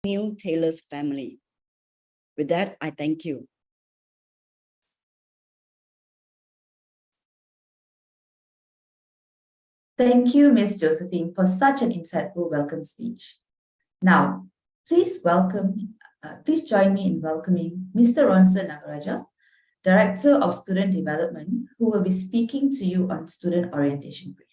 new Taylor's family. With that, I thank you. Thank you, Ms. Josephine, for such an insightful welcome speech. Now, please join me in welcoming Mr. Ronson Nagaraja, Director of Student Development, who will be speaking to you on Student Orientation Brief.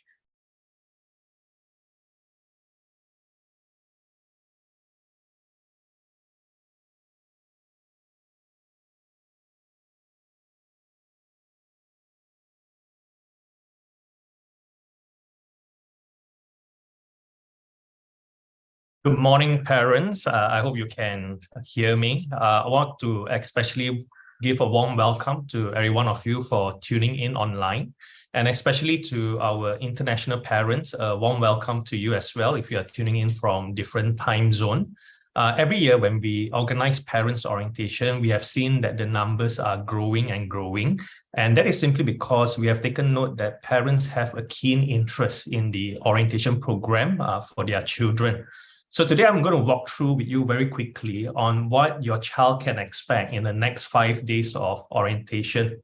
Good morning, parents. I hope you can hear me. I want to especially give a warm welcome to every one of you for tuning in online, and especially to our international parents, a warm welcome to you as well if you are tuning in from different time zone. Every year when we organize parents orientation, we have seen that the numbers are growing and growing. And that is simply because we have taken note that parents have a keen interest in the orientation program for their children. So today I'm going to walk through with you very quickly on what your child can expect in the next 5 days of orientation.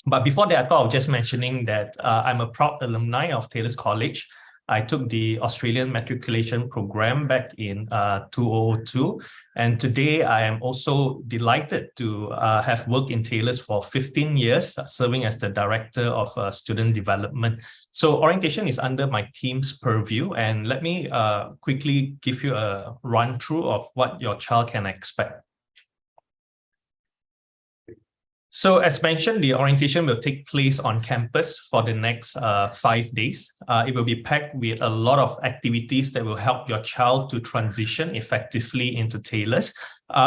But before that, I thought of just mentioning that I'm a proud alumni of Taylor's College. I took the Australian matriculation program back in 2002. And today I am also delighted to have worked in Taylor's for 15 years, serving as the Director of Student Development. So orientation is under my team's purview. And let me quickly give you a run through of what your child can expect. So as mentioned, the orientation will take place on campus for the next 5 days. It will be packed with a lot of activities that will help your child to transition effectively into Taylor's.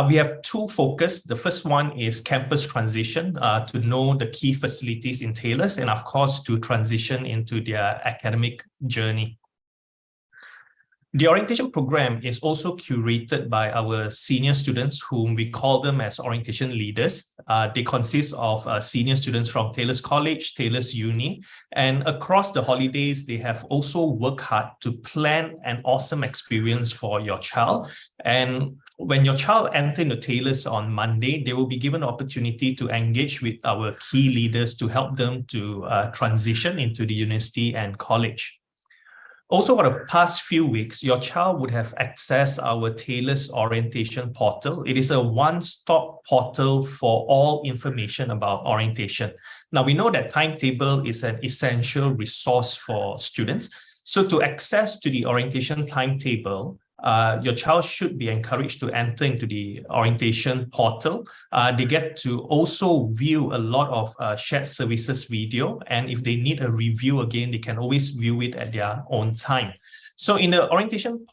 We have two focus. The first one is campus transition, to know the key facilities in Taylor's, and of course, to transition into their academic journey. The orientation program is also curated by our senior students, whom we call them as orientation leaders. They consist of senior students from Taylor's College, Taylor's Uni, and across the holidays, they have also worked hard to plan an awesome experience for your child. And when your child enters into Taylor's on Monday, they will be given an opportunity to engage with our key leaders to help them to transition into the university and college. Also, for the past few weeks, your child would have accessed our Taylor's orientation portal. It is a one-stop portal for all information about orientation. Now, we know that timetable is an essential resource for students. So to access to the orientation timetable, your child should be encouraged to enter into the orientation portal. They get to also view a lot of shared services video. And if they need a review again, they can always view it at their own time. So in the orientation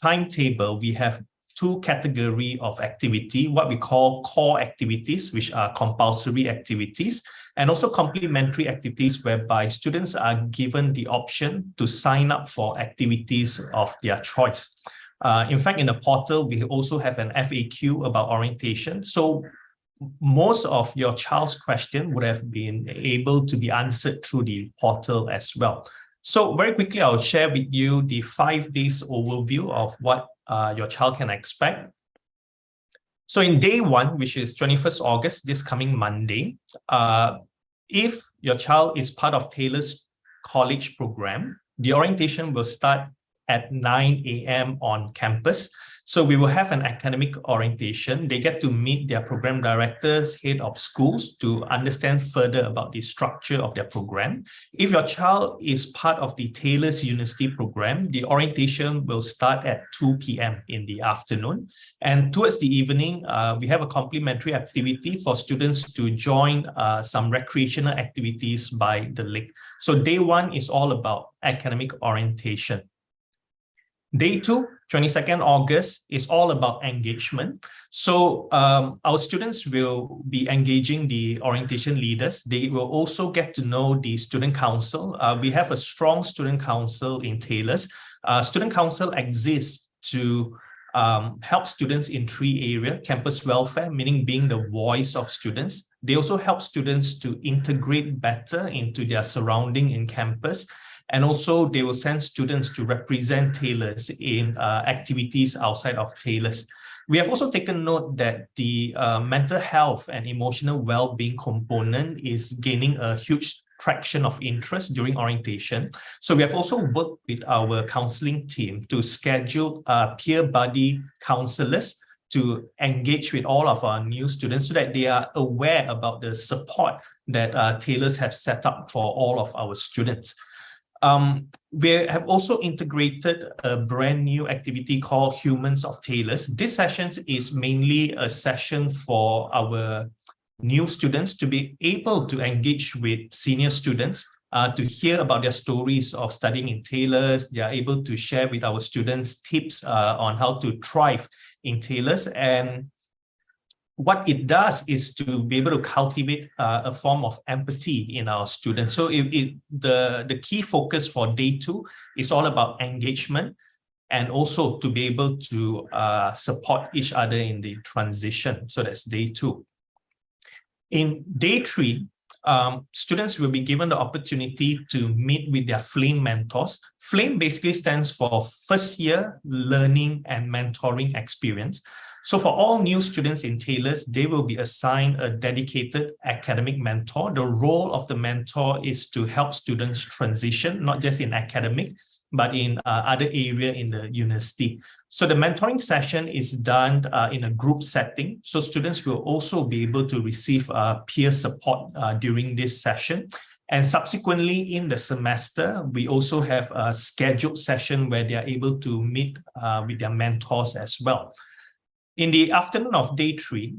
timetable, we have two categories of activity, what we call core activities, which are compulsory activities, and also complementary activities whereby students are given the option to sign up for activities of their choice. In fact, in the portal, we also have an FAQ about orientation. So most of your child's question would have been able to be answered through the portal as well. So very quickly, I'll share with you the 5 days overview of what your child can expect. So in day one, which is 21st August, this coming Monday, if your child is part of Taylor's College program, the orientation will start at 9 a.m. on campus. So we will have an academic orientation. They get to meet their program directors, head of schools to understand further about the structure of their program. If your child is part of the Taylor's University program, the orientation will start at 2 p.m. in the afternoon. And towards the evening, we have a complimentary activity for students to join some recreational activities by the lake. So day one is all about academic orientation. Day two, 22nd August, is all about engagement. So our students will be engaging the orientation leaders. They will also get to know the student council. We have a strong student council in Taylor's. Student council exists to help students in 3 areas: campus welfare, meaning being the voice of students. They also help students to integrate better into their surrounding in campus. And also they will send students to represent Taylor's in activities outside of Taylor's. We have also taken note that the mental health and emotional well-being component is gaining a huge traction of interest during orientation. So we have also worked with our counseling team to schedule peer buddy counselors to engage with all of our new students so that they are aware about the support that Taylors have set up for all of our students. We have also integrated a brand new activity called Humans of Taylors. This session is mainly a session for our new students to be able to engage with senior students, to hear about their stories of studying in Taylors. They are able to share with our students tips on how to thrive in Taylors. And what it does is to be able to cultivate a form of empathy in our students. So the key focus for day 2 is all about engagement and also to be able to support each other in the transition. So that's day 2. In day 3, students will be given the opportunity to meet with their FLAME mentors. FLAME basically stands for First Year Learning and Mentoring Experience. So for all new students in Taylors, they will be assigned a dedicated academic mentor. The role of the mentor is to help students transition, not just in academic, but in other area in the university. So the mentoring session is done in a group setting. So students will also be able to receive peer support during this session. And subsequently in the semester, we also have a scheduled session where they are able to meet with their mentors as well. In the afternoon of day 3,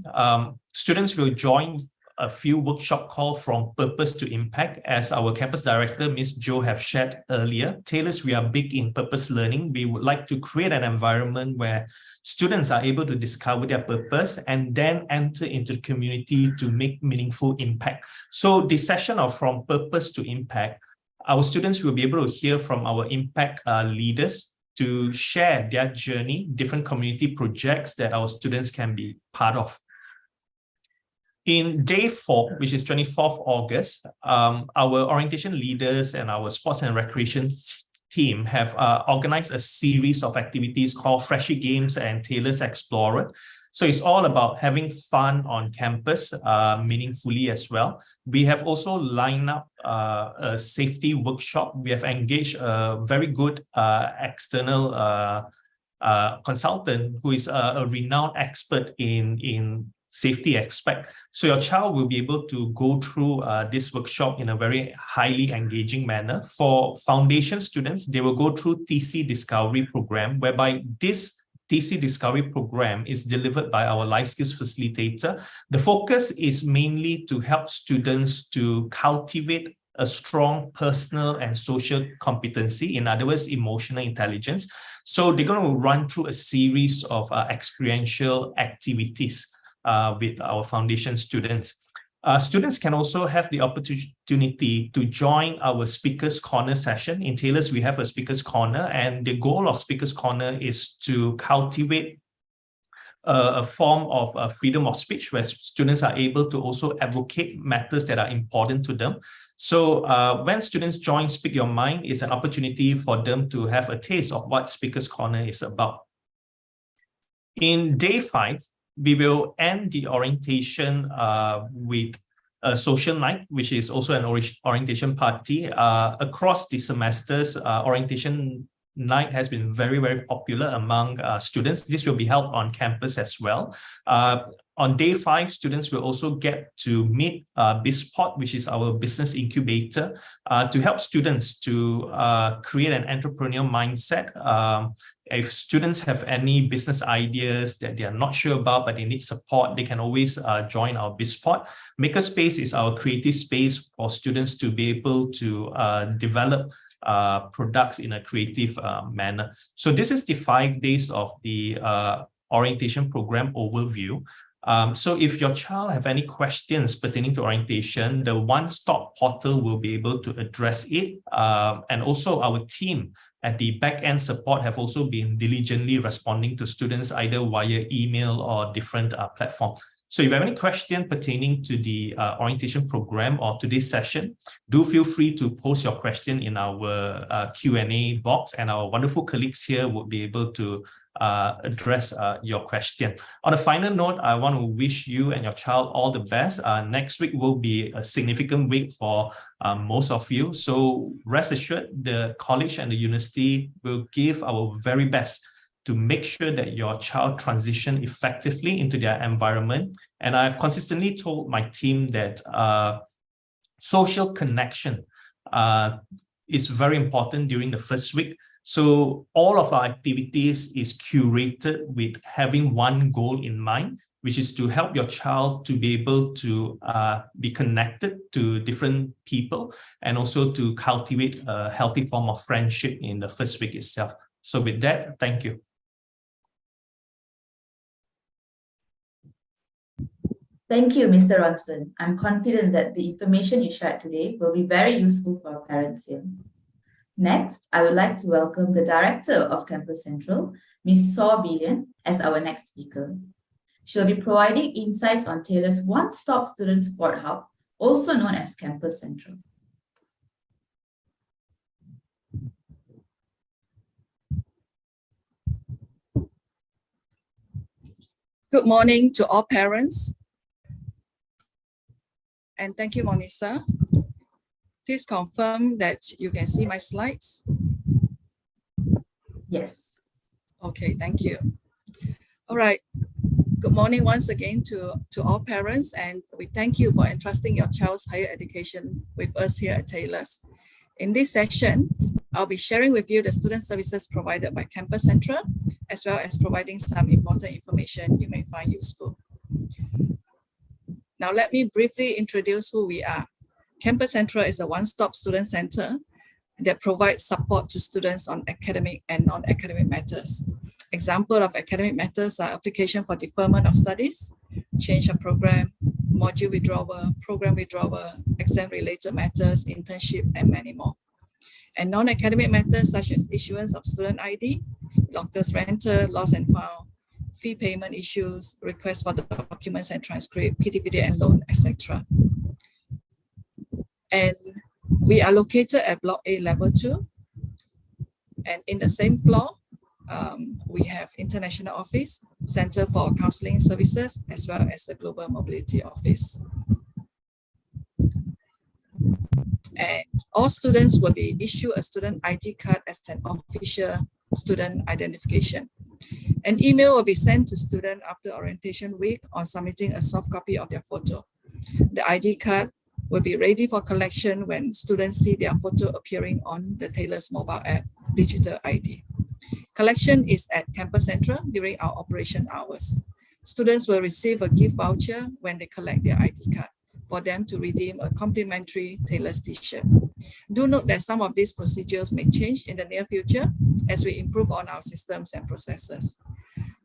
students will join a few workshops called From Purpose to Impact. As our campus director, Ms. Jo, have shared earlier, Taylors, we are big in purpose learning. We would like to create an environment where students are able to discover their purpose and then enter into the community to make meaningful impact. So the session of From Purpose to Impact, our students will be able to hear from our impact leaders to share their journey, different community projects that our students can be part of. In day 4, which is 24th August, our orientation leaders and our sports and recreation team have organized a series of activities called Freshie Games and Taylors Explorer. So it's all about having fun on campus meaningfully as well. We have also lined up a safety workshop. We have engaged a very good external consultant who is a renowned expert in safety aspect. So your child will be able to go through this workshop in a very highly engaging manner. For foundation students, they will go through TC Discovery program, whereby this TC Discovery program is delivered by our life skills facilitator. The focus is mainly to help students to cultivate a strong personal and social competency, in other words, emotional intelligence. So they're going to run through a series of experiential activities with our foundation students. Students can also have the opportunity to join our Speakers Corner session. In Taylors, we have a Speakers Corner, and the goal of Speakers Corner is to cultivate a form of freedom of speech where students are able to also advocate matters that are important to them. So when students join Speak Your Mind, it's an opportunity for them to have a taste of what Speakers Corner is about. In day 5, we will end the orientation with a social night, which is also an orientation party. Across the semesters, orientation night has been very, very popular among students. This will be held on campus as well. On day 5, students will also get to meet BizPod, which is our business incubator, to help students to create an entrepreneurial mindset. If students have any business ideas that they are not sure about, but they need support, they can always join our BizPod. Makerspace is our creative space for students to be able to develop products in a creative manner. So this is the 5 days of the orientation program overview. So if your child have any questions pertaining to orientation, the one-stop portal will be able to address it. And also our team at the back-end support have also been diligently responding to students either via email or different platforms. So if you have any question pertaining to the orientation program or to this session, do feel free to post your question in our Q&A box, and our wonderful colleagues here will be able to address your question. On a final note, I want to wish you and your child all the best. Next week will be a significant week for most of you. So rest assured, the college and the university will give our very best to make sure that your child transition effectively into their environment. And I've consistently told my team that social connection is very important during the first week. So all of our activities is curated with having one goal in mind, which is to help your child to be able to be connected to different people, and also to cultivate a healthy form of friendship in the first week itself. So with that, thank you. Thank you, Mr. Ronson. I'm confident that the information you shared today will be very useful for our parents here. Next, I would like to welcome the Director of Campus Central, Ms. Saw Billion, as our next speaker. She'll be providing insights on Taylor's one-stop student support hub, also known as Campus Central. Good morning to all parents. And thank you, Monisa. Please confirm that you can see my slides. Yes. Okay, thank you. All right. Good morning once again to all parents, and we thank you for entrusting your child's higher education with us here at Taylor's. In this session, I'll be sharing with you the student services provided by Campus Central, as well as providing some important information you may find useful. Now, let me briefly introduce who we are. Campus Central is a one-stop student center that provides support to students on academic and non-academic matters. Example of academic matters are application for deferment of studies, change of program, module withdrawal, program withdrawal, exam-related matters, internship, and many more. And non-academic matters such as issuance of student ID, lockers rental, lost and found, fee payment issues, requests for the documents and transcript, PTPD and loan, etc. And we are located at Block A, Level 2. And in the same floor, we have International Office, Center for Counseling Services, as well as the Global Mobility Office. And all students will be issued a student ID card as an official student identification. An email will be sent to students after orientation week on submitting a soft copy of their photo. The ID card will be ready for collection when students see their photo appearing on the Taylor's mobile app, Digital ID. Collection is at Campus Central during our operation hours. Students will receive a gift voucher when they collect their ID card for them to redeem a complimentary Taylor's t-shirt. Do note that some of these procedures may change in the near future as we improve on our systems and processes.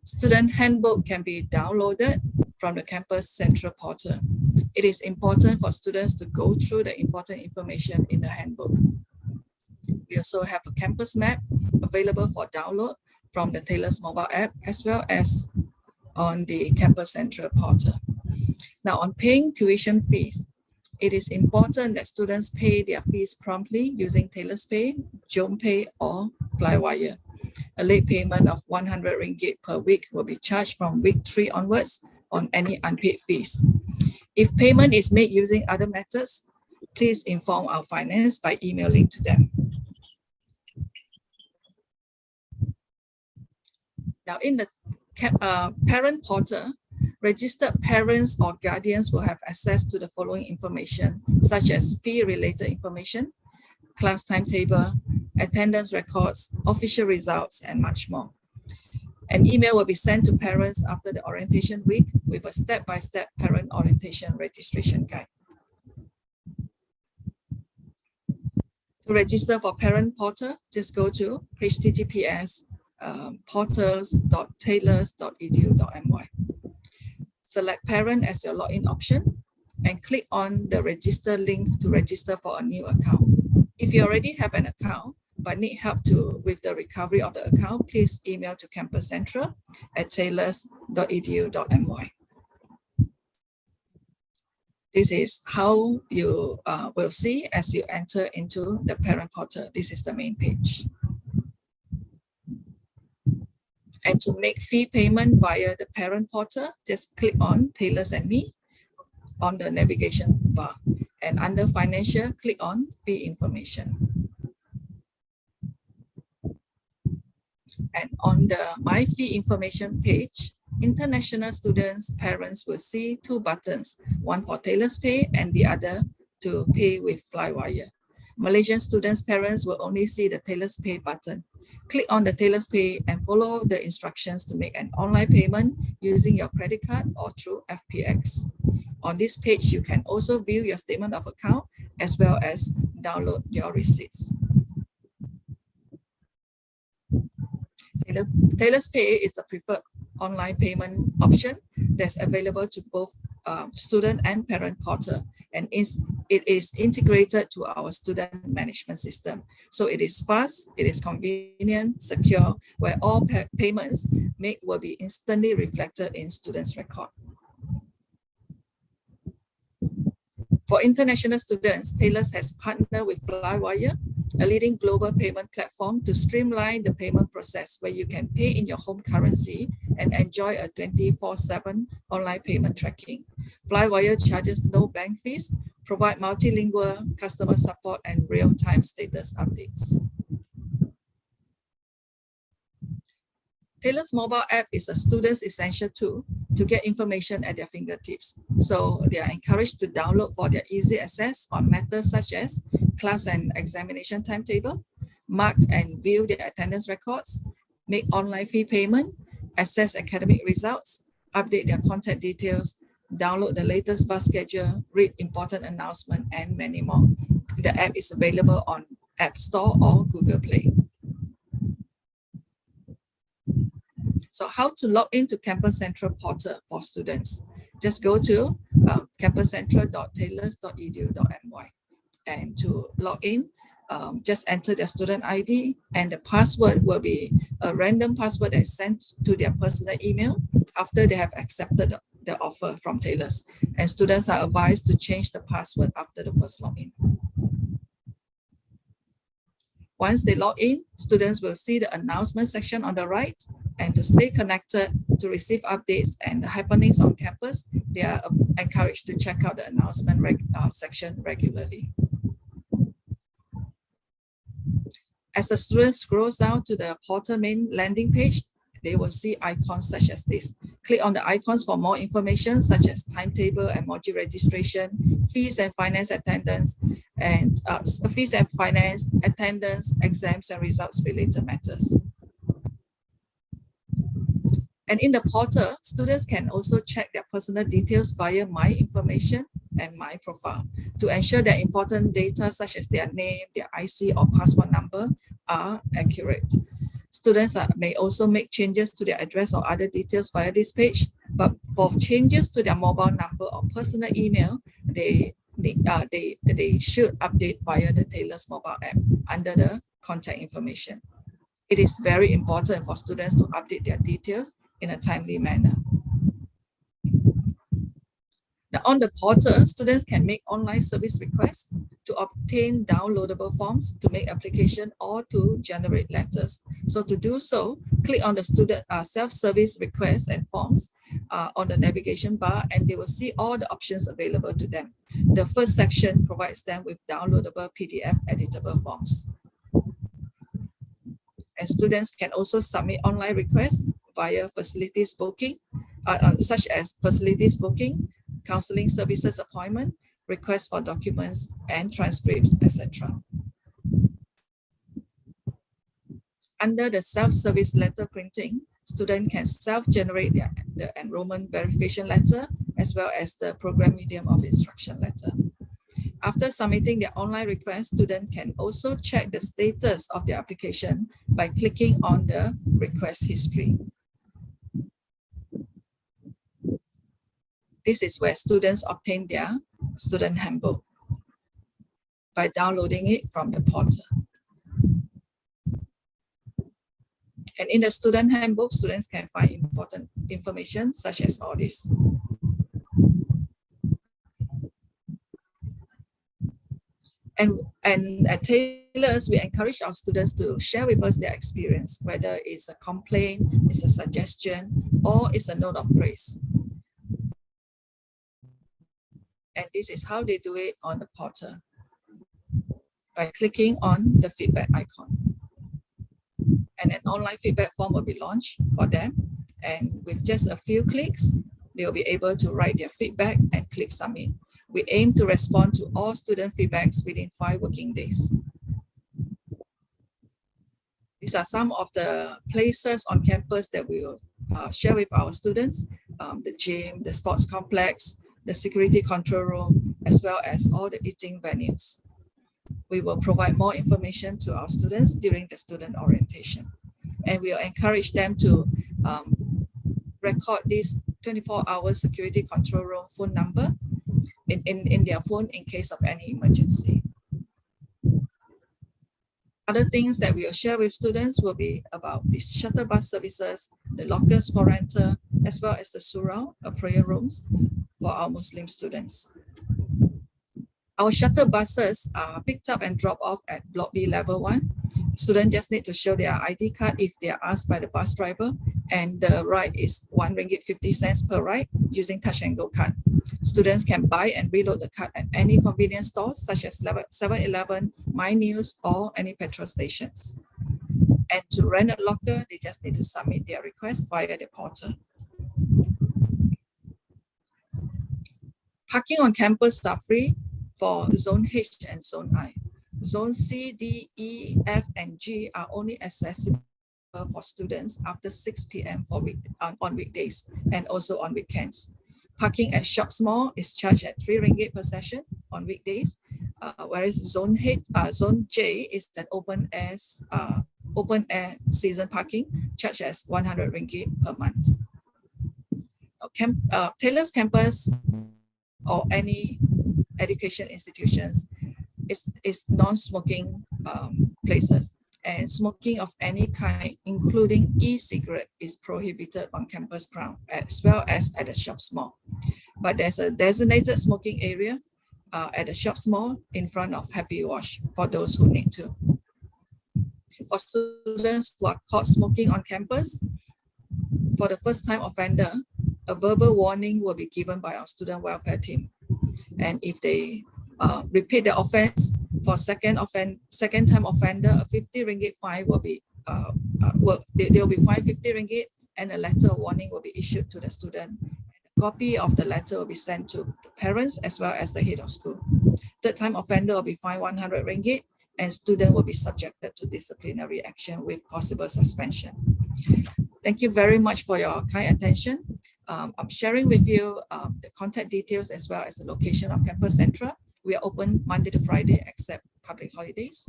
Student handbook can be downloaded from the Campus Central portal. It is important for students to go through the important information in the handbook. We also have a campus map available for download from the Taylor's mobile app, as well as on the Campus Central portal. Now, on paying tuition fees, it is important that students pay their fees promptly using Taylor's Pay, JomPay, or Flywire. A late payment of 100 ringgit per week will be charged from week 3 onwards on any unpaid fees. If payment is made using other methods, please inform our finance by emailing to them. Now, in the parent portal, registered parents or guardians will have access to the following information, such as fee-related information, class timetable, attendance records, official results, and much more. An email will be sent to parents after the orientation week with a step-by-step parent orientation registration guide. To register for parent portal, just go to https://portals.taylors.edu.my. Select parent as your login option and click on the register link to register for a new account. If you already have an account but need help with the recovery of the account, please email to Campus Central at taylors.edu.my. This is how you will see as you enter into the parent portal. This is the main page. And to make fee payment via the parent portal, just click on Taylors and Me on the navigation bar. And under financial, click on fee information. And on the My Fee Information page, international students' parents will see two buttons, one for Taylors Pay and the other to pay with Flywire. Malaysian students' parents will only see the Taylors Pay button. Click on the Taylors Pay and follow the instructions to make an online payment using your credit card or through FPX. On this page, you can also view your statement of account as well as download your receipts. Taylors Pay is the preferred online payment option that's available to both student and parent portal, and it is integrated to our student management system. So it is fast, it is convenient, secure, where all payments made will be instantly reflected in students' record. For international students, Taylors has partnered with Flywire, a leading global payment platform, to streamline the payment process where you can pay in your home currency and enjoy a 24/7 online payment tracking. Flywire charges no bank fees, provide multilingual customer support and real-time status updates. Taylors mobile app is a student's essential tool to get information at their fingertips. So they are encouraged to download for their easy access on matters such as class and examination timetable, mark and view their attendance records, make online fee payment, access academic results, update their contact details, download the latest bus schedule, read important announcements, and many more. The app is available on App Store or Google Play. So how to log into Campus Central portal for students? Just go to campuscentral.taylors.edu.my, and to log in, just enter their student ID, and the password will be a random password that's sent to their personal email after they have accepted the offer from Taylors. And students are advised to change the password after the first login. Once they log in, students will see the announcement section on the right, and to stay connected to receive updates and the happenings on campus, they are encouraged to check out the announcement section regularly. As the student scrolls down to the portal main landing page, they will see icons such as this. Click on the icons for more information such as timetable and module registration, fees and finance attendance, and fees and finance, attendance, exams and results related matters. And in the portal, students can also check their personal details via My Information and My Profile to ensure that important data such as their name, their IC or passport number are accurate. Students may also make changes to their address or other details via this page, but for changes to their mobile number or personal email, they should update via the Taylors mobile app under the contact information. It is very important for students to update their details in a timely manner. Now, on the portal, students can make online service requests to obtain downloadable forms, to make application, or to generate letters. So to do so, click on the student self-service requests and forms on the navigation bar, and they will see all the options available to them. The first section provides them with downloadable PDF editable forms. And students can also submit online requests via facilities booking, such as facilities booking, counseling services appointment, requests for documents and transcripts, etc. Under the self-service letter printing, students can self-generate the enrollment verification letter as well as the program medium of instruction letter. After submitting their online request, students can also check the status of their application by clicking on the request history. This is where students obtain their student handbook by downloading it from the portal. And in the student handbook, students can find important information such as all this. And at Taylor's, we encourage our students to share with us their experience, whether it's a complaint, it's a suggestion, or it's a note of praise. And this is how they do it on the portal, by clicking on the feedback icon. And an online feedback form will be launched for them. And with just a few clicks, they will be able to write their feedback and click submit. We aim to respond to all student feedbacks within 5 working days. These are some of the places on campus that we will share with our students: the gym, the sports complex, the security control room, as well as all the eating venues. We will provide more information to our students during the student orientation. And we will encourage them to record this 24-hour security control room phone number in their phone in case of any emergency. Other things that we will share with students will be about the shuttle bus services, the lockers for rental, as well as the surau, prayer rooms for our Muslim students. Our shuttle buses are picked up and dropped off at Block B Level 1. Students just need to show their ID card if they are asked by the bus driver, and the ride is RM1.50 per ride using Touch and Go card. Students can buy and reload the card at any convenience stores such as 7-Eleven, My News, or any petrol stations. And to rent a locker, they just need to submit their request via the portal. Parking on campus are free for Zone H and Zone I. Zone C, D, E, F, and G are only accessible for students after 6 p.m. on weekdays and also on weekends. Parking at Shops Mall is charged at RM3 per session on weekdays, whereas Zone J is an open air season parking charged as RM100 per month. Taylor's campus or any education institutions is non-smoking places, and smoking of any kind, including e-cigarette, is prohibited on campus ground as well as at the Shops Mall. But there's a designated smoking area at the Shops Mall in front of Happy Wash for those who need to. For students who are caught smoking on campus, for the first-time offender, a verbal warning will be given by our student welfare team. And if they repeat the offense for second-time offender, a RM50 fine will be they will be fined RM50, and a letter of warning will be issued to the student. A copy of the letter will be sent to the parents as well as the head of school. Third-time offender will be fined RM100, and student will be subjected to disciplinary action with possible suspension. Thank you very much for your kind attention. I'm sharing with you the contact details as well as the location of Campus Central. We are open Monday to Friday except public holidays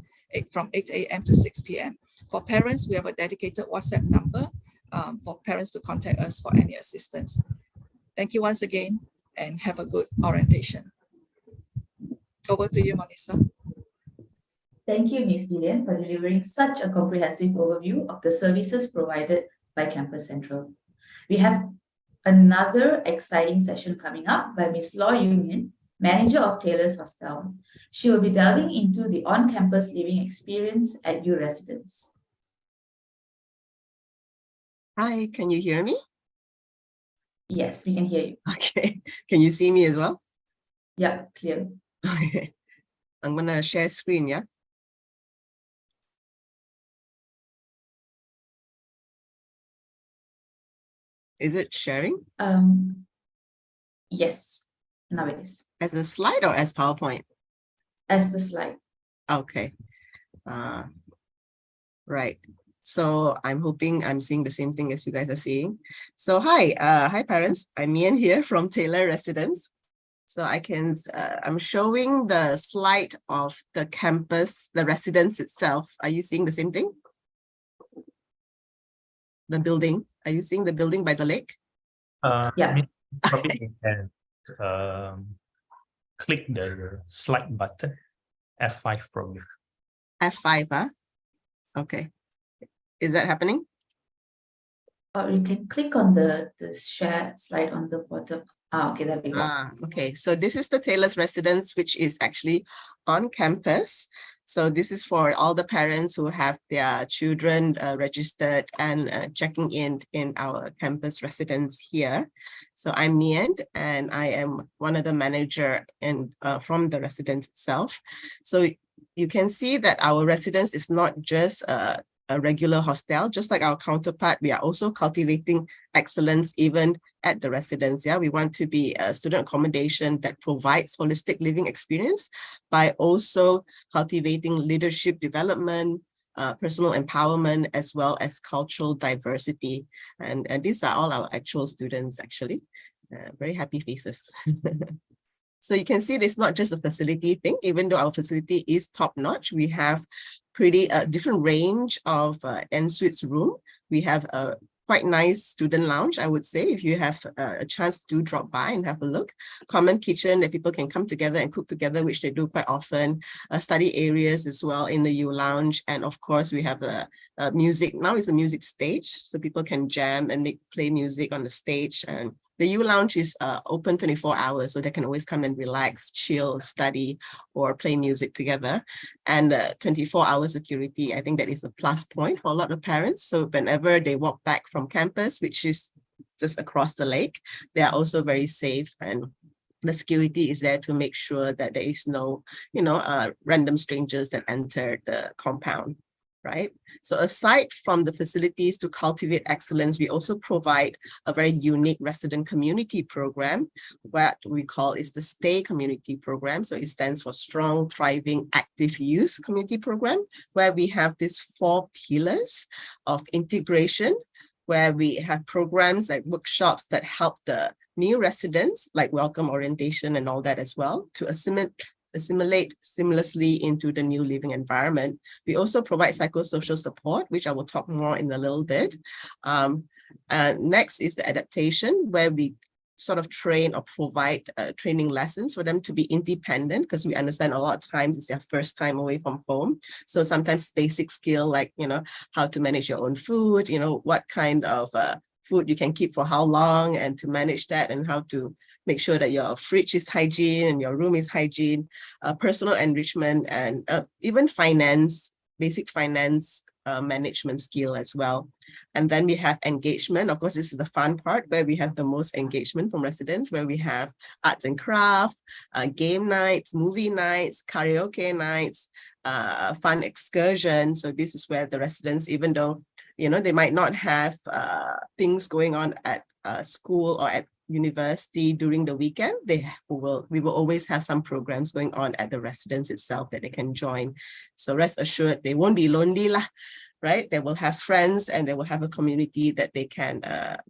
from 8 a.m. to 6 p.m. For parents, we have a dedicated WhatsApp number for parents to contact us for any assistance. Thank you once again and have a good orientation. Over to you, Melissa. Thank you, Ms. Billion, for delivering such a comprehensive overview of the services provided by Campus Central. We have another exciting session coming up by Ms. Law Yumin, Manager of Taylor's Hostel. She will be delving into the on-campus living experience at U Residence. Hi, can you hear me? Yes, we can hear you. Okay, can you see me as well? Yeah, clear. Okay, I'm gonna share screen, yeah? Is it sharing? Yes, now it is. As a slide or as PowerPoint? As the slide. Okay, right. So I'm hoping I'm seeing the same thing as you guys are seeing. So hi parents, I'm Ian here from Taylor Residence. So I'm showing the slide of the campus, the residence itself. Are you seeing the same thing? The building, are you seeing the building by the lake? Yeah. Probably you can click the slide button, F5 probably. F5, huh? Okay. Is that happening? Or you can click on the share slide on the bottom Okay, that'd be good. Okay, so this is the Taylor's residence, which is actually on campus. So this is for all the parents who have their children registered and checking in our campus residence here. So I'm Mien, and I am one of the manager from the residence itself. So you can see that our residence is not just a regular hostel, just like our counterpart. We are also cultivating excellence even at the residence. Yeah, we want to be a student accommodation that provides holistic living experience by also cultivating leadership development, personal empowerment, as well as cultural diversity. And these are all our actual students, actually. Very happy faces. So you can see it's not just a facility thing, even though our facility is top notch. We have pretty different range of en-suites room. We have a quite nice student lounge, I would say, if you have a chance to drop by and have a look. Common kitchen that people can come together and cook together, which they do quite often. Study areas as well in the U Lounge. And of course, we have a music. Now it's a music stage, so people can jam and play music on the stage. And the U Lounge is open 24 hours, so they can always come and relax, chill, study, or play music together. And 24-hour security, I think that is a plus point for a lot of parents. So whenever they walk back from campus, which is just across the lake, they are also very safe, and the security is there to make sure that there is no, random strangers that enter the compound. Right. So aside from the facilities to cultivate excellence, we also provide a very unique resident community program, what we call is the STAY community program. So it stands for Strong, Thriving, Active Youth Community Program, where we have these 4 pillars of integration, where we have programs like workshops that help the new residents, like welcome orientation and all that as well, to assimilate seamlessly into the new living environment. We also provide psychosocial support, which I will talk more in a little bit. Next is the adaptation, where we sort of train or provide training lessons for them to be independent, because we understand a lot of times it's their first time away from home. So sometimes basic skill like, how to manage your own food, what kind of food you can keep for how long, and to manage that, and how to make sure that your fridge is hygiene and your room is hygiene, personal enrichment, and even basic finance management skill as well. And then we have engagement. Of course, this is the fun part, where we have the most engagement from residents, where we have arts and craft, game nights, movie nights, karaoke nights, fun excursions. So this is where the residents, even though they might not have things going on at school or at university during the weekend, we will always have some programs going on at the residence itself that they can join. So rest assured, they won't be lonely lah, right? They will have friends, and they will have a community that they can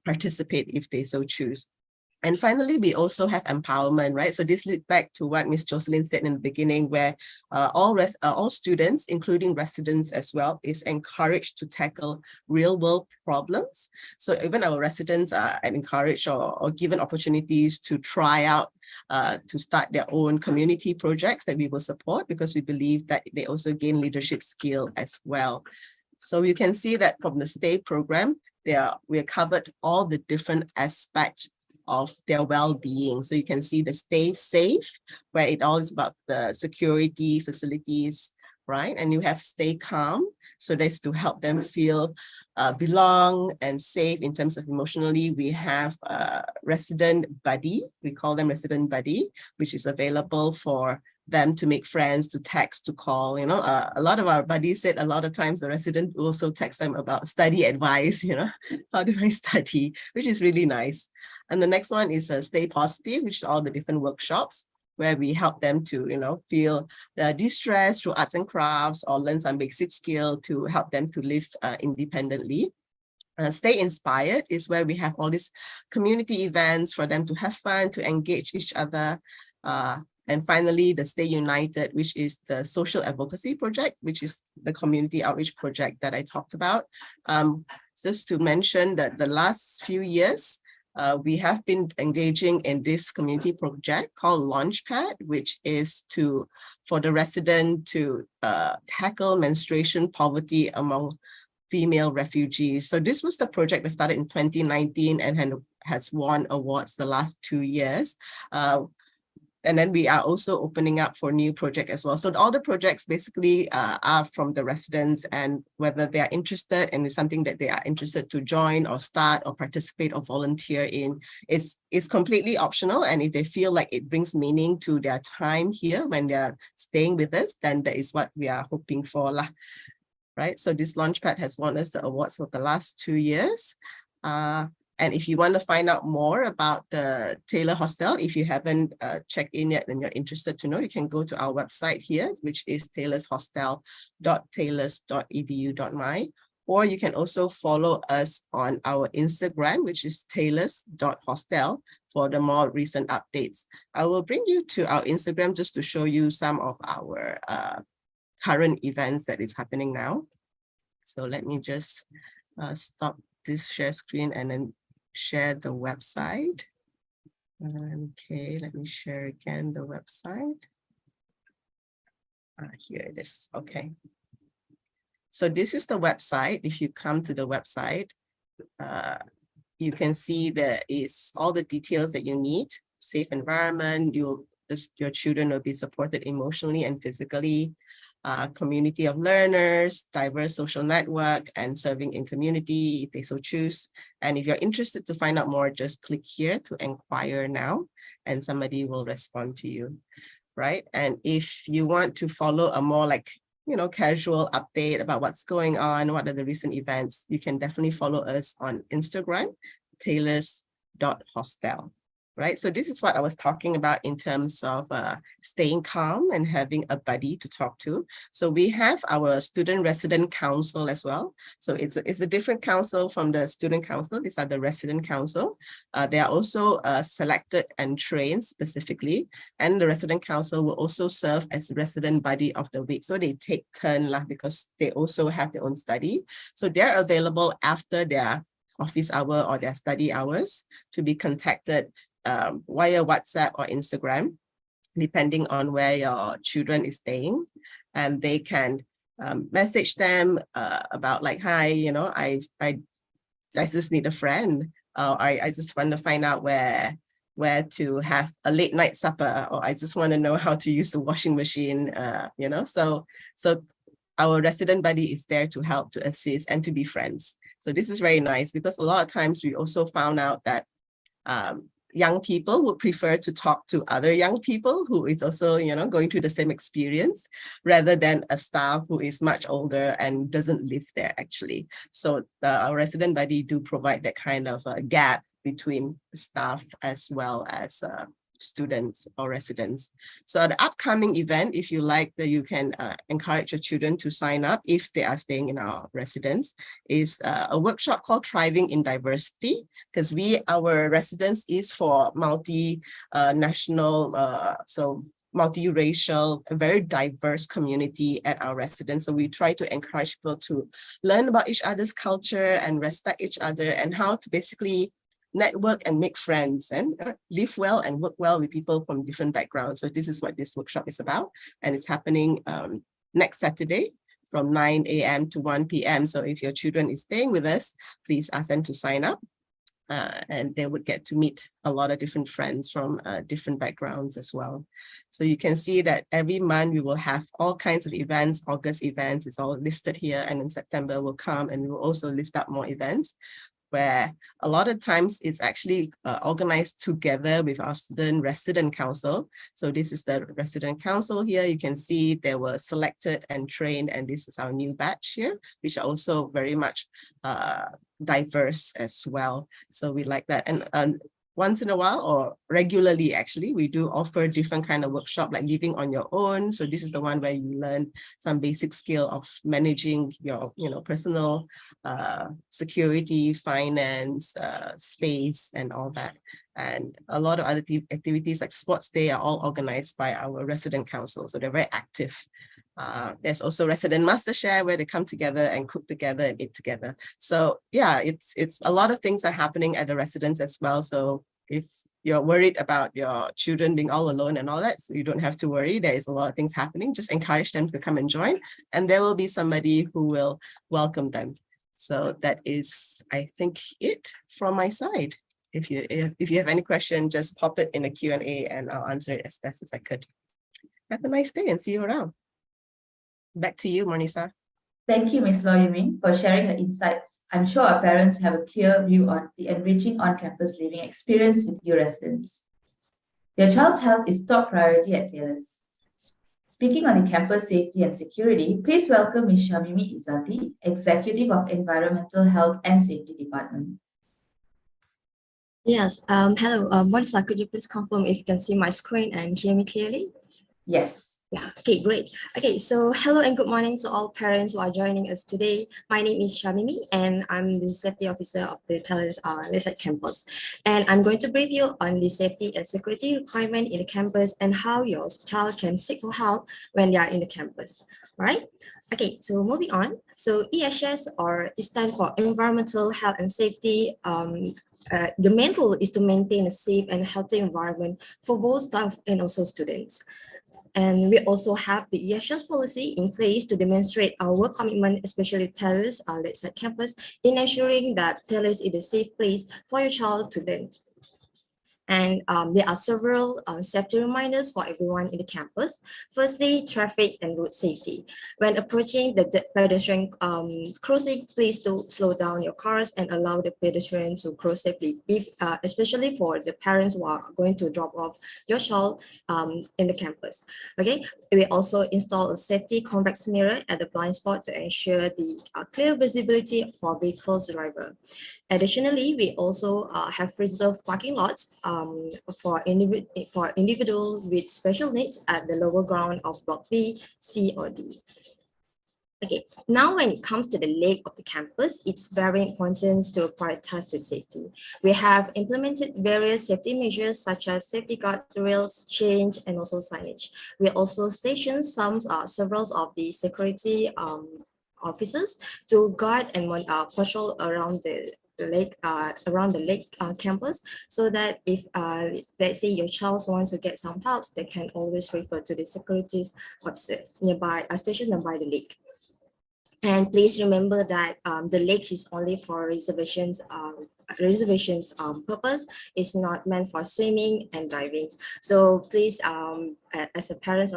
participate if they so choose. And finally, we also have empowerment, right? So this leads back to what Ms. Jocelyn said in the beginning, where all students, including residents as well, is encouraged to tackle real world problems. So even our residents are encouraged or given opportunities to try out, to start their own community projects that we will support, because we believe that they also gain leadership skill as well. So you can see that from the STAY program, we have covered all the different aspects of their well-being. So you can see the Stay Safe, where it all is about the security facilities, right? And you have Stay Calm. So that's to help them feel belong and safe in terms of emotionally. We have Resident Buddy. We call them Resident Buddy, which is available for them to make friends, to text, to call. A lot of our buddies said a lot of times the resident also text them about study advice, how do I study, which is really nice. And the next one is Stay Positive, which is all the different workshops where we help them to, feel de-stress through arts and crafts, or learn some basic skill to help them to live independently. Stay Inspired is where we have all these community events for them to have fun, to engage each other. And finally, the Stay United, which is the social advocacy project, which is the community outreach project that I talked about. Just to mention that the last few years, we have been engaging in this community project called Launchpad, which is for the resident to tackle menstruation poverty among female refugees. So this was the project that started in 2019 and has won awards the last 2 years. And then we are also opening up for new project as well. So all the projects basically are from the residents, and whether they are interested and it's something that they are interested to join or start or participate or volunteer in, it's completely optional. And if they feel like it brings meaning to their time here when they're staying with us, then that is what we are hoping for lah. Right? So this Launchpad has won us the awards for the last 2 years. And if you want to find out more about the Taylor Hostel, if you haven't checked in yet and you're interested to know, you can go to our website here, which is taylorshostel.taylors.edu.my, or you can also follow us on our Instagram, which is taylors.hostel, for the more recent updates. I will bring you to our Instagram just to show you some of our current events that is happening now. So let me just stop this share screen and then share the website. Okay, let me share again the website. Here it is. Okay. So this is the website. If you come to the website, you can see there is all the details that you need. Safe environment, your children will be supported emotionally and physically. Community of learners, diverse social network, and serving in community if they so choose. And if you're interested to find out more, just click here to inquire now, and somebody will respond to you, right? And if you want to follow a more casual update about what's going on, what are the recent events, you can definitely follow us on Instagram, taylors.hostel. Right, so this is what I was talking about in terms of staying calm and having a buddy to talk to. So we have our student resident council as well. So it's a different council from the student council. These are the resident council. They are also selected and trained specifically, and the resident council will also serve as resident buddy of the week. So they take turn because they also have their own study. So they're available after their office hour or their study hours to be contacted via WhatsApp or Instagram, depending on where your children is staying. And they can message them about hi, I just need a friend. I just want to find out where to have a late night supper, or I just want to know how to use the washing machine, so our resident buddy is there to help, to assist, and to be friends. So this is very nice, because a lot of times we also found out that young people would prefer to talk to other young people who is also, going through the same experience, rather than a staff who is much older and doesn't live there actually. So our resident buddy do provide that kind of a gap between staff as well as students or residents. So the upcoming event, if you like, that you can encourage your children to sign up if they are staying in our residence, is a workshop called Thriving in Diversity, because our residence is for multinational, so multiracial, a very diverse community at our residence. So we try to encourage people to learn about each other's culture and respect each other, and how to basically network and make friends and live well and work well with people from different backgrounds. So this is what this workshop is about. And it's happening next Saturday from 9 a.m. to 1 p.m. So if your children is staying with us, please ask them to sign up. And they would get to meet a lot of different friends from different backgrounds as well. So you can see that every month we will have all kinds of events. August events is all listed here, and in September will come, and we will also list up more events, where a lot of times it's actually organized together with our student resident council. So this is the resident council here. You can see they were selected and trained, and this is our new batch here, which are also very much diverse as well. So we like that. And once in a while, or regularly actually, we do offer different kind of workshop, like living on your own. So this is the one where you learn some basic skill of managing your personal security, finance, space, and all that. And a lot of other activities like sports day are all organized by our resident council. So they're very active. There's also resident master share, where they come together and cook together and eat together. So yeah, it's a lot of things are happening at the residence as well. So if you're worried about your children being all alone and all that, so you don't have to worry. There is a lot of things happening. Just encourage them to come and join, and there will be somebody who will welcome them. So that is, I think, it from my side. if you have any question, just pop it in the Q&A and I'll answer it as best as I could. Have a nice day and see you around. Back to you, Monisa. Thank you, Ms. Law Yumin, for sharing her insights. I'm sure our parents have a clear view on the enriching on-campus living experience with you residents. Your child's health is top priority at Taylor's. Speaking on the campus safety and security, please welcome Ms. Shamimi Izzati, Executive of Environmental Health and Safety Department. Yes, hello, Monisa, could you please confirm if you can see my screen and hear me clearly? Yes. Yeah, okay, great. Okay, so hello and good morning to all parents who are joining us today. My name is Shamimi and I'm the safety officer of the Taylor's Lakeside campus. And I'm going to brief you on the safety and security requirement in the campus and how your child can seek for help when they are in the campus, all right? Okay, so moving on. So EHS, or it stands for Environmental Health and Safety. The main role is to maintain a safe and healthy environment for both staff and also students. And we also have the EHS policy in place to demonstrate our commitment, especially Taylor's Lakeside campus, in ensuring that Taylor's is a safe place for your child to learn. And there are several safety reminders for everyone in the campus. Firstly, traffic and road safety. When approaching the pedestrian crossing, please do slow down your cars and allow the pedestrian to cross safely, especially for the parents who are going to drop off your child in the campus. Okay, we also install a safety convex mirror at the blind spot to ensure the clear visibility for vehicles driver. Additionally, we also have reserved parking lots for individuals with special needs at the lower ground of Block B, C, or D. Okay, now when it comes to the leg of the campus, it's very important to prioritize the safety. We have implemented various safety measures such as safety guardrails, change, and also signage. We also stationed several of the security officers to guard and patrol around the lake campus, so that if let's say your child wants to get some help, they can always refer to the security officers nearby, stationed nearby the lake. And please remember that the lake is only for reservations purpose. It's not meant for swimming and diving. So please, as a parent,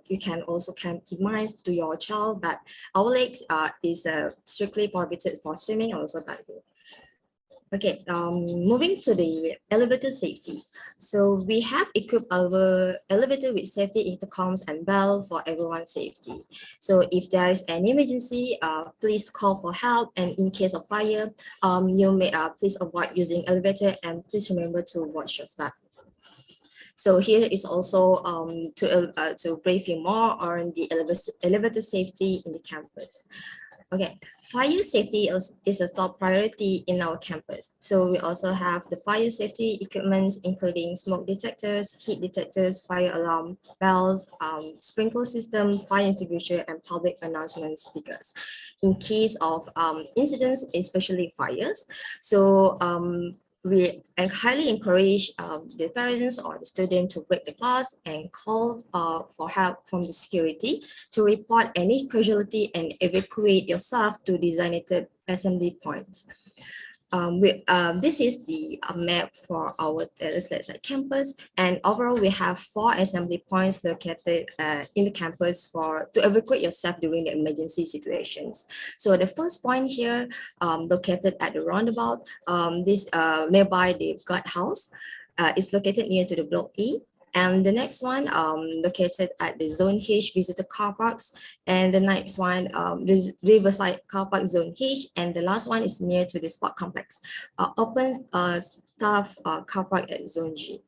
you can also remind to your child that our lakes is strictly prohibited for swimming and also diving. Okay, moving to the elevator safety. So we have equipped our elevator with safety intercoms and bell for everyone's safety. So if there is any emergency, please call for help. And in case of fire, you may please avoid using elevator and please remember to watch your step. So here is also to brief you more on the elevator safety in the campus. Okay, fire safety is a top priority in our campus. So we also have the fire safety equipment, including smoke detectors, heat detectors, fire alarm, bells, sprinkler system, fire extinguisher, and public announcement speakers. In case of incidents, especially fires, so we highly encourage the parents or the student to break the glass and call for help from the security to report any casualty and evacuate yourself to designated assembly points. This is the map for our Taylor's Lakeside campus, and overall we have 4 assembly points located in the campus to evacuate yourself during the emergency situations. So the first point here, located at the roundabout, this nearby the guardhouse, is located near to the Block E. And the next one located at the Zone H visitor car parks. And the next one, Riverside car park Zone H. And the last one is near to the sport complex, open staff car park at Zone G.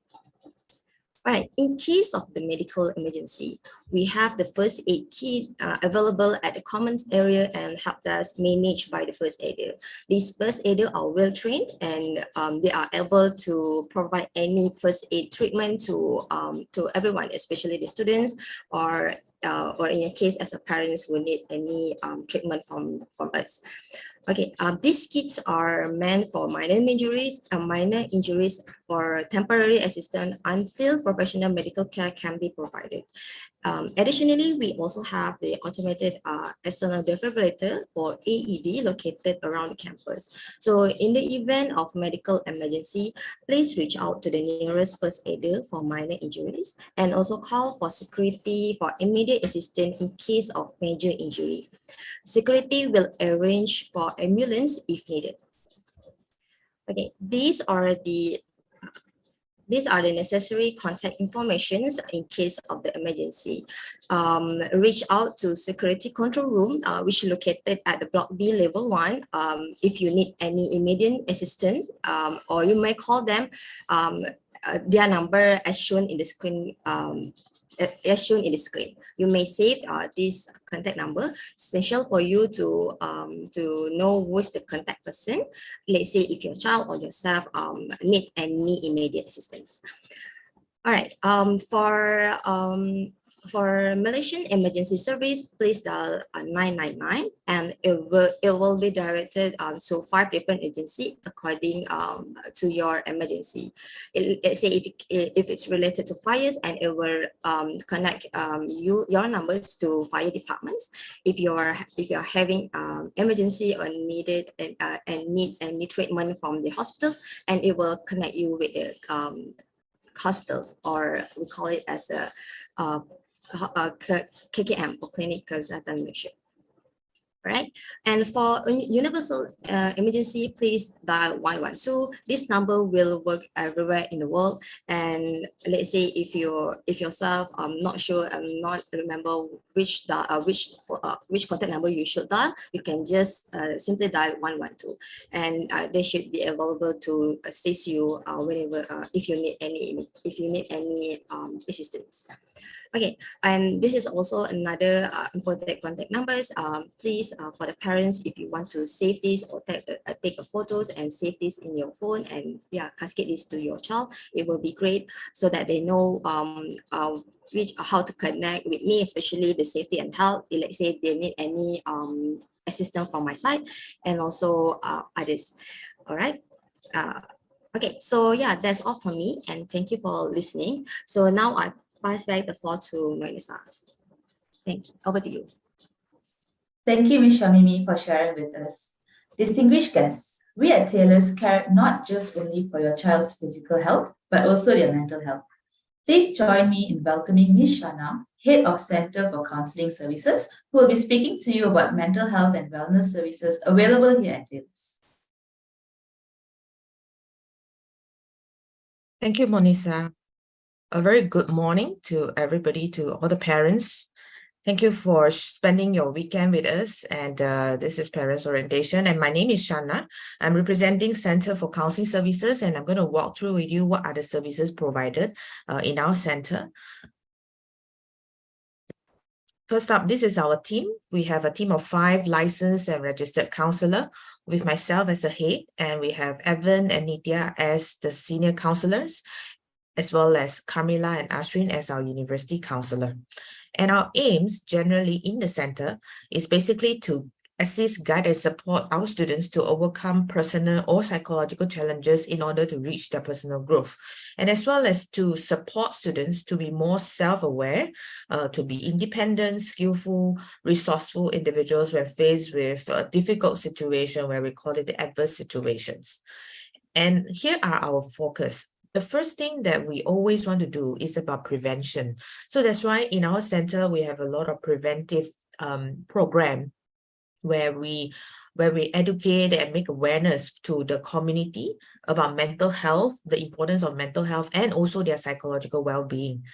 All right, in case of the medical emergency, we have the first aid kit available at the commons area and help desk managed by the first aider. These first aiders are well trained and they are able to provide any first aid treatment to everyone, especially the students or in a case as a parents who need any treatment from us. Okay, these kits are meant for minor injuries or temporary assistance until professional medical care can be provided. Additionally, we also have the automated external defibrillator or AED located around the campus. So in the event of medical emergency, please reach out to the nearest first aider for minor injuries and also call for security for immediate assistance in case of major injury. Security will arrange for ambulance if needed. Okay, these are the necessary contact informations in case of the emergency. Reach out to security control room, which is located at the block B level 1. If you need any immediate assistance, or you may call them their number as shown in the screen. You may save this contact number. Essential for you to know who's the contact person. Let's say if your child or yourself need any immediate assistance. All right. For Malaysian Emergency Service, please dial 999, and it will be directed to 5 different agencies according to your emergency. Let's say if it's related to fires, and it will connect your numbers to fire departments. If you're having emergency or needed and need any treatment from the hospitals, and it will connect you with the hospitals, or we call it as a KKM or clinic consultant mission. Right, and for universal emergency, please dial 112. This number will work everywhere in the world. And let's say if yourself not sure and not remember which contact number you should dial, you can just simply dial 112, and they should be available to assist you whenever if you need any assistance. Okay, and this is also another important contact numbers. Please, for the parents, if you want to save this or take photos and save this in your phone, and cascade this to your child, it will be great so that they know how to connect with me, especially the safety and health. Let's say they need any assistance from my side, and also others. All right. Okay, so yeah, that's all for me, and thank you for listening. So now I pass back the floor to Melissa. Thank you. Over to you. Thank you, Ms. Shamimi, for sharing with us. Distinguished guests, we at Taylor's care not just only for your child's physical health, but also their mental health. Please join me in welcoming Ms. Shana, Head of Center for Counseling Services, who will be speaking to you about mental health and wellness services available here at Taylor's. Thank you, Monisa. A very good morning to everybody, to all the parents. Thank you for spending your weekend with us. And this is Parents Orientation. And my name is Shana. I'm representing Center for Counseling Services, and I'm going to walk through with you what are the services provided in our center. First up, this is our team. We have a team of 5 licensed and registered counselors, with myself as a head, and we have Evan and Nitya as the senior counselors, as well as Carmila and Ashwin as our university counselor. And our aims generally in the center is basically to assist, guide, and support our students to overcome personal or psychological challenges in order to reach their personal growth, and as well as to support students to be more self-aware, to be independent, skillful, resourceful individuals when faced with a difficult situation, where we call it the adverse situations. And here are our focus. The first thing that we always want to do is about prevention. So that's why in our center, we have a lot of preventive program where we educate and make awareness to the community about mental health, the importance of mental health, and also their psychological well-being.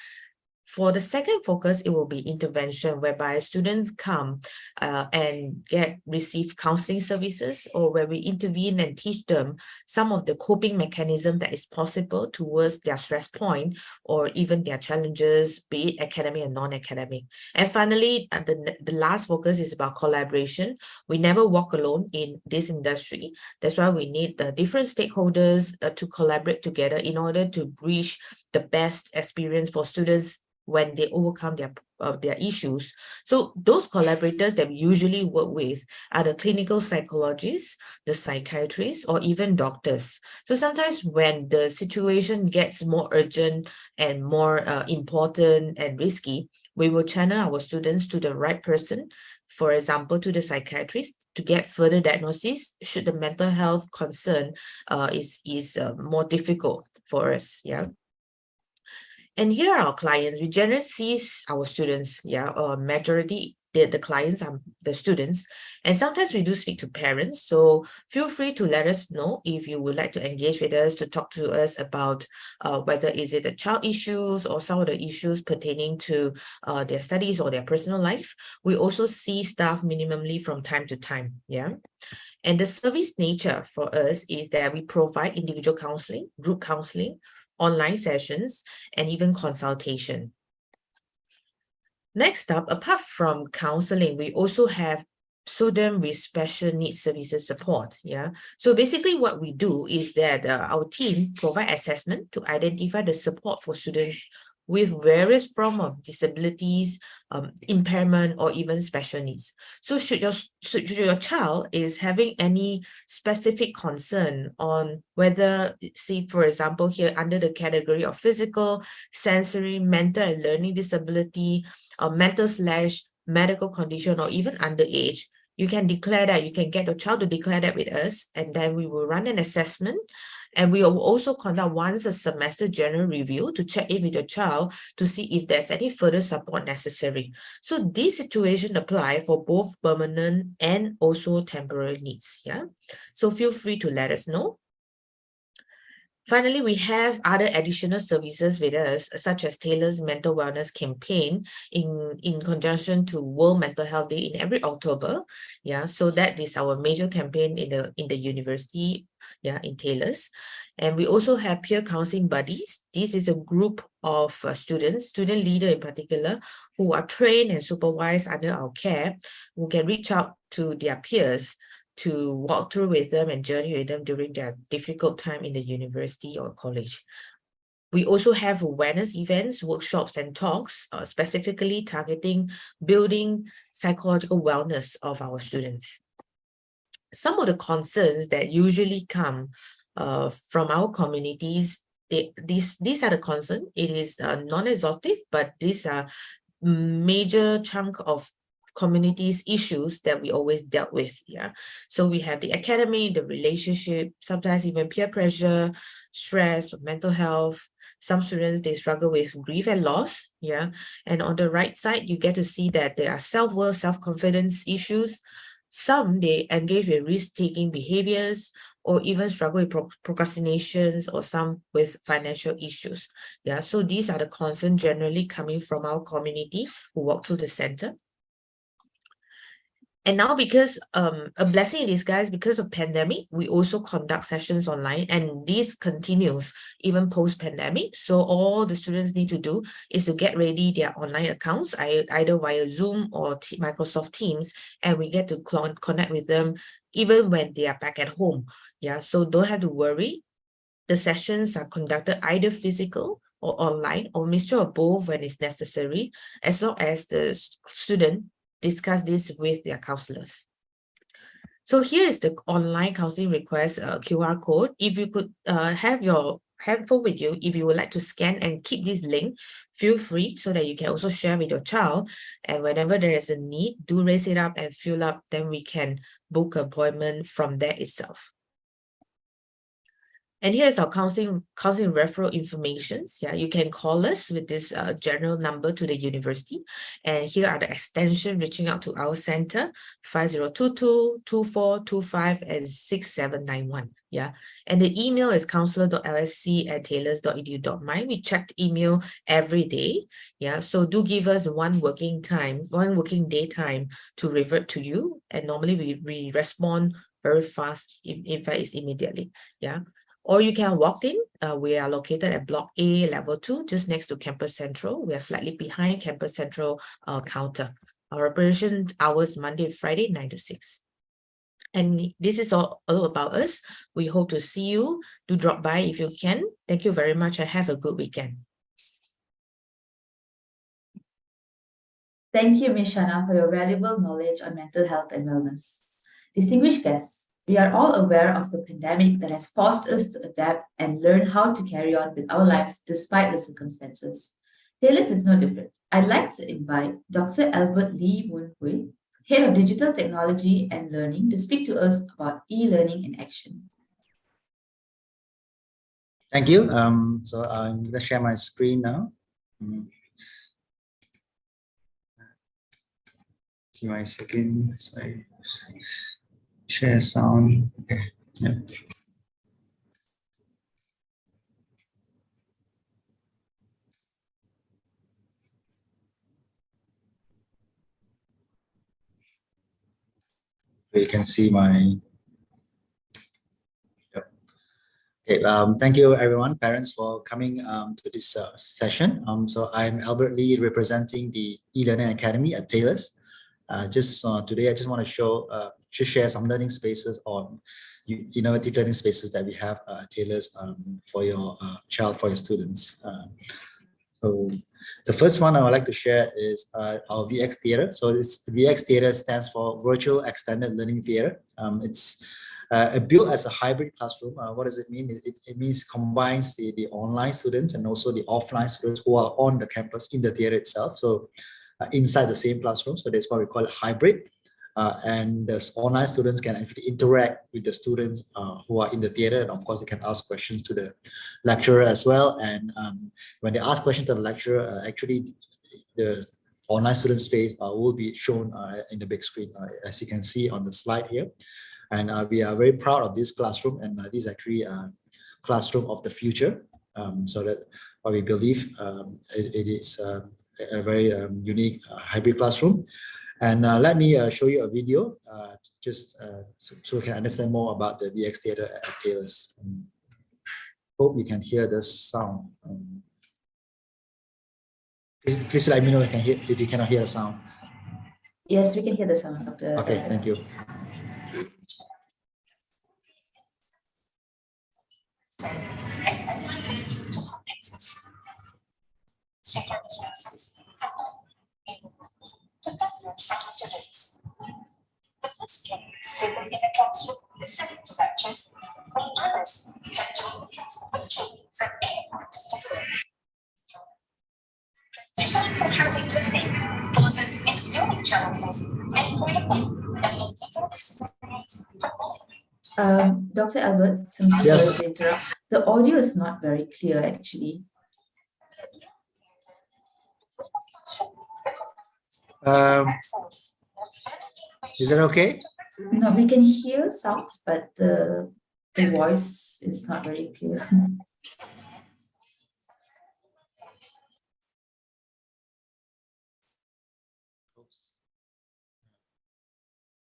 For the second focus, it will be intervention, whereby students come and receive counseling services, or where we intervene and teach them some of the coping mechanism that is possible towards their stress point, or even their challenges, be it academic and non-academic. And finally, the last focus is about collaboration. We never walk alone in this industry. That's why we need the different stakeholders to collaborate together in order to reach the best experience for students when they overcome their their issues. So those collaborators that we usually work with are the clinical psychologists, the psychiatrists, or even doctors. So sometimes when the situation gets more urgent and more important and risky, we will channel our students to the right person, for example, to the psychiatrist, to get further diagnosis should the mental health concern is more difficult for us. Yeah. And here are our clients. We generally see our students, majority, the clients are the students. And sometimes we do speak to parents. So feel free to let us know if you would like to engage with us, to talk to us about whether is it the child issues or some of the issues pertaining to their studies or their personal life. We also see staff minimally from time to time. Yeah. And the service nature for us is that we provide individual counseling, group counseling, online sessions, and even consultation. Next up, apart from counseling, we also have student with special needs services support. Yeah. So basically what we do is that our team provide assessment to identify the support for students with various forms of disabilities, impairment, or even special needs. So should your child is having any specific concern on whether, say, for example, here under the category of physical, sensory, mental, and learning disability, mental/medical condition, or even underage, you can declare that, you can get your child to declare that with us, and then we will run an assessment. And we will also conduct once a semester general review to check in with your child to see if there's any further support necessary. So this situation apply for both permanent and also temporary needs. Yeah. So feel free to let us know. Finally, we have other additional services with us, such as Taylor's Mental Wellness Campaign in conjunction to World Mental Health Day in every October. Yeah, so that is our major campaign in the university, in Taylor's. And we also have peer counseling buddies. This is a group of students, student leader in particular, who are trained and supervised under our care, who can reach out to their peers to walk through with them and journey with them during their difficult time in the university or college. We also have awareness events, workshops, and talks, specifically targeting building psychological wellness of our students. Some of the concerns that usually come from our communities, these are the concerns. It is non-exhaustive, but these are major chunk of communities issues that we always dealt with. Yeah, so we have the academy, the relationship, sometimes even peer pressure, stress, mental health. Some students, they struggle with grief and loss. Yeah, and on the right side, you get to see that there are self-worth, self-confidence issues. Some, they engage with risk-taking behaviors or even struggle with procrastinations, or some with financial issues. Yeah, so these are the concerns generally coming from our community who walk through the center. And now, because a blessing in disguise, because of pandemic, we also conduct sessions online, and this continues even post-pandemic. So all the students need to do is to get ready their online accounts, either via Zoom or Microsoft Teams, and we get to connect with them even when they are back at home. Yeah, so don't have to worry. The sessions are conducted either physical or online, or mixture of both when it's necessary, as long as the student discuss this with their counselors. So here is the online counseling request QR code. If you could have your handphone with you, if you would like to scan and keep this link, feel free, so that you can also share with your child. And whenever there is a need, do raise it up and fill up, then we can book an appointment from there itself. And here's our counseling referral information. Yeah, you can call us with this general number to the university. And here are the extension reaching out to our center, 5022-2425 and 6791. Yeah, and the email is counselor.lsc@taylors.edu.my. We check email every day. Yeah, so do give us one working day time to revert to you. And normally we respond very fast. In fact, it's immediately. Yeah. Or you can walk in. We are located at Block A, Level 2, just next to Campus Central. We are slightly behind Campus Central counter. Our operation hours Monday to Friday, 9 to 6. And this is all about us. We hope to see you. Do drop by if you can. Thank you very much and have a good weekend. Thank you, Ms. Shana, for your valuable knowledge on mental health and wellness. Distinguished guests, we are all aware of the pandemic that has forced us to adapt and learn how to carry on with our lives despite the circumstances. TALIS is no different. I'd like to invite Dr. Albert Lee Woon Hui, Head of Digital Technology and Learning, to speak to us about e-learning in action. Thank you. So I'm going to share my screen now. Give me a second. Sorry. Share sound. Okay. Yeah. You can see my. Yep. Okay. Thank you, everyone, parents, for coming to this session. So I'm Albert Lee, representing the e-learning academy at TALIS. Today, I just want to share some learning spaces on innovative learning spaces that we have at TALIS for your child, for your students. So the first one I would like to share is our VX Theatre. So this VX Theatre stands for Virtual Extended Learning Theatre. It's built as a hybrid classroom. What does it mean? It means combines the online students and also the offline students who are on the campus in the theatre itself. So inside the same classroom. So that's why we call it hybrid. And the online students can actually interact with the students who are in the theatre, and of course they can ask questions to the lecturer as well. And when they ask questions to the lecturer, actually the online students' face will be shown in the big screen, as you can see on the slide here. And we are very proud of this classroom, and this is actually a classroom of the future. So that what we believe it is a very unique hybrid classroom. And let me show you a video so you can understand more about the VX Theatre at TALIS. Hope you can hear the sound. Please let me know if you cannot hear the sound. Yes, we can hear the sound of the. Okay, thank you. From students. The first can sit in a classroom listening to lectures, while others can join the class virtually from any part of the world. Transitioning to hybrid learning poses its unique challenges and creating a digital experience for all. Dr. Albert, Yes. to interrupt. The audio is not very clear, actually. Is that okay? No, we can hear sounds, but the voice is not very clear.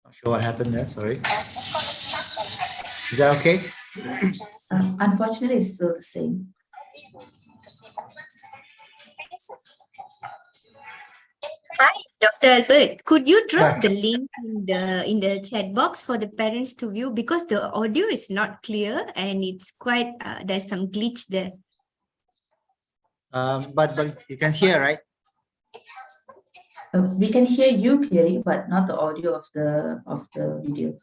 Not sure what happened there, sorry. Is that okay? Unfortunately, it's still the same. Hi, Dr. Albert. Could you drop the link in the chat box for the parents to view, because the audio is not clear and it's quite there's some glitch there. But you can hear, right? We can hear you clearly, but not the audio of the video.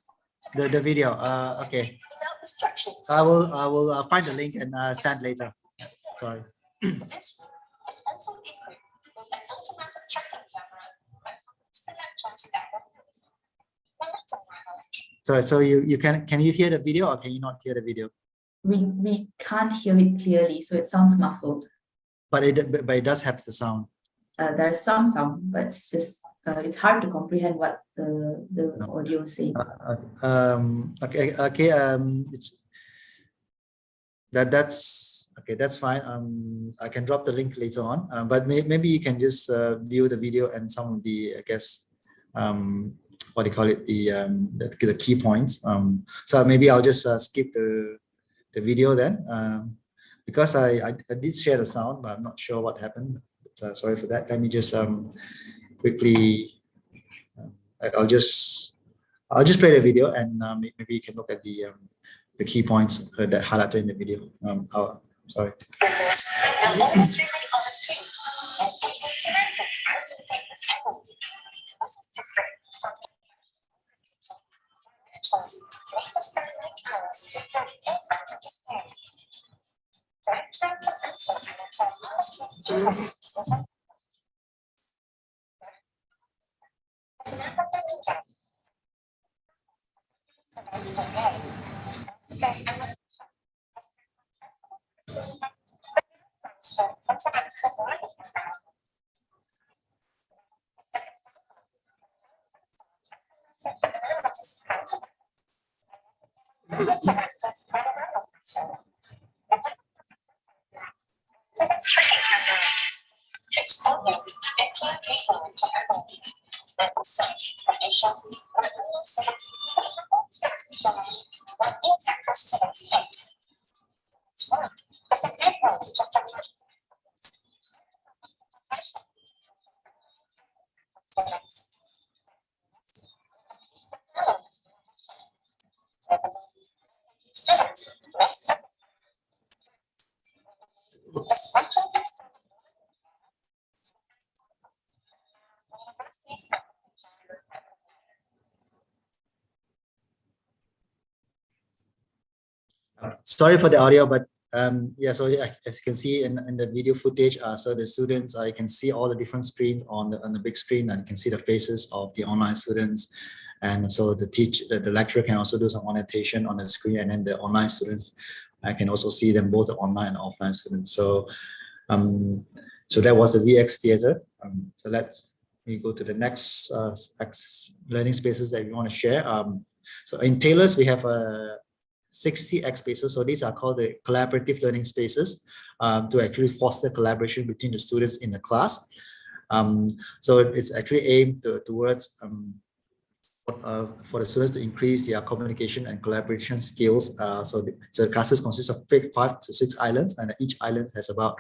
The video. Okay. I will find the link and send later. Sorry. This room is also equipped with an automatic tracking camera that follows the lectures directly. Sorry. So you can you hear the video, or can you not hear the video? We can't hear it clearly, so it sounds muffled. But it does have the sound. There's some sound, but it's just it's hard to comprehend what the audio is saying. Okay. That's okay. That's fine. I can drop the link later on. But maybe you can just view the video and some of the, I guess, what do you call it, the key points. So maybe I'll just skip the video then, because I did share the sound, but I'm not sure what happened. But, sorry for that. Let me just quickly. I'll just play the video, and maybe you can look at the key points that highlighted in the video. Sorry. The lens remain on the screen, and if you turn the hybrid take the Sorry for the audio, but yeah, so as you can see in the video footage, so the students, you can see all the different screens on the big screen, and you can see the faces of the online students. And so the lecturer can also do some annotation on the screen, and then the online students, I can also see them, both the online and offline students. So so that was the VX Theatre. So let's go to the next learning spaces that we want to share. So in Taylor's, we have 60 X spaces. So these are called the collaborative learning spaces to actually foster collaboration between the students in the class. So it's actually aimed towards for the students to increase their communication and collaboration skills. So the classes consist of 5 to 6 islands, and each island has about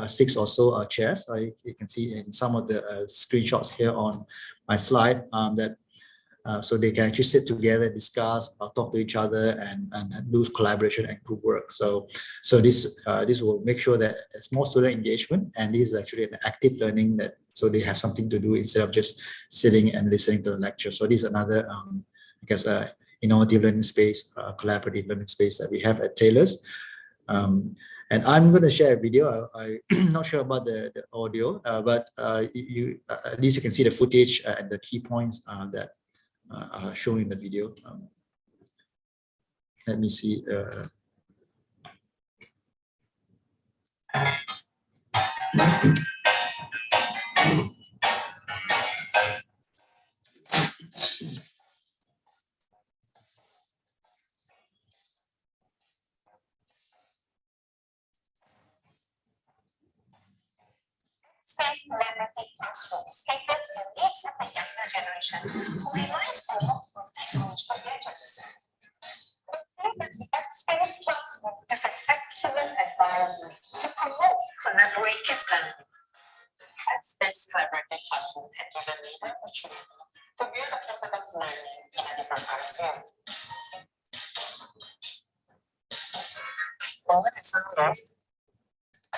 6 or so chairs. You can see in some of the screenshots here on my slide that so they can actually sit together, discuss, talk to each other, and do collaboration and group work. So this will make sure that there's more student engagement, and this is actually an active learning, that so they have something to do instead of just sitting and listening to the lecture. So this is another, I guess, innovative learning space, collaborative learning space that we have at Taylor's. And I'm going to share a video. I'm not sure about the audio, but at least you can see the footage and the key points that are shown in the video. Let me see. Space collaborative classrooms cater to the needs of the younger generation who relies on multiple technological gadgets. The Space classroom is an excellent environment to promote collaborative learning. Space collaborative classroom had given me the opportunity to view the principles of learning in a different point of view. Over the summer,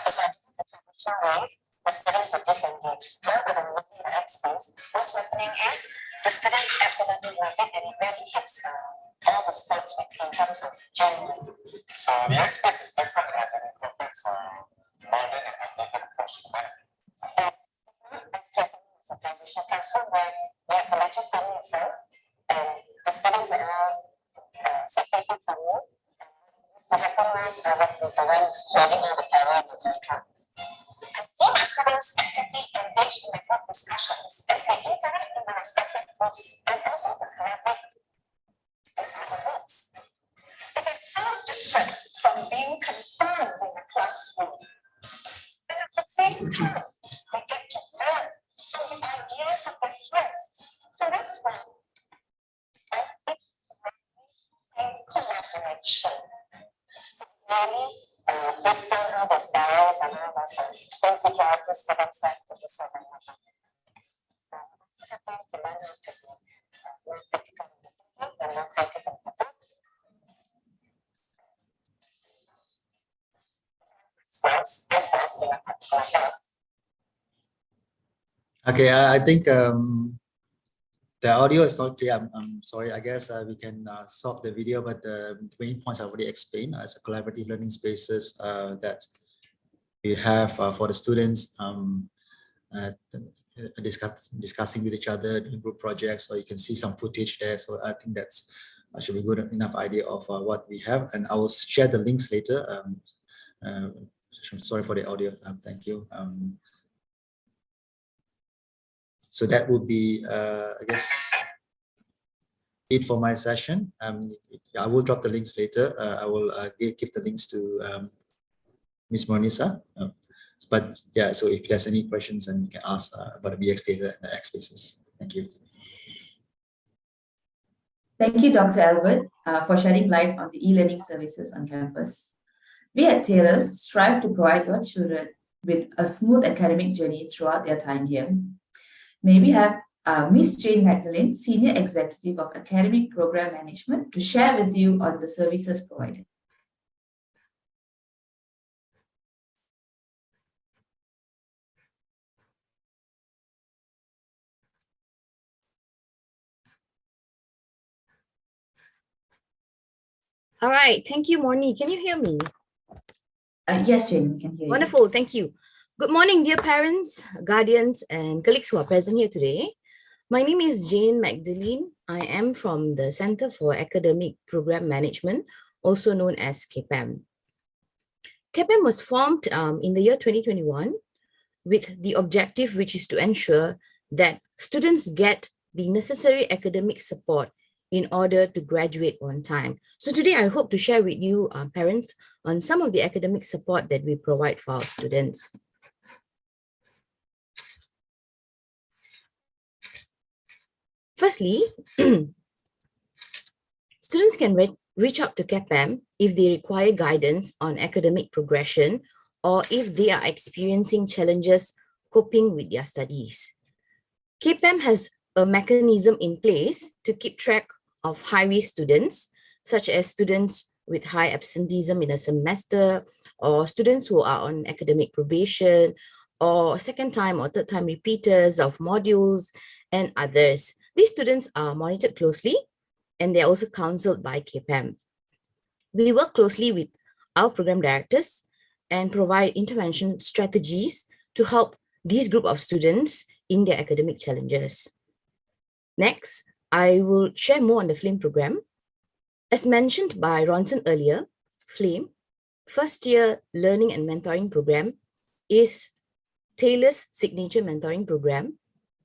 presenting the traditional way, the students were disengaged. Now that I'm looking at the experts, what's happening is the students absolutely love it, and it really hits all the spots in terms of genuine. So the experts is different as an improvement learning and updated approach to learning. As Japanese, a transition classroom where we have the lecture starting in front, and the students are all separated from you. What happened was the one holding on the camera and the camera. I see my students actively engaged in the group discussions as they interact in the respective groups and also the collaborate with other groups. It is so different from being confined in the classroom. But at the same time, they get to learn from the ideas of their friends. So that's why I think and collaboration. So really breaks down all those barriers and all those insecurities students have to be so very much. Also have to learn how to be more critical and more creative and better. Okay, I think the audio is not clear. I'm sorry. I guess we can stop the video, but the main points I already explained as a collaborative learning spaces that we have for the students discussing with each other in group projects, or you can see some footage there. So I think that's should be good enough idea of what we have, and I will share the links later. Sorry for the audio. Thank you. So that would be, I guess, it for my session. I will drop the links later. I will give the links to Ms. Monisa. But yeah, so if there's any questions, then you can ask about the BX data and the X spaces. Thank you. Thank you, Dr. Albert, for shedding light on the e-learning services on campus. We at Taylor's strive to provide your children with a smooth academic journey throughout their time here. May we have Ms. Jane Magdalene, Senior Executive of Academic Program Management, to share with you on the services provided. All right, thank you, Moni. Can you hear me? Yes, Jane, we can hear you. Wonderful, thank you. Good morning, dear parents, guardians, and colleagues who are present here today. My name is Jane Magdalene. I am from the Center for Academic Program Management, also known as CAPAM. CAPAM was formed in the year 2021 with the objective, which is to ensure that students get the necessary academic support in order to graduate on time. So today I hope to share with you, parents, on some of the academic support that we provide for our students. Firstly, students can reach out to CAPAM if they require guidance on academic progression or if they are experiencing challenges coping with their studies. CAPAM has a mechanism in place to keep track of high-risk students, such as students with high absenteeism in a semester, or students who are on academic probation, or second-time or third-time repeaters of modules, and others. These students are monitored closely, and they're also counseled by CAPAM. We work closely with our program directors and provide intervention strategies to help this group of students in their academic challenges. Next, I will share more on the FLAME program. As mentioned by Ronson earlier, FLAME, First Year Learning and Mentoring Program, is Taylor's signature mentoring program,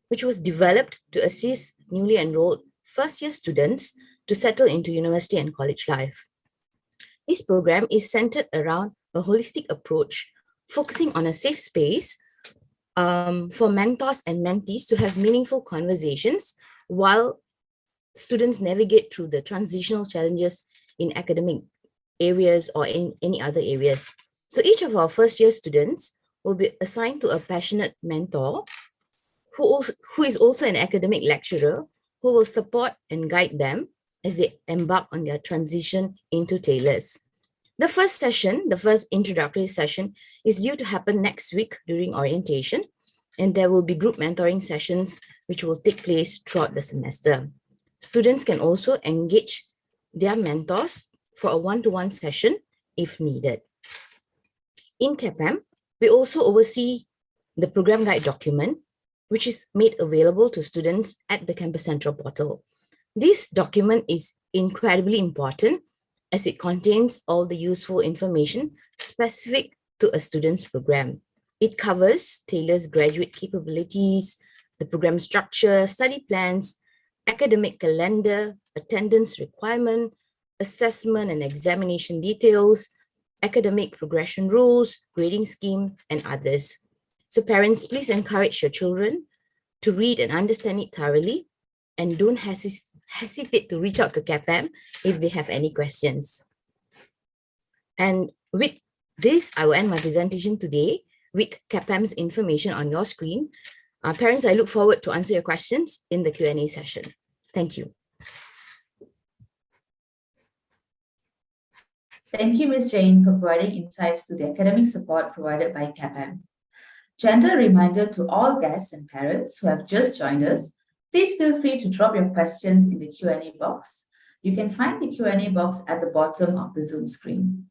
which was developed to assist newly enrolled first-year students to settle into university and college life. This program is centered around a holistic approach, focusing on a safe space for mentors and mentees to have meaningful conversations while students navigate through the transitional challenges in academic areas or in any other areas. So each of our first-year students will be assigned to a passionate mentor who is also an academic lecturer who will support and guide them as they embark on their transition into Taylor's. The first session, the first introductory session, is due to happen next week during orientation, and there will be group mentoring sessions which will take place throughout the semester. Students can also engage their mentors for a one-to-one session if needed. In CAPAM, we also oversee the program guide document, which is made available to students at the Campus Central portal. This document is incredibly important as it contains all the useful information specific to a student's program. It covers Taylor's graduate capabilities, the program structure, study plans, academic calendar, attendance requirement, assessment and examination details, academic progression rules, grading scheme, and others. So parents, please encourage your children to read and understand it thoroughly, and don't hesitate to reach out to CAPAM if they have any questions. And with this, I will end my presentation today with CAPAM's information on your screen. Parents, I look forward to answer your questions in the Q&A session. Thank you. Thank you, Ms. Jane, for providing insights to the academic support provided by CAPAM. Gentle reminder to all guests and parents who have just joined us, please feel free to drop your questions in the Q&A box. You can find the Q&A box at the bottom of the Zoom screen.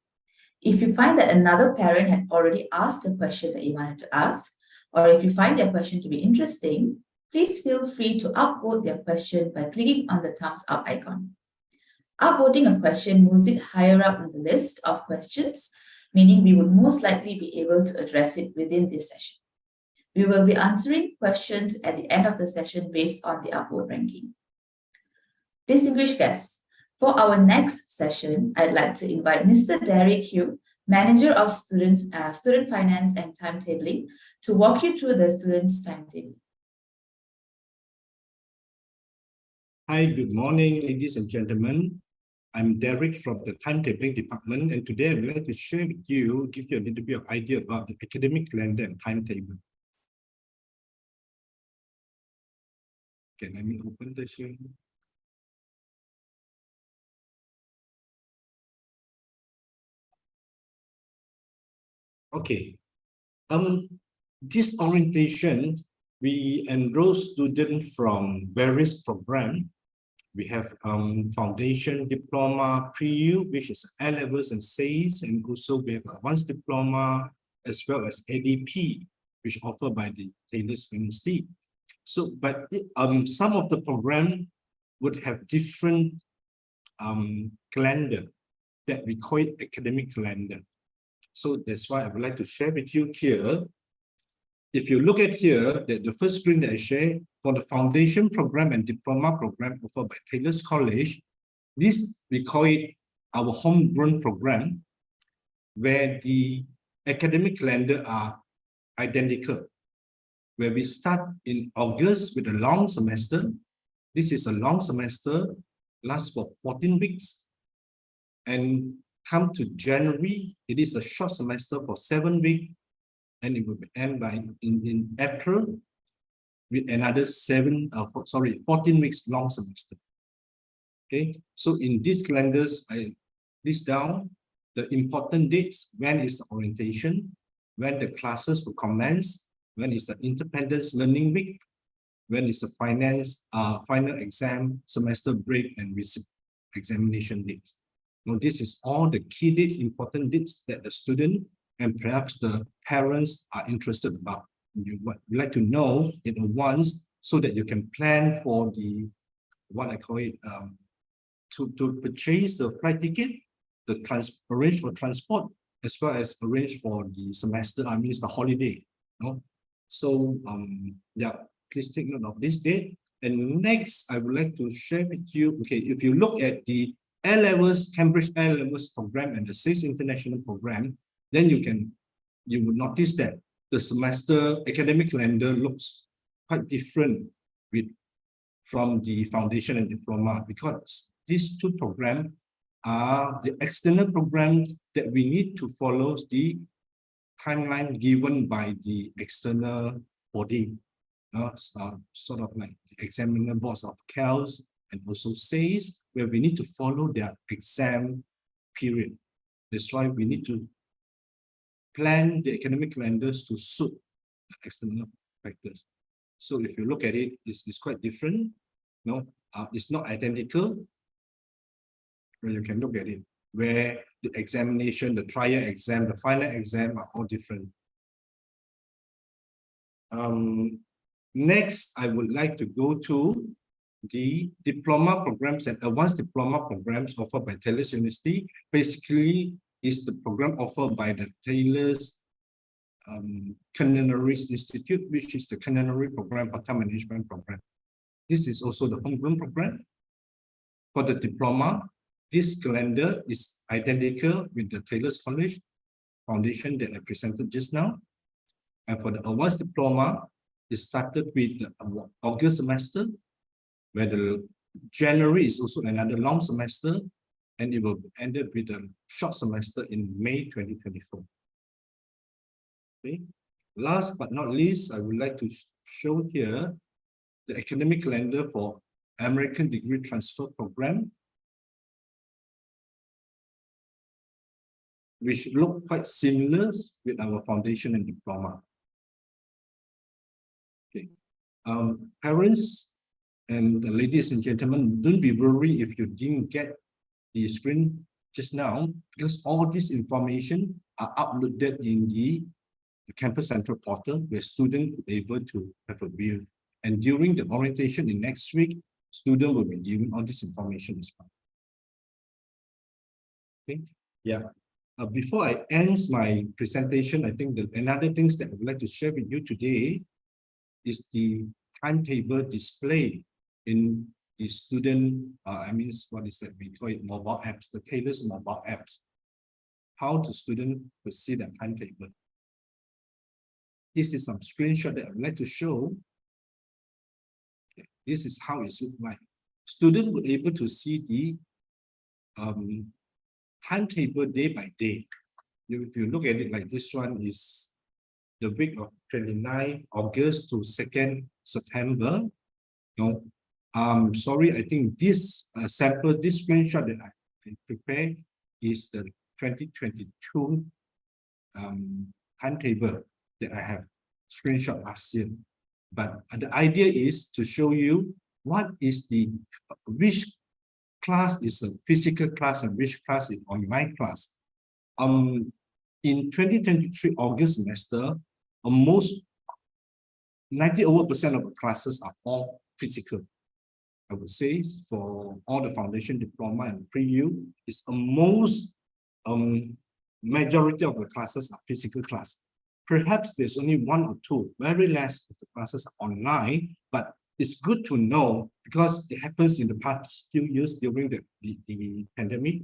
If you find that another parent had already asked a question that you wanted to ask, or if you find their question to be interesting, please feel free to upvote their question by clicking on the thumbs up icon. Upvoting a question moves it higher up in the list of questions, meaning we would most likely be able to address it within this session. We will be answering questions at the end of the session based on the upvote ranking. Distinguished guests, for our next session, I'd like to invite Mr. Derek Hugh, Manager of Student Finance and Timetabling, to walk you through the students' timetable. Hi, good morning, ladies and gentlemen. I'm Derek from the Timetabling Department, and today I would like to share with you, give you a little bit of idea about the academic calendar and timetable. Okay, let me open the share. Okay, this orientation, we enroll students from various programs. We have foundation, diploma, pre-U, which is A-levels and SAYS, and also we have advanced diploma, as well as ADP, which offered by the Taylor's University. So, but some of the program would have different calendar that we call it academic calendar. So that's why I would like to share with you here. If you look at here, the first screen that I share for the foundation program and diploma program offered by Taylor's College, this we call it our homegrown program, where the academic calendar are identical, where we start in August with a long semester. This is a long semester, lasts for 14 weeks, and come to January, it is a short semester for 7 weeks, and it will end by in April with another 14 weeks long semester. Okay, so in these calendars, I list down the important dates: when is the orientation, when the classes will commence, when is the independence learning week, when is the final exam, semester break, and examination dates. Now, this is all the key dates, important dates that the student and perhaps the parents are interested about. You would like to know in advance so that you can plan for the, what I call it, to purchase the flight ticket, arrange for transport, as well as arrange for the semester, the holiday. So, yeah, please take note of this date. And next, I would like to share with you, okay, if you look at the A-levels, Cambridge A-levels program and the SAYS International program, then you will notice that the semester academic calendar looks quite different from the foundation and diploma, because these two programs are the external programs that we need to follow the timeline given by the external body, sort of like the examiner boards of CALS and also SAYS, where we need to follow their exam period. That's why we need to plan the academic calendars to suit the external factors. So if you look at it, it's quite different. It's not identical. Where you can look at it, where the examination, the trial exam, the final exam are all different. Next, I would like to go to the diploma programs and advanced diploma programs offered by Taylor's University. Basically, is the program offered by the Taylor's Culinary Institute, which is the culinary program, hotel management program. This is also the homegrown program. For the diploma, this calendar is identical with the Taylor's College foundation that I presented just now. And for the advanced diploma, it started with the August semester, where the January is also another long semester, and it will end up with a short semester in May 2024. Okay. Last but not least, I would like to show here the academic calendar for American Degree Transfer Program, which look quite similar with our foundation and diploma. Okay. Parents and ladies and gentlemen, don't be worried if you didn't get the screen just now, because all this information are uploaded in the Campus Central portal where students will be able to have a view. And during the orientation in next week, students will be given all this information as well. Okay, yeah. Before I end my presentation, I think that another things that I would like to share with you today is the timetable display in the student, what is that? We call it mobile apps, the Taylor's mobile apps. How the student will see that timetable. This is some screenshot that I would like to show. Okay, this is how it looks like. Student will be able to see the timetable day by day. If you look at it like this one is the week of 29 August to 2nd September. No, sorry, I think this sample, this screenshot that I prepared is the 2022 timetable that I have screenshot last year. But the idea is to show you what is which class is a physical class and which class is online class. In 2023 August semester, almost 90% of the classes are all physical. I would say for all the foundation diploma and pre-U, it's almost majority of the classes are physical class. Perhaps there's only one or two, very less of the classes are online, but it's good to know because it happens in the past few years during the pandemic.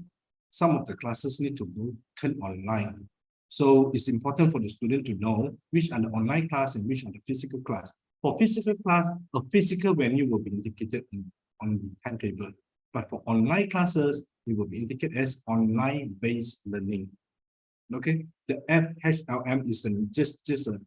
Some of the classes need to turn online. So it's important for the student to know which are the online class and which are the physical class. For physical class, a physical venue will be indicated on the timetable. But for online classes, it will be indicated as online-based learning. Okay, the FHLM is just an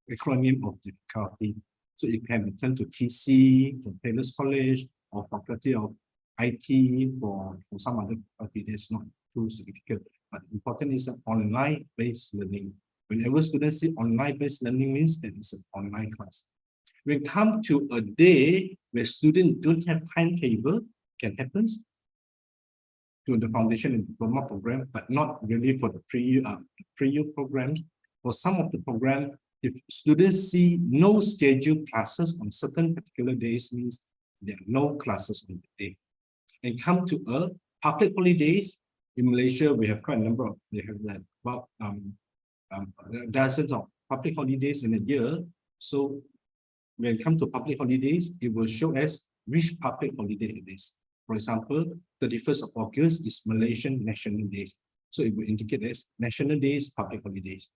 acronym of difficulty. So it can be turned to TC, to Taylor's College, or Faculty of IT, for some other faculty. That's not too significant. But important is an online-based learning. Whenever students see online-based learning means that it's an online class. When it comes to a day where students don't have timetable, can happen to the foundation and diploma program, but not really for the pre-U programs. For some of the program, if students see no scheduled classes on certain particular days, means there are no classes on the day. And come to a public holidays. In Malaysia, we have quite a number of, about dozens of public holidays in a year. So when it comes to public holidays, it will show us which public holiday it is. For example, 31st of August is Malaysian National Days. So it will indicate as National Days, public holidays.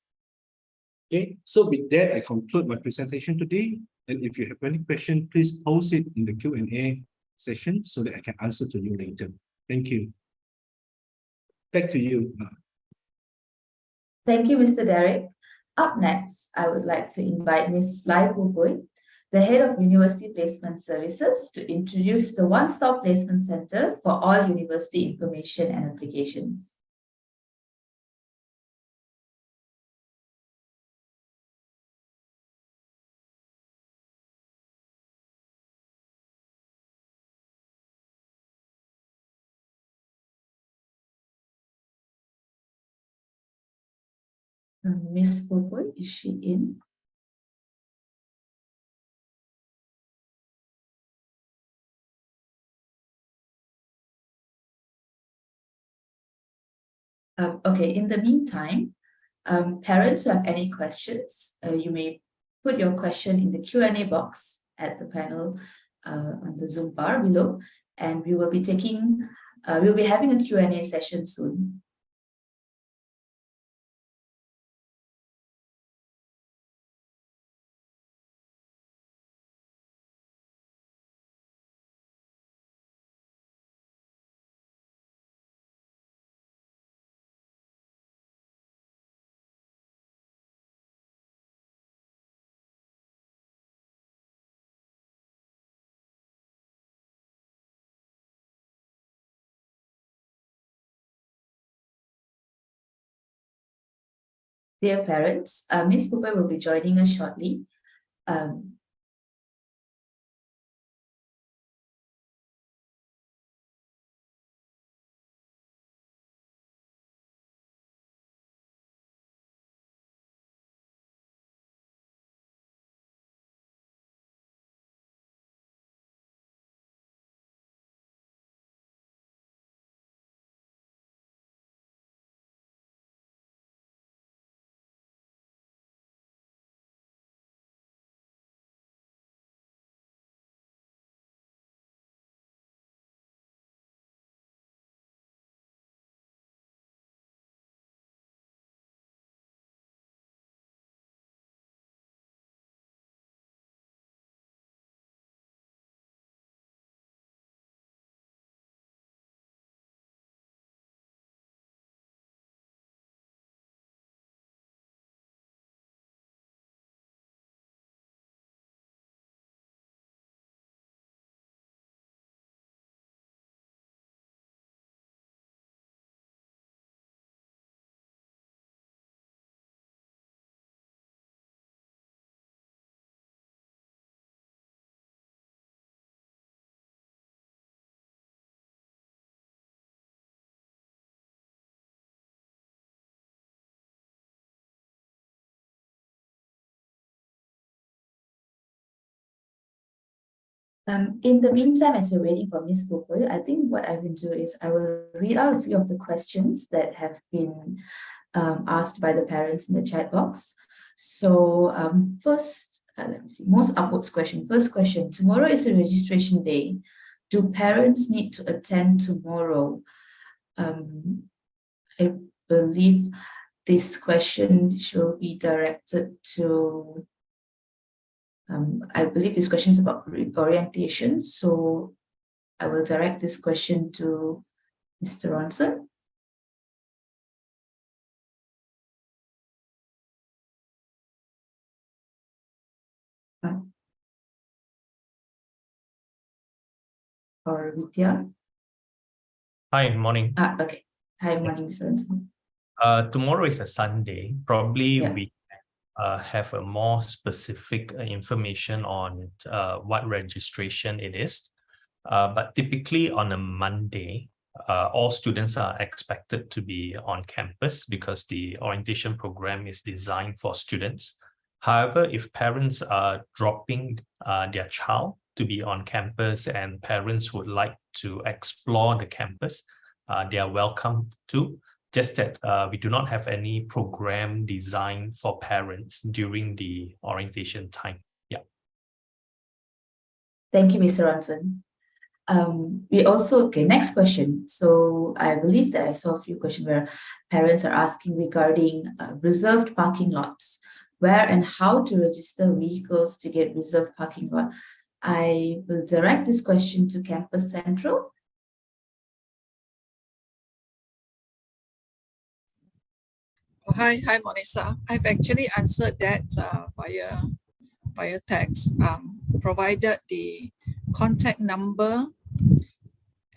Okay, so with that, I conclude my presentation today. And if you have any question, please post it in the Q&A session so that I can answer to you later. Thank you. Back to you. Thank you, Mr. Derek. Up next, I would like to invite Ms. Lai Pupui, the Head of University Placement Services, to introduce the One-Stop Placement Center for all university information and applications. Ms. Pupui, is she in? Okay, in the meantime, parents who have any questions, you may put your question in the Q&A box at the panel on the Zoom bar below, and we will be we'll be having a Q&A session soon. Dear parents, Ms. Pupui will be joining us shortly. In the meantime, as we're waiting for Ms. Gopal, I think what I will do is I will read out a few of the questions that have been asked by the parents in the chat box. So first, let me see, most upvotes question. First question, tomorrow is the registration day. Do parents need to attend tomorrow? I believe this question should be directed to, I believe this question is about orientation. So I will direct this question to Mr. Ronson. Or Vidya. Hi, morning. Okay. Hi, morning, Mr. Ronson. Tomorrow is a Sunday. Probably Yeah. we have a more specific information on what registration it is. But typically on a Monday, all students are expected to be on campus because the orientation program is designed for students. However, if parents are dropping their child to be on campus and parents would like to explore the campus, they are welcome to. Just that we do not have any program designed for parents during the orientation time. Yeah. Thank you, Mr. Ronson. We also, okay, next question. So I believe that I saw a few questions where parents are asking regarding reserved parking lots, where and how to register vehicles to get reserved parking lot. I will direct this question to Campus Central. Hi, Monisa. I've actually answered that via text, provided the contact number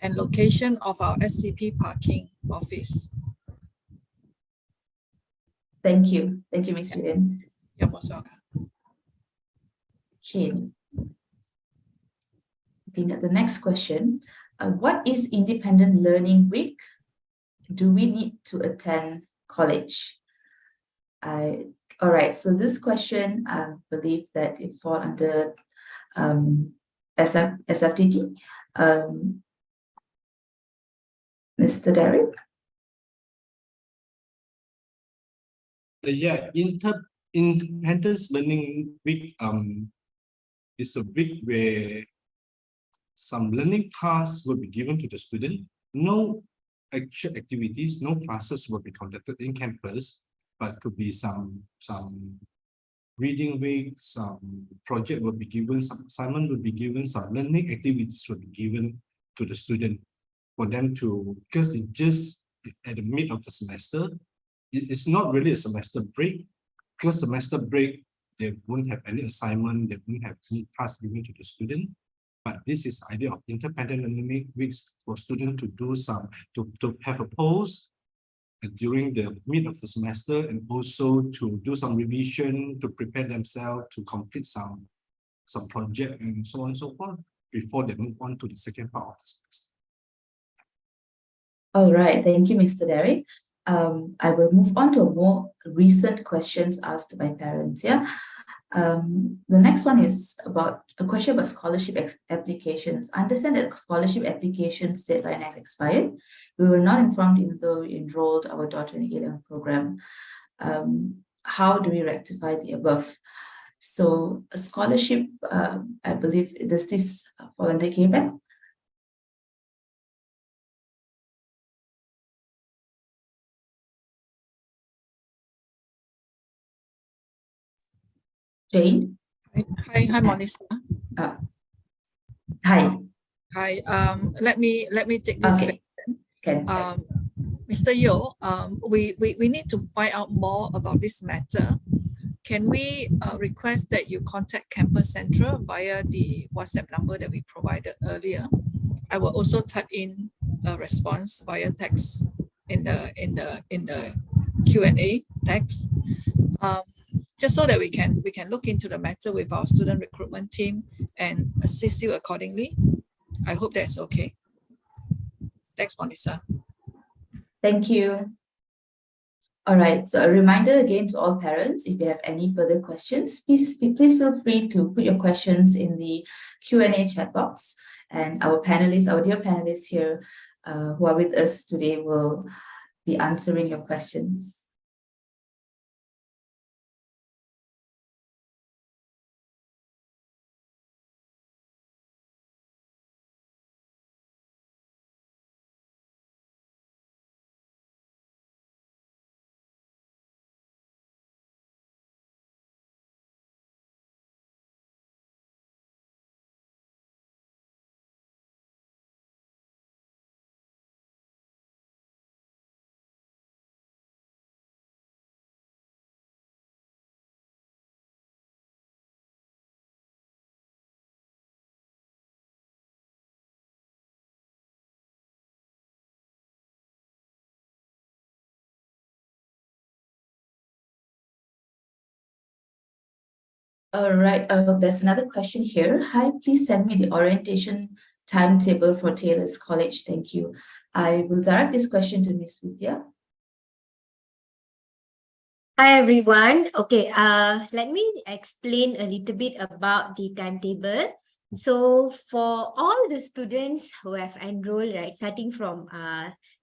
and location of our SCP parking office. Thank you. Thank you, Ms. Vivian. You're most welcome. Okay. Looking at the next question. What is Independent Learning Week? Do we need to attend college? All right, so this question, I believe that it falls under SFTT. Mr. Derek? Yeah, Independence Learning Week is a week where some learning tasks will be given to the student. No actual activities, no classes will be conducted in campus, but could be some reading week, some project will be given, some assignment will be given, some learning activities will be given to the student for them to, because it's just at the mid of the semester. It's not really a semester break, because semester break, they won't have any assignment, they won't have any task given to the student. But this is the idea of independent learning weeks for students to do some, to have a pause during the mid of the semester, and also to do some revision, to prepare themselves to complete some project and so on and so forth before they move on to the second part of the semester. All right, thank you, Mr. Derek. I will move on to more recent questions asked by parents. Yeah. The next one is about a question about scholarship applications. I understand that scholarship applications deadline has expired. We were not informed even though we enrolled our daughter in the A-level program. How do we rectify the above? So a scholarship, I believe, does this fall under KPEM? Jane? Hi, Monisa. Hi. Hi. Let me take this Okay. question. Mr. Yeo, we need to find out more about this matter. Can we request that you contact Campus Central via the WhatsApp number that we provided earlier? I will also type in a response via text in the Q&A text. Just so that we can look into the matter with our student recruitment team and assist you accordingly. I hope that's okay. Thanks, Monisa. Thank you. All right, so a reminder again to all parents, if you have any further questions, please feel free to put your questions in the Q&A chat box, and our panelists, our dear panelists here who are with us today will be answering your questions. All right, there's another question here. Hi, please send me the orientation timetable for Taylor's College. Thank you. I will direct this question to Ms. Vidya. Hi everyone. Okay, let me explain a little bit about the timetable. So for all the students who have enrolled, right, starting from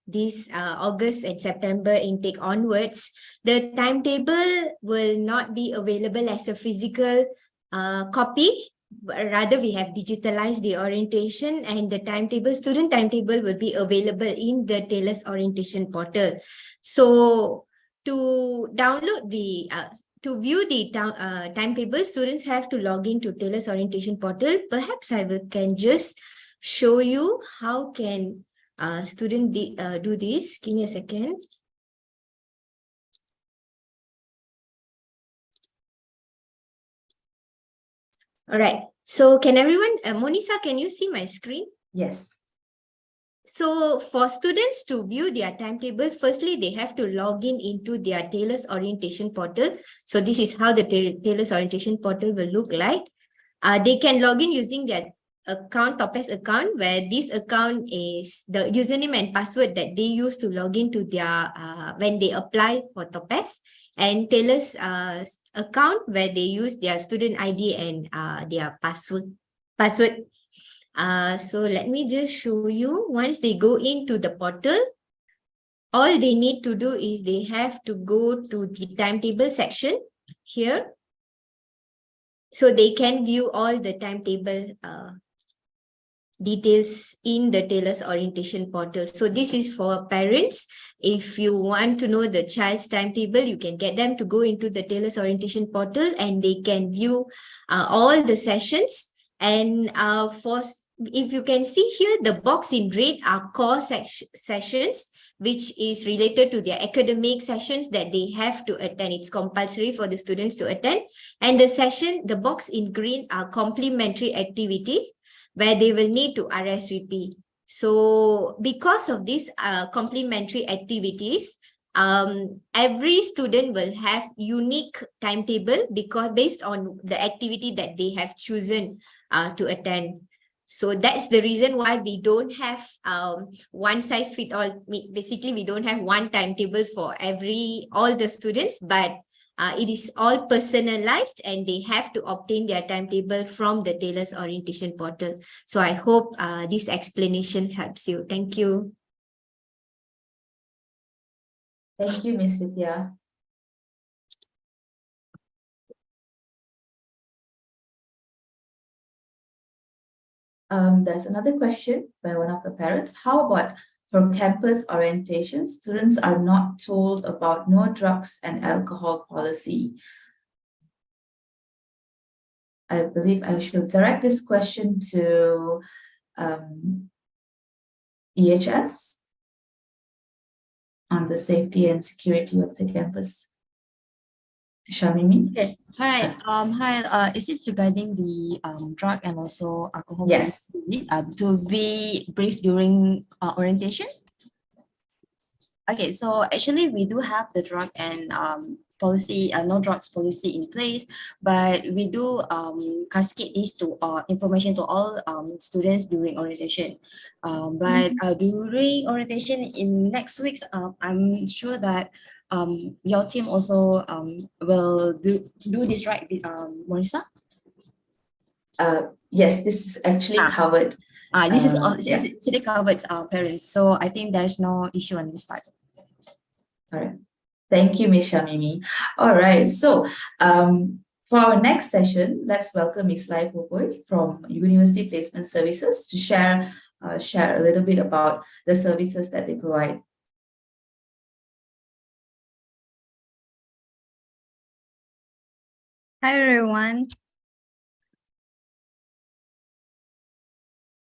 this August and September intake onwards, the timetable will not be available as a physical copy. Rather, we have digitalized the orientation, and the timetable, student timetable, will be available in the Taylor's orientation portal. So to download the to view the timetable, students have to log into Taylor's orientation portal. Perhaps can just show you how can student do this. Give me a second. All right. So can everyone, Monisa, can you see my screen? Yes. So for students to view their timetable, firstly, they have to log in into their Taylor's orientation portal. So this is how the Taylor's orientation portal will look like. They can log in using their account, Topaz account, where this account is the username and password that they use to log into their, when they apply for Topaz, and Taylor's account where they use their student ID and their password. So let me just show you. Once they go into the portal, all they need to do is they have to go to the timetable section here. So they can view all the timetable details in the Taylor's orientation portal. So this is for parents. If you want to know the child's timetable, you can get them to go into the Taylor's orientation portal and they can view all the sessions. And if you can see here, the box in red are core sessions, which is related to their academic sessions that they have to attend. It's compulsory for the students to attend. And the box in green are complementary activities where they will need to RSVP. So because of these complementary activities, every student will have unique timetable because based on the activity that they have chosen to attend. So that's the reason why we don't have one size fit all. Basically, we don't have one timetable for all the students, but it is all personalized and they have to obtain their timetable from the Taylor's orientation portal. So I hope this explanation helps you. Thank you. Thank you, Ms. Vidya. There's another question by one of the parents. How about for campus orientation, students are not told about no drugs and alcohol policy? I believe I should direct this question to EHS on the safety and security of the campus. Shamimi? Okay. Hi. Hi. Is this regarding the drug and also alcohol? Yes. To be briefed during orientation. Okay. So actually, we do have the drug and policy, no drugs policy in place, but we do cascade this to information to all students during orientation. But during orientation in next weeks, I'm sure that your team also will do this, right, Marissa? Yes, this is actually covered. This is yeah. actually covered parents, so I think there's no issue on this part. All right. Thank you, Ms. Shamimi. All right. So for our next session, let's welcome Ms. Lai Popoi from University Placement Services to share a little bit about the services that they provide. Hi, everyone.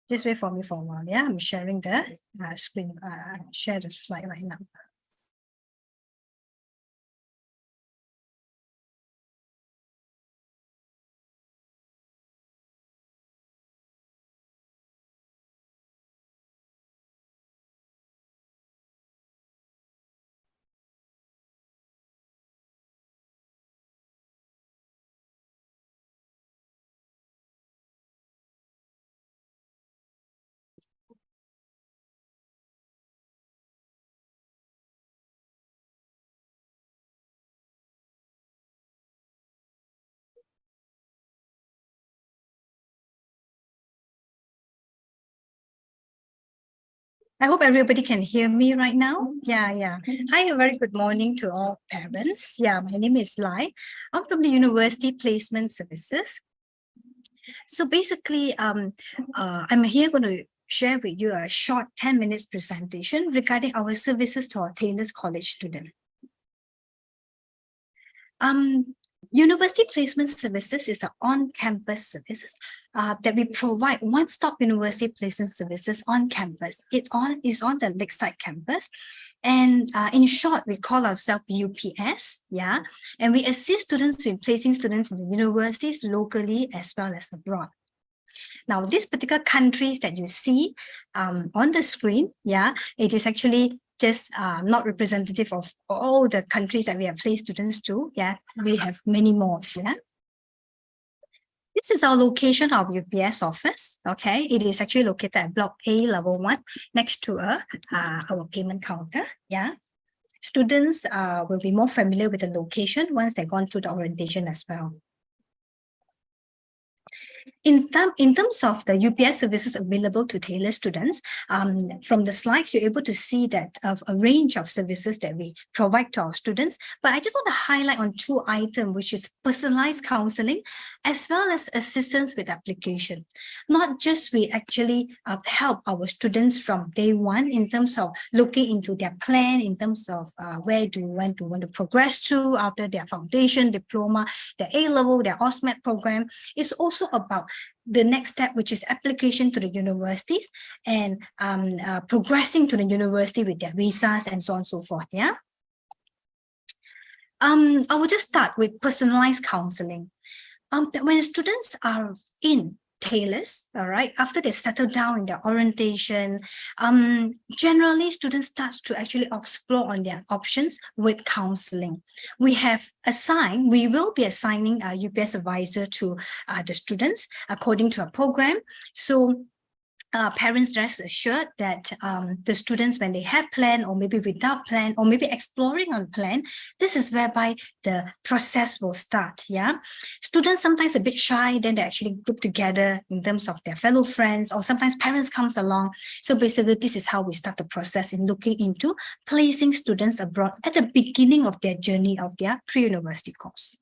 Just wait for me for a while. Yeah, I'm sharing the screen. Share the slide right now. I hope everybody can hear me right now. Yeah. Hi, a very good morning to all parents. Yeah, my name is Lai. I'm from the University Placement Services. So basically, I'm here going to share with you a short 10 minutes presentation regarding our services to our Taylor's College student. University Placement Services is an on-campus service that we provide one-stop university placement services on campus. It is on the Lakeside campus. And in short, we call ourselves UPS, yeah. And we assist students in placing students in the universities locally as well as abroad. Now, these particular countries that you see on the screen, yeah, it is actually just not representative of all the countries that we have placed students to. Yeah, we have many more. Yeah. This is our location of UPS office. Okay, it is actually located at Block A, Level 1, next to our payment counter. Yeah, students will be more familiar with the location once they've gone through the orientation as well. In terms of the UPS services available to Taylor students, from the slides, you're able to see that of a range of services that we provide to our students. But I just want to highlight on two items, which is personalized counseling, as well as assistance with application. Not just we actually help our students from day one in terms of looking into their plan, in terms of where do you want to progress to after their foundation, diploma, their A-level, their OSMED program. It's also about the next step, which is application to the universities and progressing to the university with their visas and so on and so forth. Yeah. I will just start with personalized counseling. When students are in Taylor's, all right, after they settle down in their orientation, generally students start to actually explore on their options with counseling. We will be assigning a UPS advisor to the students according to a program. So parents rest assured that the students, when they have plan or maybe without plan or maybe exploring on plan, this is whereby the process will start. Yeah, students sometimes a bit shy, then they actually group together in terms of their fellow friends, or sometimes parents comes along. So basically, this is how we start the process in looking into placing students abroad at the beginning of their journey of their pre-university course.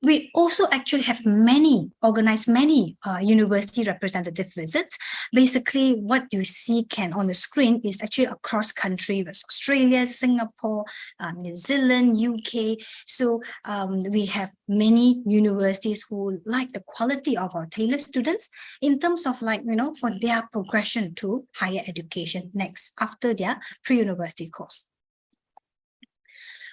We also actually have organized many university representative visits. Basically, what you see on the screen is actually across country with Australia, Singapore, New Zealand, UK. So we have many universities who like the quality of our Taylor students in terms of for their progression to higher education next after their pre-university course.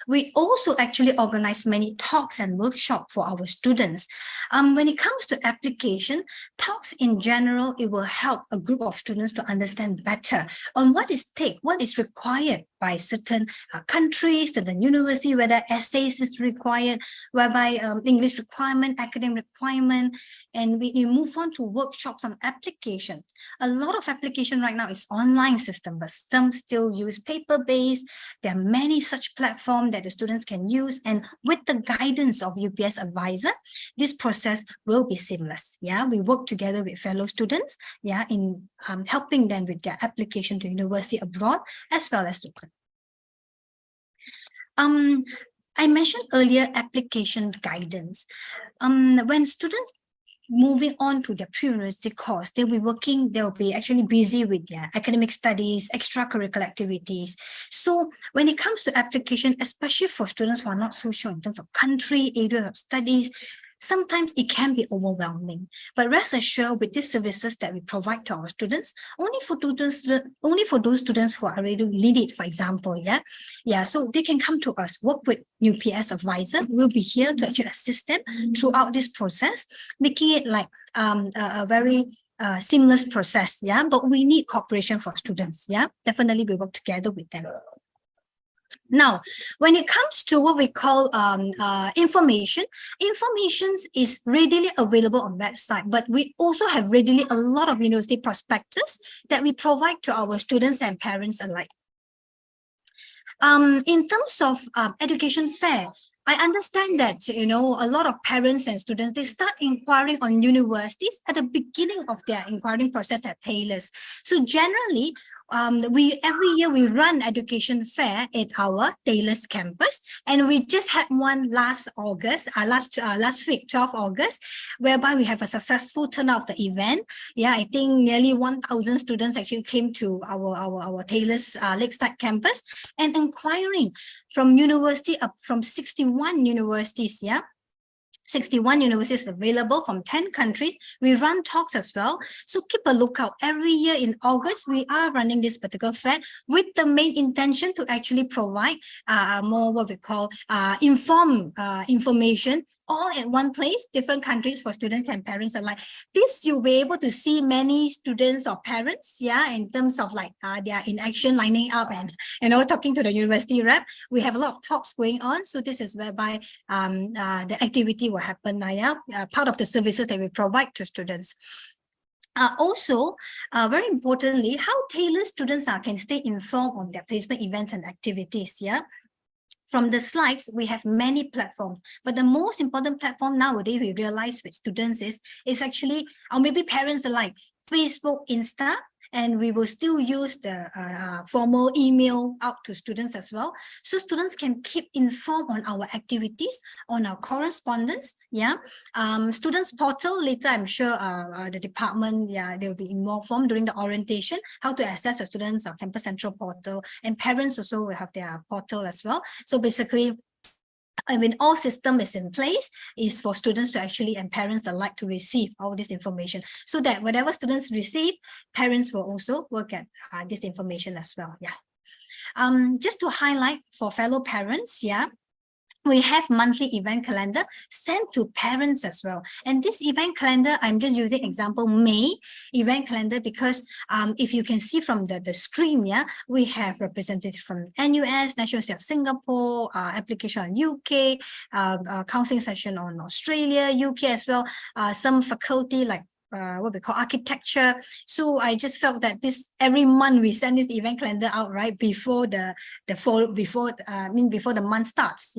We also actually organize many talks and workshops for our students. When it comes to application, talks in general, it will help a group of students to understand better on what is required by certain countries, certain university, whether essays is required, whereby English requirement, academic requirement, and we move on to workshops on application. A lot of application right now is online system, but some still use paper-based. There are many such platforms that the students can use, and with the guidance of UPS advisor, this process will be seamless. Yeah, we work together with fellow students, yeah, in helping them with their application to university abroad as well as local. I mentioned earlier application guidance. When students moving on to their pre-university course, they'll be actually busy with their academic studies, extracurricular activities. So when it comes to application, especially for students who are not so sure in terms of country, area of studies, sometimes it can be overwhelming. But rest assured, with these services that we provide to our students, only for those students who are already needed, for example, so they can come to us, work with UPS advisor. We'll be here to actually assist them throughout this process, making it like a very seamless process. But we need cooperation for students. Definitely we work together with them. Now, when it comes to what we call information is readily available on website, but we also have readily a lot of university prospectus that we provide to our students and parents alike. In terms of education fair, I understand that, a lot of parents and students, they start inquiring on universities at the beginning of their inquiring process at Taylor's. So generally, every year we run education fair at our Taylor's campus, and we just had one last week, 12 August, whereby we have a successful turnout of the event. I think nearly 1,000 students actually came to our Taylor's Lakeside campus and inquiring from from 61 universities. 61 universities available from 10 countries. We run talks as well. So keep a lookout. Every year in August, we are running this particular fair with the main intention to actually provide more what we call information all in one place, different countries for students and parents alike. This you'll be able to see many students or parents, in terms of like they are in action, lining up and talking to the university rep. We have a lot of talks going on. So this is whereby the activity will happen now, part of the services that we provide to students. Also, very importantly, how Taylor students can stay informed on their placement events and activities. From the slides, we have many platforms, but the most important platform nowadays we realize with students is actually, or maybe parents alike, Facebook, Insta, and we will still use the formal email out to students as well. So students can keep informed on our activities, on our correspondence. Students portal, later I'm sure the department, they will be informed during the orientation, how to access the students' Campus Central portal, and parents also will have their portal as well. So basically, when all system is in place, is for students to actually and parents alike to receive all this information, so that whatever students receive, parents will also work at this information as well. Just to highlight for fellow parents, we have monthly event calendar sent to parents as well. And this event calendar, I'm just using example May event calendar because if you can see from the screen, we have representatives from NUS, National University of Singapore, application on UK, counseling session on Australia, UK as well, some faculty like what we call architecture. So I just felt that every month we send this event calendar out right before the month starts.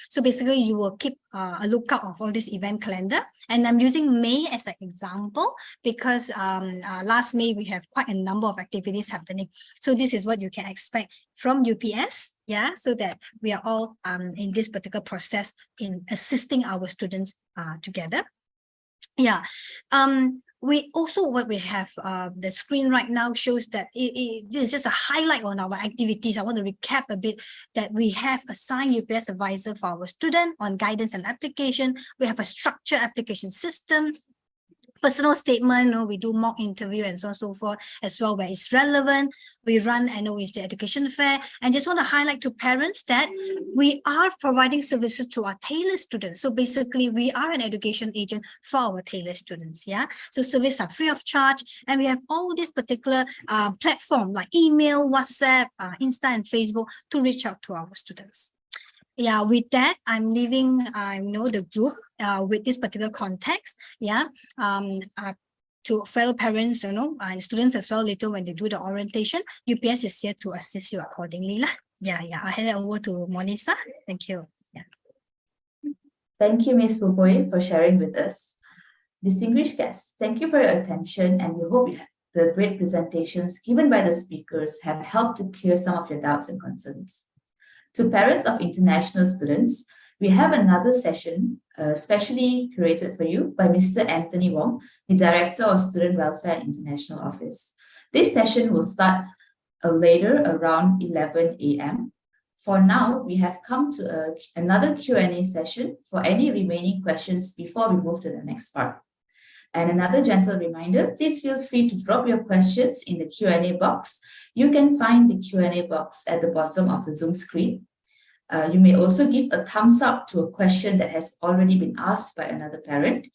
So basically you will keep a lookout of all this event calendar, and I'm using May as an example because last May we have quite a number of activities happening. So this is what you can expect from UPS, so that we are all in this particular process in assisting our students together. We also, what we have, the screen right now shows that this is just a highlight on our activities. I want to recap a bit that we have assigned UPS advisor for our student on guidance and application. We have a structured application system, personal statement, we do mock interview and so on and so forth as well, where it's relevant. We run annual Wednesday education fair, and just want to highlight to parents that we are providing services to our tailored students. So basically, we are an education agent for our tailored students. Yeah. So services are free of charge, and we have all these particular platform like email, WhatsApp, Insta, and Facebook to reach out to our students. Yeah, with that, I'm leaving the group with this particular context. Yeah, to fellow parents, and students as well later when they do the orientation. UPS is here to assist you accordingly. Yeah. I hand it over to Monisa. Thank you. Yeah. Thank you, Ms. Pupoy, for sharing with us. Distinguished guests, thank you for your attention, and we hope the great presentations given by the speakers have helped to clear some of your doubts and concerns. To parents of international students, we have another session specially curated for you by Mr. Anthony Wong, the Director of Student Welfare International Office. This session will start later around 11 a.m. For now, we have come to another Q&A session for any remaining questions before we move to the next part. And another gentle reminder, please feel free to drop your questions in the Q&A box. You can find the Q&A box at the bottom of the Zoom screen. You may also give a thumbs up to a question that has already been asked by another parent,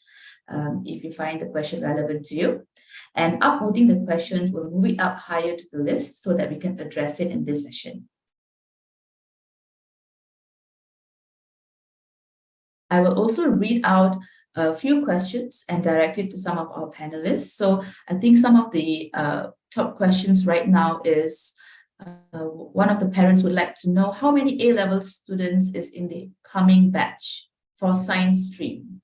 if you find the question relevant to you. And upvoting the question will move it up higher to the list so that we can address it in this session. I will also read out a few questions and direct it to some of our panelists. So I think some of the top questions right now is, one of the parents would like to know how many A-level students is in the coming batch for science stream.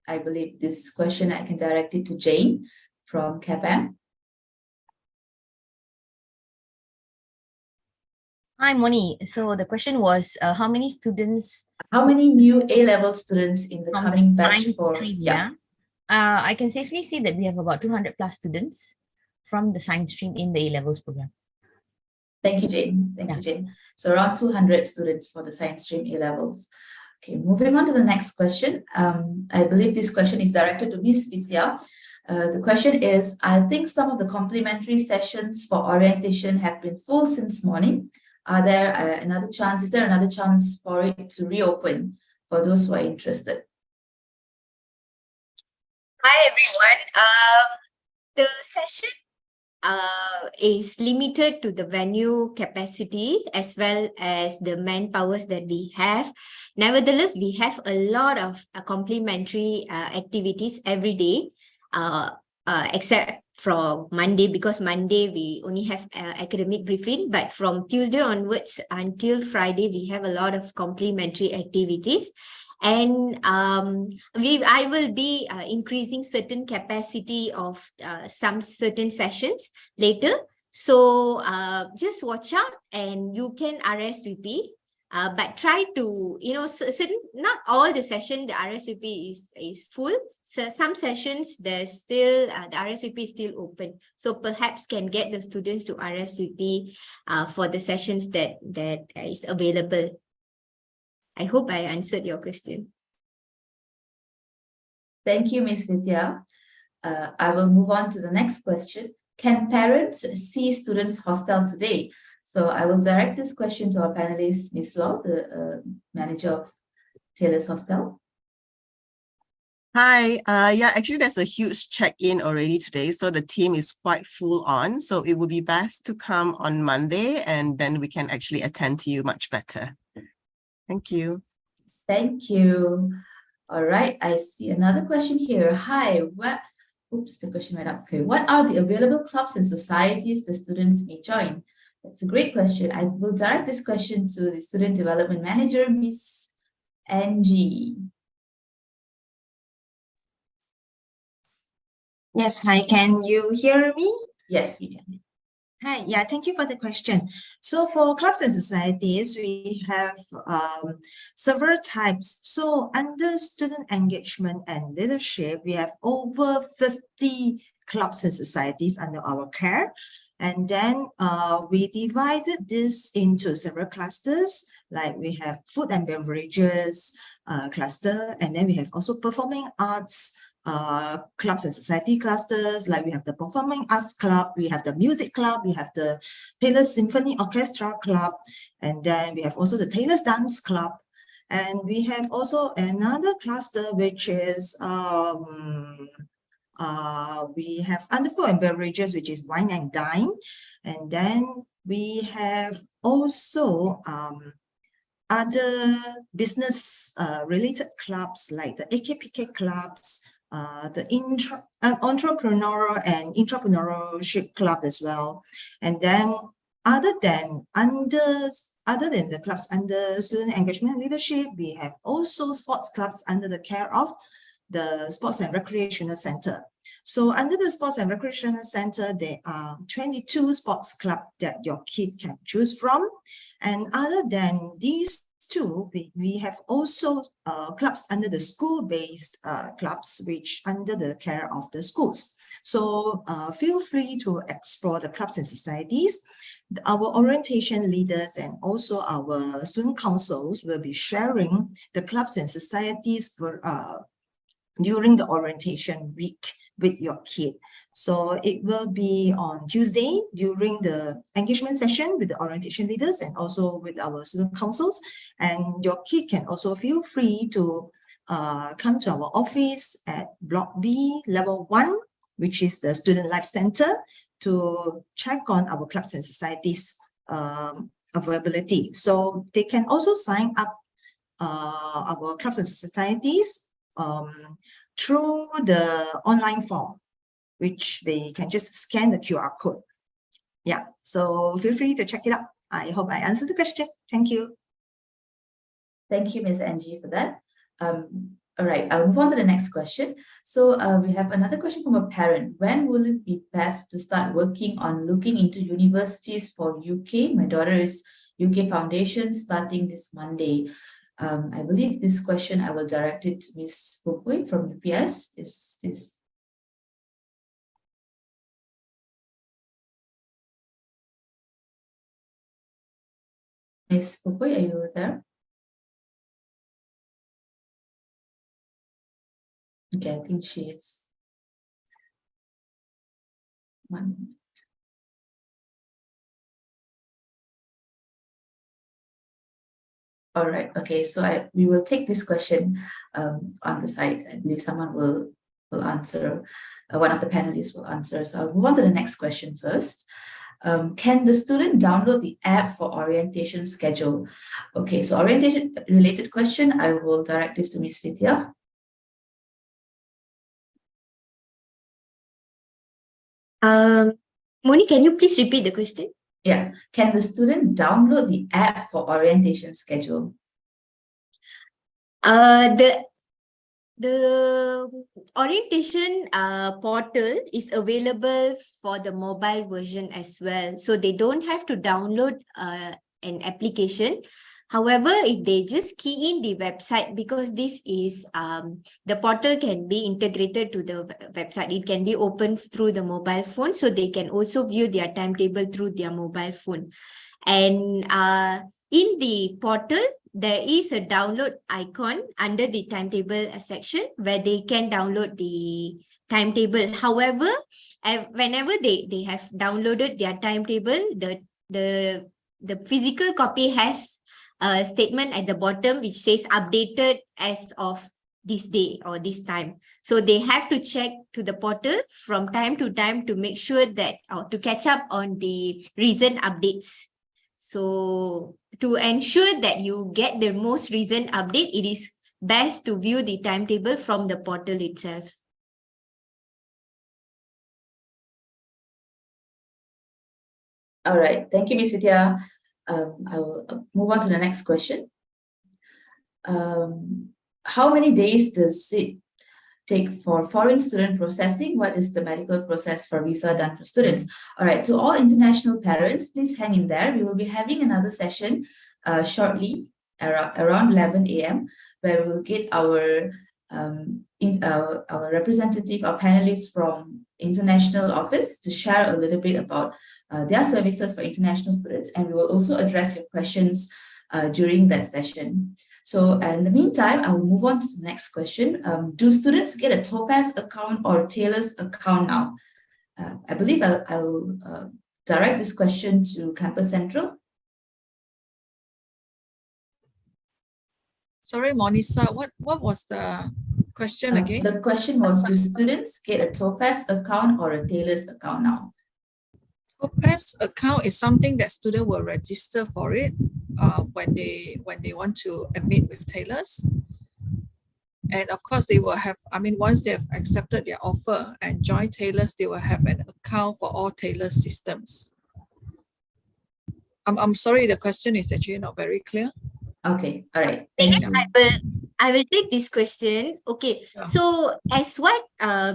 I believe this question I can direct it to Jane from CAPM. Hi, Moni. So the question was, how many students? How many new A-level students in the coming batch for? Stream, yeah. I can safely say that we have about 200 plus students from the science stream in the A-levels program. Thank you, Jane. Thank you, Jane. So around 200 students for the science stream A-levels. Okay, moving on to the next question. I believe this question is directed to Ms. Vidya. The question is, I think some of the complimentary sessions for orientation have been full since morning. Is there another chance for it to reopen for those who are interested? Hi, everyone. The session is limited to the venue capacity as well as the manpowers that we have. Nevertheless, we have a lot of complimentary activities every day, except from Monday, because Monday we only have academic briefing, but from Tuesday onwards until Friday, we have a lot of complimentary activities. And I will be increasing certain capacity of some certain sessions later. So just watch out and you can RSVP. But try to, certain, not all the session, the RSVP is full. So some sessions, there's still, the RSVP is still open. So perhaps can get the students to RSVP for the sessions that is available. I hope I answered your question. Thank you, Ms. Vidya. I will move on to the next question. Can parents see students' hostel today? So I will direct this question to our panelist, Ms. Law, the manager of Taylor's Hostel. Hi, yeah, actually there's a huge check-in already today, so the team is quite full on. So it would be best to come on Monday and then we can actually attend to you much better. Thank you. Thank you. All right, I see another question here. Hi, the question went up. Okay, what are the available clubs and societies the students may join? That's a great question. I will direct this question to the Student Development Manager, Ms. Angie. Yes, hi, can you hear me? Yes, we can. Hi, yeah, thank you for the question. So for clubs and societies, we have several types. So under student engagement and leadership, we have over 50 clubs and societies under our care. And then we divided this into several clusters, like we have food and beverages cluster, and then we have also performing arts clubs and society clusters, like we have the Performing Arts Club, we have the Music Club, we have the Taylor's Symphony Orchestra Club, and then we have also the Taylor's Dance Club. And we have also another cluster, which is we have under food and beverages, which is Wine and Dine. And then we have also other business related clubs like the AKPK clubs, the entrepreneurial and entrepreneurship club as well. And then other than the clubs under student engagement and leadership, we have also sports clubs under the care of the Sports and Recreational Center. So under the Sports and Recreational Center, there are 22 sports clubs that your kid can choose from. And other than these two, we have also clubs under the school-based clubs, which under the care of the schools. So feel free to explore the clubs and societies. Our orientation leaders and also our student councils will be sharing the clubs and societies for, during the orientation week with your kid. So it will be on Tuesday during the engagement session with the orientation leaders and also with our student councils. And your kid can also feel free to come to our office at Block B, Level 1, which is the Student Life Center, to check on our clubs and societies availability. So they can also sign up our clubs and societies through the online form, which they can just scan the QR code. Yeah, so feel free to check it out. I hope I answered the question. Thank you. Thank you, Ms. Angie, for that. All right, I'll move on to the next question. So we have another question from a parent. When will it be best to start working on looking into universities for UK? My daughter is UK Foundation starting this Monday. I believe this question I will direct it to Ms. Pupui from UPS. Is this? Ms. Pupui, are you there? Okay, I think she is. 1 minute. All right, okay, so we will take this question on the side. I believe someone will answer, one of the panelists will answer. So I'll move on to the next question first. Can the student download the app for orientation schedule? Okay, so orientation related question, I will direct this to Ms. Vidya. Moni, can you please repeat the question? Yeah, can the student download the app for orientation schedule? The orientation portal is available for the mobile version as well. So they don't have to download an application. However, if they just key in the website, because this is the portal can be integrated to the website, it can be opened through the mobile phone, so they can also view their timetable through their mobile phone. And in the portal, there is a download icon under the timetable section where they can download the timetable. However, whenever they have downloaded their timetable, the physical copy has a statement at the bottom which says updated as of this day or this time. So they have to check to the portal from time to time to make sure that, or to catch up on the recent updates. So to ensure that you get the most recent update, it is best to view the timetable from the portal itself. All right, thank you, Ms. Vidya. I will move on to the next question. How many days does it take for foreign student processing? What is the medical process for visa done for students? All right, to all international parents, please hang in there. We will be having another session shortly around 11 a.m. where we will get our representative, our panelists from international office to share a little bit about their services for international students, and we will also address your questions during that session. So in the meantime, I will move on to the next question. Do students get a Topaz account or a Taylor's account now? I believe I'll direct this question to Campus Central. Sorry, Monisa, what was the question again? The question was, do students get a Topaz account or a Taylor's account now? Topaz account is something that student will register for it when they want to admit with Taylor's. And of course, they will have, I mean, once they have accepted their offer and join Taylor's, they will have an account for all Taylor's systems. I'm sorry, the question is actually not very clear. Okay, all right. I will take this question. Okay, so as what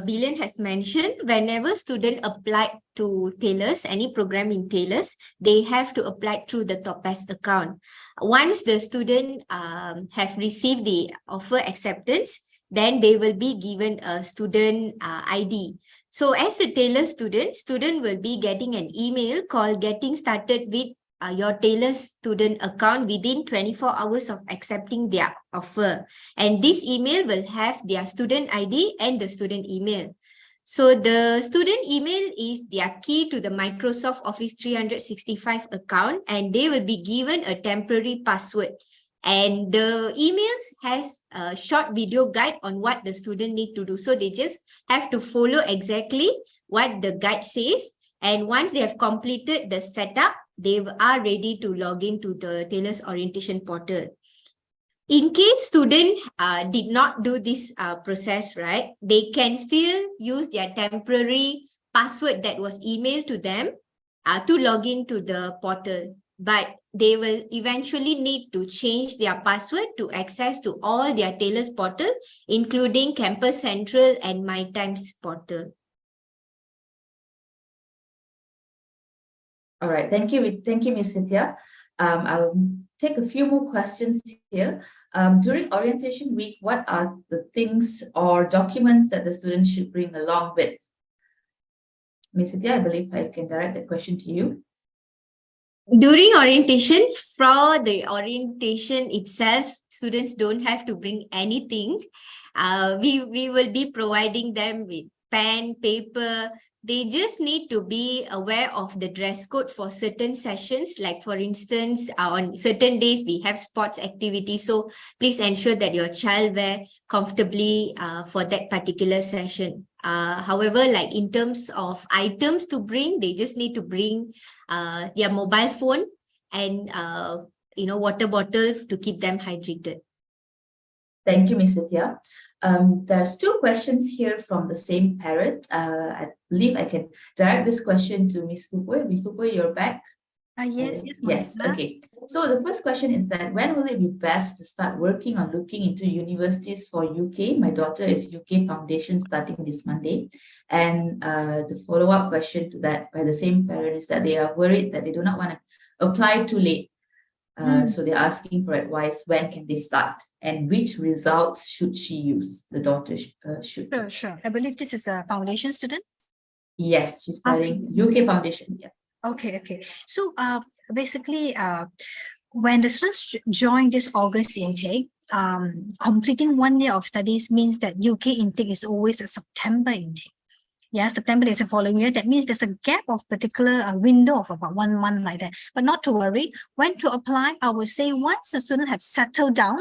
Billion has mentioned, whenever student apply to Taylor's, any program in Taylor's, they have to apply through the Topaz account. Once the student have received the offer acceptance, then they will be given a student ID. So as a Taylor student will be getting an email called Getting Started with your Taylor's student account within 24 hours of accepting their offer. And this email will have their student ID and the student email. So the student email is their key to the Microsoft Office 365 account, and they will be given a temporary password. And the emails has a short video guide on what the student need to do. So they just have to follow exactly what the guide says. And once they have completed the setup, they are ready to log into the Taylor's orientation portal. In case student did not do this process, right, they can still use their temporary password that was emailed to them to log into the portal. But they will eventually need to change their password to access to all their Taylor's portal, including Campus Central and MyTimes portal. All right, thank you, Ms. Vidya. I'll take a few more questions here. During orientation week, what are the things or documents that the students should bring along with? Ms. Vidya, I believe I can direct the question to you. During orientation, for the orientation itself, students don't have to bring anything. We will be providing them with pen, paper. They just need to be aware of the dress code for certain sessions. Like for instance, on certain days, we have sports activities. So please ensure that your child wear comfortably for that particular session. However, like in terms of items to bring, they just need to bring their mobile phone and water bottle to keep them hydrated. Thank you, Ms. Vidya. There's two questions here from the same parent. I believe I can direct this question to Ms. Pupui. Ms. Pupui, you're back. Yes. Yes, okay. So the first question is that when will it be best to start working on looking into universities for UK? My daughter is UK Foundation starting this Monday. And the follow-up question to that by the same parent is that they are worried that they do not want to apply too late. So they're asking for advice, when can they start? And which results should she use? The daughter should use. Sure. I believe this is a foundation student. Yes, she's studying UK Foundation. Yeah. Okay. So basically, when the students join this August intake, completing 1 year of studies means that UK intake is always a September intake. Yeah, September is the following year. That means there's a gap of particular window of about 1 month like that. But not to worry. When to apply, I would say once the students have settled down,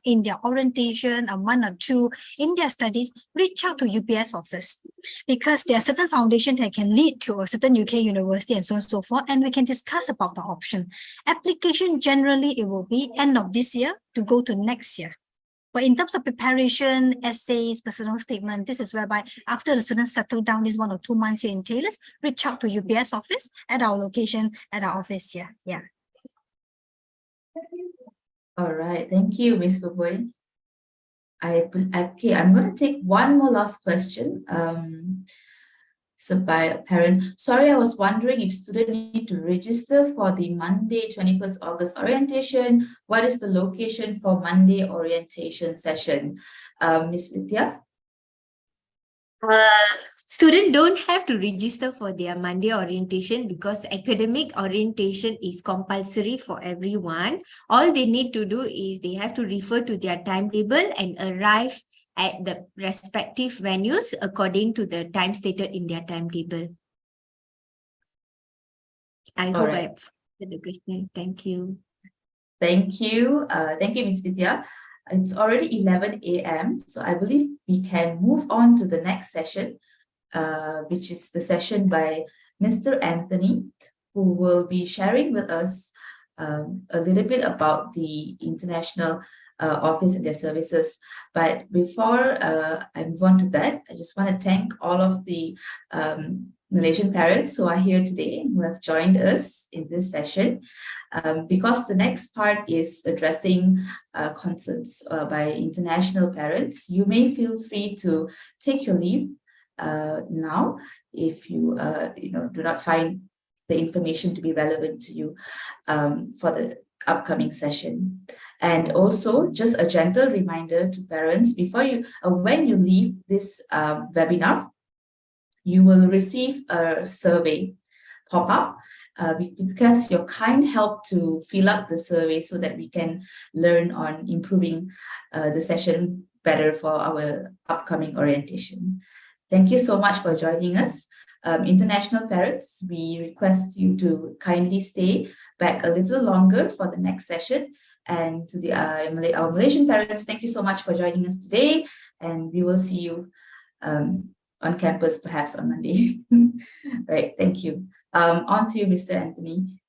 in their orientation, a month or two in their studies, reach out to UPS office, because there are certain foundations that can lead to a certain UK university and so on and so forth, and we can discuss about the option. Application generally it will be end of this year to go to next year. But in terms of preparation, essays, personal statement, this is whereby after the students settle down this 1 or 2 months here in Taylor's, reach out to UPS office at our location at our office here. Yeah. All right, thank you, Ms. Pupui. Okay, I'm going to take one more last question. So by a parent. Sorry, I was wondering if students need to register for the Monday 21st August orientation. What is the location for Monday orientation session? Ms. Vidya? Students don't have to register for their Monday orientation because academic orientation is compulsory for everyone. All they need to do is they have to refer to their timetable and arrive at the respective venues according to the time stated in their timetable. I hope right. I've answered the question. Thank you. Thank you. Thank you, Ms. Vidya. It's already 11 a.m. So I believe we can move on to the next session, which is the session by Mr. Anthony, who will be sharing with us a little bit about the International Office and their services. But before I move on to that, I just want to thank all of the Malaysian parents who are here today, who have joined us in this session, because the next part is addressing concerns by international parents. You may feel free to take your leave now if you do not find the information to be relevant to you for the upcoming session. And also just a gentle reminder to parents, before you when you leave this webinar, you will receive a survey pop-up because your kind help to fill up the survey so that we can learn on improving the session better for our upcoming orientation. Thank you so much for joining us. International parents, we request you to kindly stay back a little longer for the next session. And to the our Malaysian parents, thank you so much for joining us today. And we will see you on campus perhaps on Monday. Right, thank you. On to you, Mr. Anthony.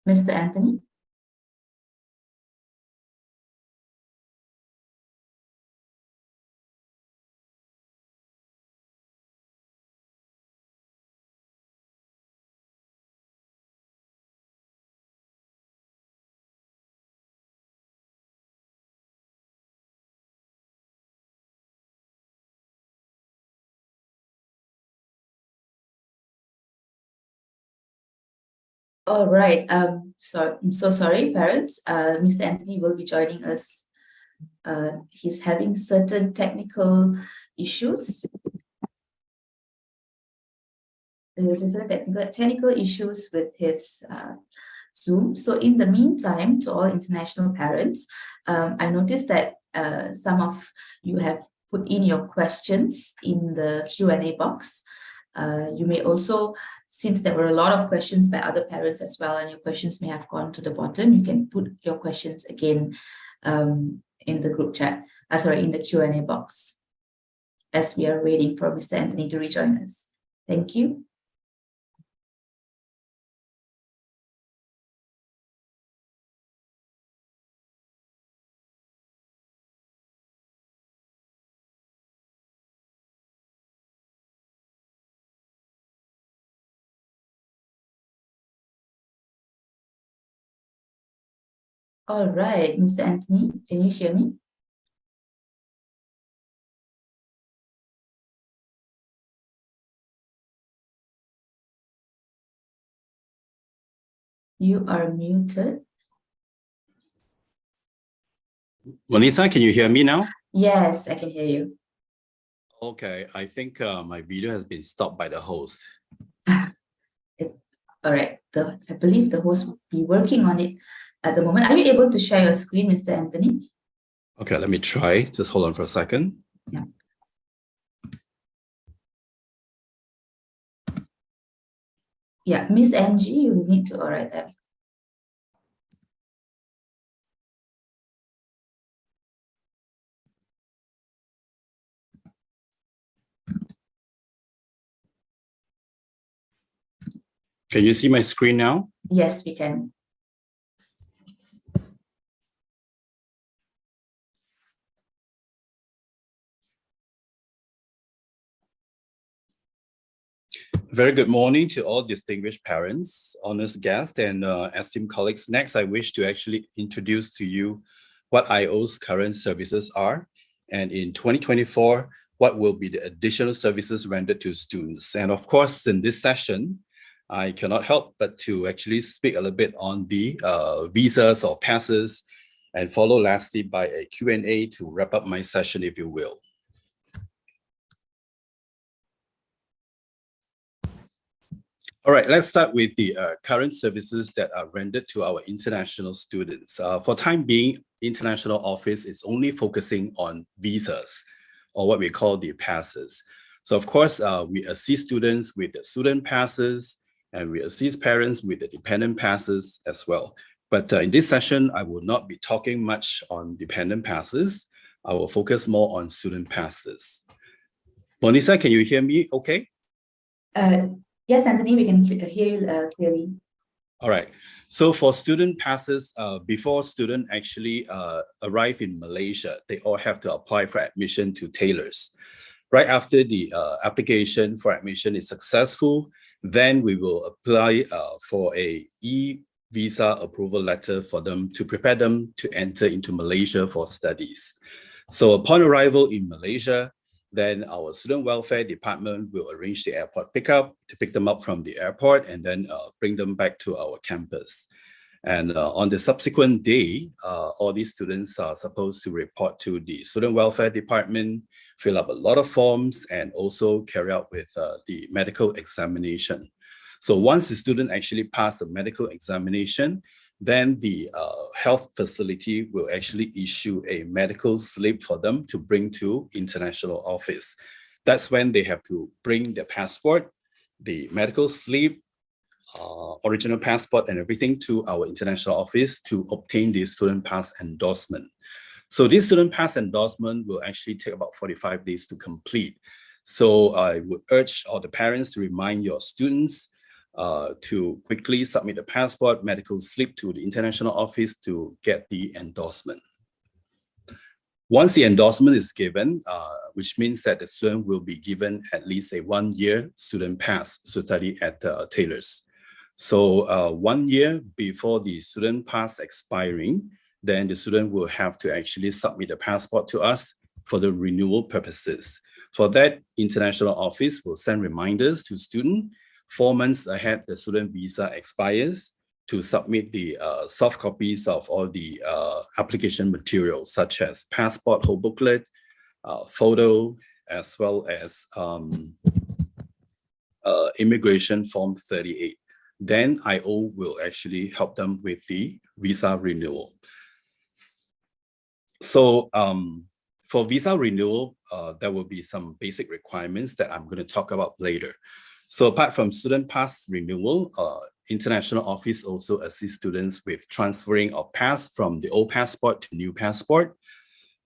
Mr. Anthony? All right. So I'm so sorry, parents. Mr. Anthony will be joining us. He's having certain technical issues. There's technical issues with his Zoom. So in the meantime, to all international parents, I noticed that some of you have put in your questions in the Q&A box. You may also, since there were a lot of questions by other parents as well, and your questions may have gone to the bottom, you can put your questions again in the group chat, in the Q&A box, as we are waiting for Mr. Anthony to rejoin us. Thank you. All right, Mr. Anthony, can you hear me? You are muted. Vanessa, can you hear me now? Yes, I can hear you. Okay, I think my video has been stopped by the host. All right, I believe the host will be working on it at the moment. Are you able to share your screen, Mr. Anthony? Okay, let me try. Just hold on for a second. Yeah. Yeah, Miss Angie, you need to, all right, there. Can you see my screen now? Yes, we can. Very good morning to all distinguished parents, honest guests, and esteemed colleagues. Next, I wish to actually introduce to you what IO's current services are. And in 2024, what will be the additional services rendered to students. And of course, in this session, I cannot help but to actually speak a little bit on the visas or passes, and follow lastly by a Q&A to wrap up my session, if you will. All right, let's start with the current services that are rendered to our international students. For time being, International Office is only focusing on visas, or what we call the passes. So of course, we assist students with the student passes, and we assist parents with the dependent passes as well. But in this session, I will not be talking much on dependent passes. I will focus more on student passes. Monisa, can you hear me okay? Yes, Anthony, we can hear you clearly. All right. So for student passes, before students actually arrive in Malaysia, they all have to apply for admission to Taylor's. Right after the application for admission is successful, then we will apply for a e-visa approval letter for them to prepare them to enter into Malaysia for studies. So upon arrival in Malaysia, then our student welfare department will arrange the airport pickup to pick them up from the airport and then bring them back to our campus. And on the subsequent day, all these students are supposed to report to the student welfare department, fill up a lot of forms, and also carry out with the medical examination. So once the student actually passed the medical examination, then the health facility will actually issue a medical slip for them to bring to International Office. That's when they have to bring their passport, the medical slip, original passport, and everything to our International Office to obtain the student pass endorsement. So this student pass endorsement will actually take about 45 days to complete. So I would urge all the parents to remind your students to quickly submit the passport, medical slip to the International Office to get the endorsement. Once the endorsement is given, which means that the student will be given at least a 1-year student pass to study at Taylor's. So 1 year before the student pass expiring, then the student will have to actually submit the passport to us for the renewal purposes. For that, International Office will send reminders to students 4 months ahead the student visa expires to submit the soft copies of all the application materials, such as passport whole booklet, photo, as well as immigration form 38. Then IO will actually help them with the visa renewal. So for visa renewal, there will be some basic requirements that I'm going to talk about later. So apart from student pass renewal, International Office also assists students with transferring of pass from the old passport to new passport.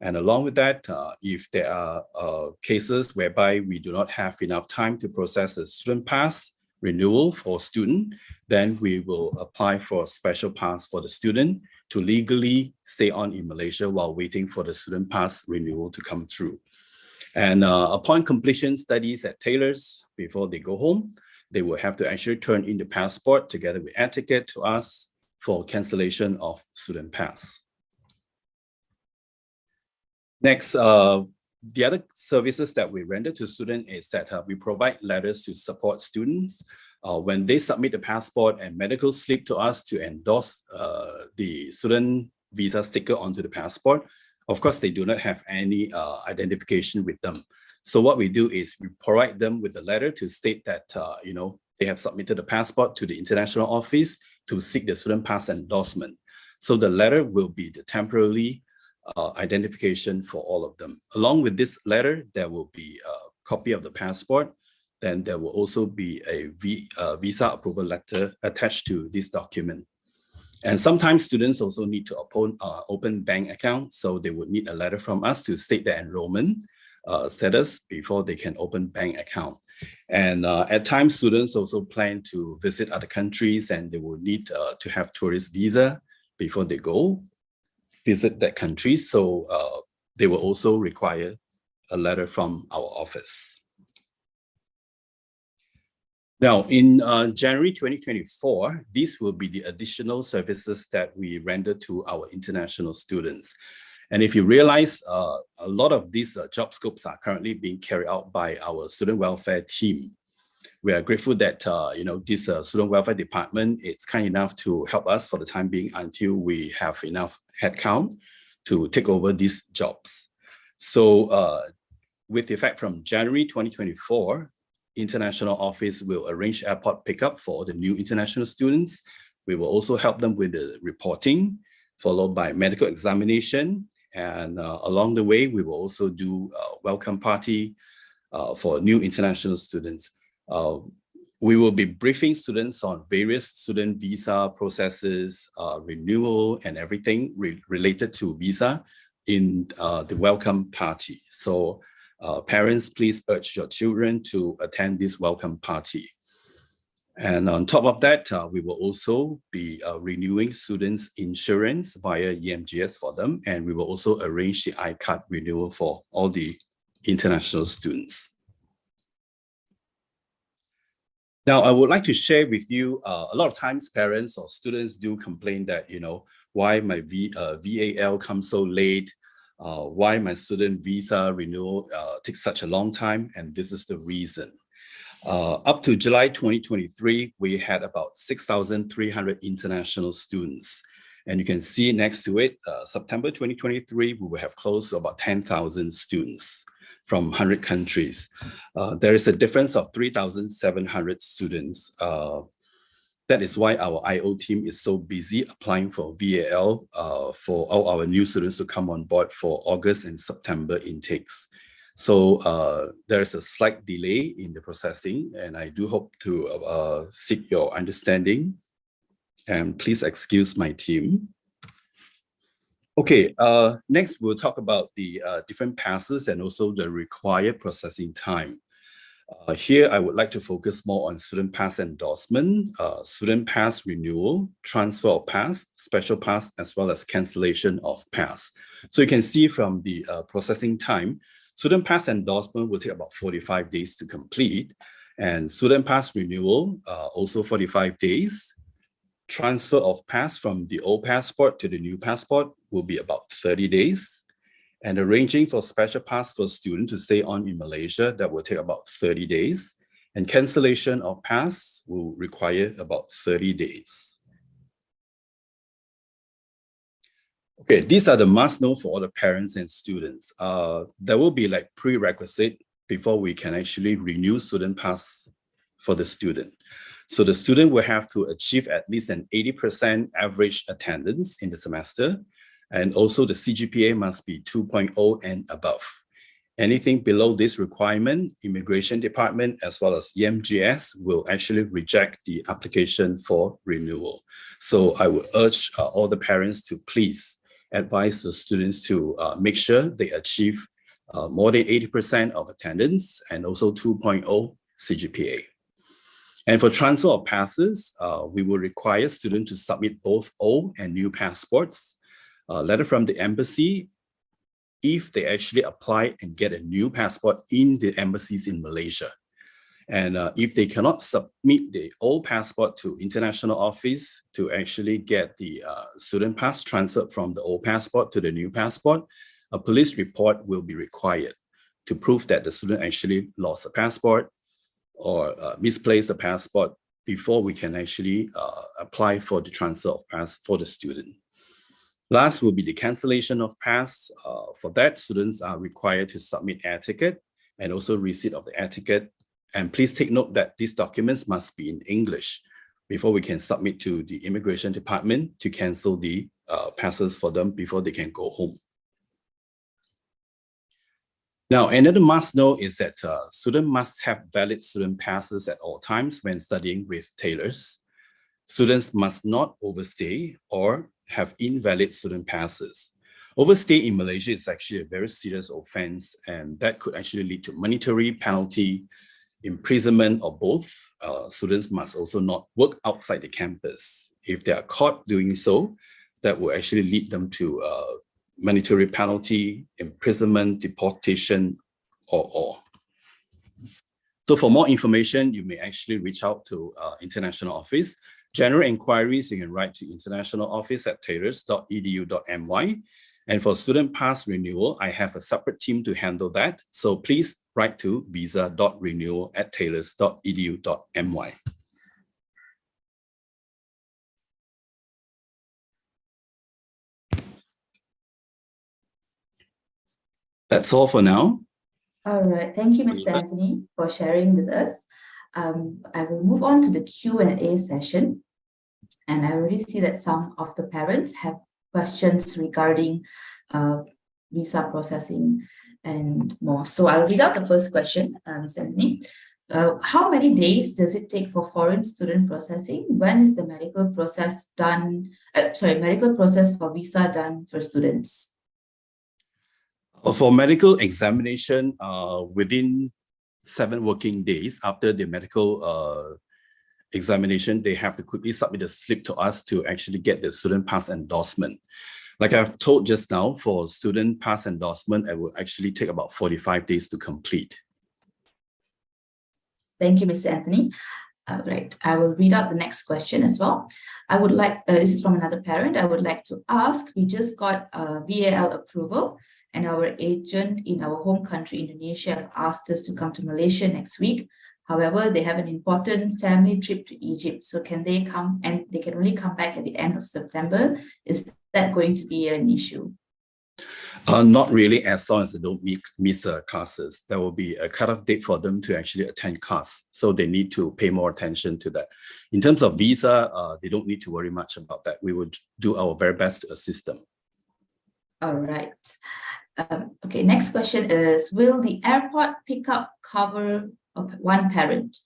And along with that, if there are cases whereby we do not have enough time to process a student pass renewal for student, then we will apply for a special pass for the student to legally stay on in Malaysia while waiting for the student pass renewal to come through. And upon completion studies at Taylor's, before they go home, they will have to actually turn in the passport together with air ticket to us for cancellation of student pass. Next, the other services that we render to students is that we provide letters to support students when they submit the passport and medical slip to us to endorse the student visa sticker onto the passport. Of course, they do not have any identification with them. So what we do is we provide them with a letter to state that they have submitted the passport to the International Office to seek the student pass endorsement. So the letter will be the temporary identification for all of them. Along with this letter, there will be a copy of the passport. Then there will also be a visa approval letter attached to this document. And sometimes students also need to open bank accounts, so they would need a letter from us to state their enrollment status before they can open bank account. And at times, students also plan to visit other countries, and they will need to have tourist visa before they go visit that country. So they will also require a letter from our office. Now, in January 2024, these will be the additional services that we render to our international students. And if you realize, a lot of these job scopes are currently being carried out by our student welfare team. We are grateful that this student welfare department is kind enough to help us for the time being until we have enough headcount to take over these jobs. So with effect from January 2024, International Office will arrange airport pickup for the new international students. We will also help them with the reporting, followed by medical examination. And along the way, we will also do a welcome party for new international students. We will be briefing students on various student visa processes, renewal, and everything related to visa in the welcome party. So parents, please urge your children to attend this welcome party. And on top of that, we will also be renewing students' insurance via EMGS for them. And we will also arrange the iCard renewal for all the international students. Now, I would like to share with you, a lot of times parents or students do complain that, why my VAL comes so late, why my student visa renewal takes such a long time, and this is the reason. Up to July 2023, we had about 6,300 international students. And you can see next to it, September 2023, we will have close to about 10,000 students from 100 countries. There is a difference of 3,700 students. That is why our IO team is so busy applying for VAL for all our new students to come on board for August and September intakes. So there is a slight delay in the processing, and I do hope to seek your understanding. And please excuse my team. Okay, next we'll talk about the different passes and also the required processing time. Here, I would like to focus more on student pass endorsement, student pass renewal, transfer of pass, special pass, as well as cancellation of pass. So you can see from the processing time, student pass endorsement will take about 45 days to complete, and student pass renewal, also 45 days. Transfer of pass from the old passport to the new passport will be about 30 days. And arranging for special pass for students to stay on in Malaysia, that will take about 30 days. And cancellation of pass will require about 30 days. Okay, these are the must-know for all the parents and students. There will be like prerequisite before we can actually renew student pass for the student. So the student will have to achieve at least an 80% average attendance in the semester. And also the CGPA must be 2.0 and above. Anything below this requirement, Immigration Department as well as EMGS will actually reject the application for renewal. So I would urge all the parents to please advise the students to make sure they achieve more than 80% of attendance and also 2.0 CGPA. And for transfer of passes, we will require students to submit both old and new passports, a letter from the embassy, if they actually apply and get a new passport in the embassies in Malaysia. And if they cannot submit the old passport to international office to actually get the student pass transferred from the old passport to the new passport, a police report will be required to prove that the student actually lost a passport or misplaced the passport before we can actually apply for the transfer of pass for the student. Last will be the cancellation of pass. For that, students are required to submit air ticket and also receipt of the air ticket. And please take note that these documents must be in English before we can submit to the Immigration Department to cancel the passes for them before they can go home. Now, another must know is that students must have valid student passes at all times when studying with tailors. Students must not overstay or have invalid student passes. Overstay in Malaysia is actually a very serious offense, and that could actually lead to monetary penalty, imprisonment, or both. Students must also not work outside the campus. If they are caught doing so, that will actually lead them to monetary penalty, imprisonment, deportation, or all. So for more information, you may actually reach out to International Office. General inquiries, you can write to international office@taylors.edu.my. And for student pass renewal, I have a separate team to handle that. So please write to visa.renewal@taylors.edu.my. That's all for now. All right, thank you, Mr. Anthony, for sharing with us. I will move on to the Q&A session. And I already see that some of the parents have questions regarding visa processing and more. So I'll read out the first question, Mr. Anthony. How many days does it take for foreign student processing? When is the medical process done? Medical process for visa done for students? For medical examination, within 7 working days after the medical examination, they have to quickly submit a slip to us to actually get the student pass endorsement. Like I've told just now, for student pass endorsement, it will actually take about 45 days to complete. Thank you, Mr. Anthony. Right, I will read out the next question as well. I would like, this is from another parent. I would like to ask, we just got VAL approval and our agent in our home country, Indonesia, have asked us to come to Malaysia next week. However, they have an important family trip to Egypt. So can they come, and they can only come back at the end of September? Is that going to be an issue? Not really, as long as they don't miss classes. There will be a cutoff date for them to actually attend class. So they need to pay more attention to that. In terms of visa, they don't need to worry much about that. We would do our very best to assist them. All right. Okay, next question is, will the airport pickup cover one parent?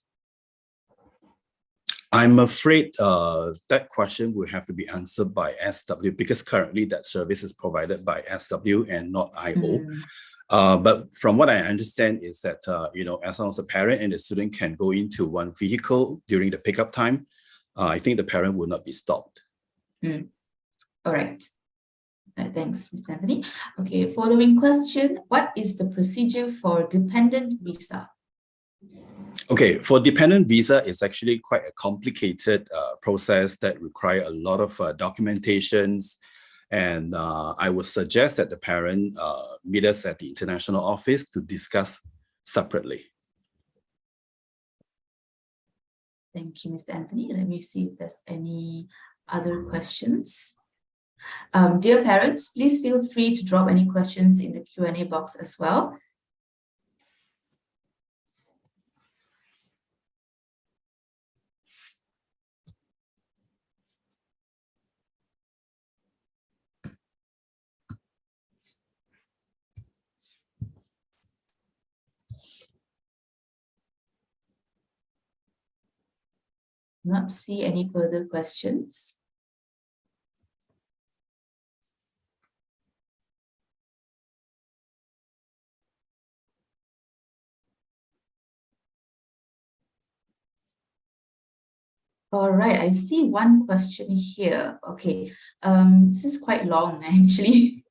I'm afraid that question will have to be answered by SW, because currently that service is provided by SW and not IO. But from what I understand is that, as long as the parent and the student can go into one vehicle during the pickup time, I think the parent will not be stopped. All right. Thanks, Mr. Anthony. Okay, following question. What is the procedure for dependent visa? Okay, for dependent visa, it's actually quite a complicated process that require a lot of documentations. And I would suggest that the parent meet us at the international office to discuss separately. Thank you, Mr. Anthony. Let me see if there's any other questions. Dear parents, please feel free to drop any questions in the Q&A box as well. Not see any further questions. All right, I see one question here. Okay, this is quite long actually.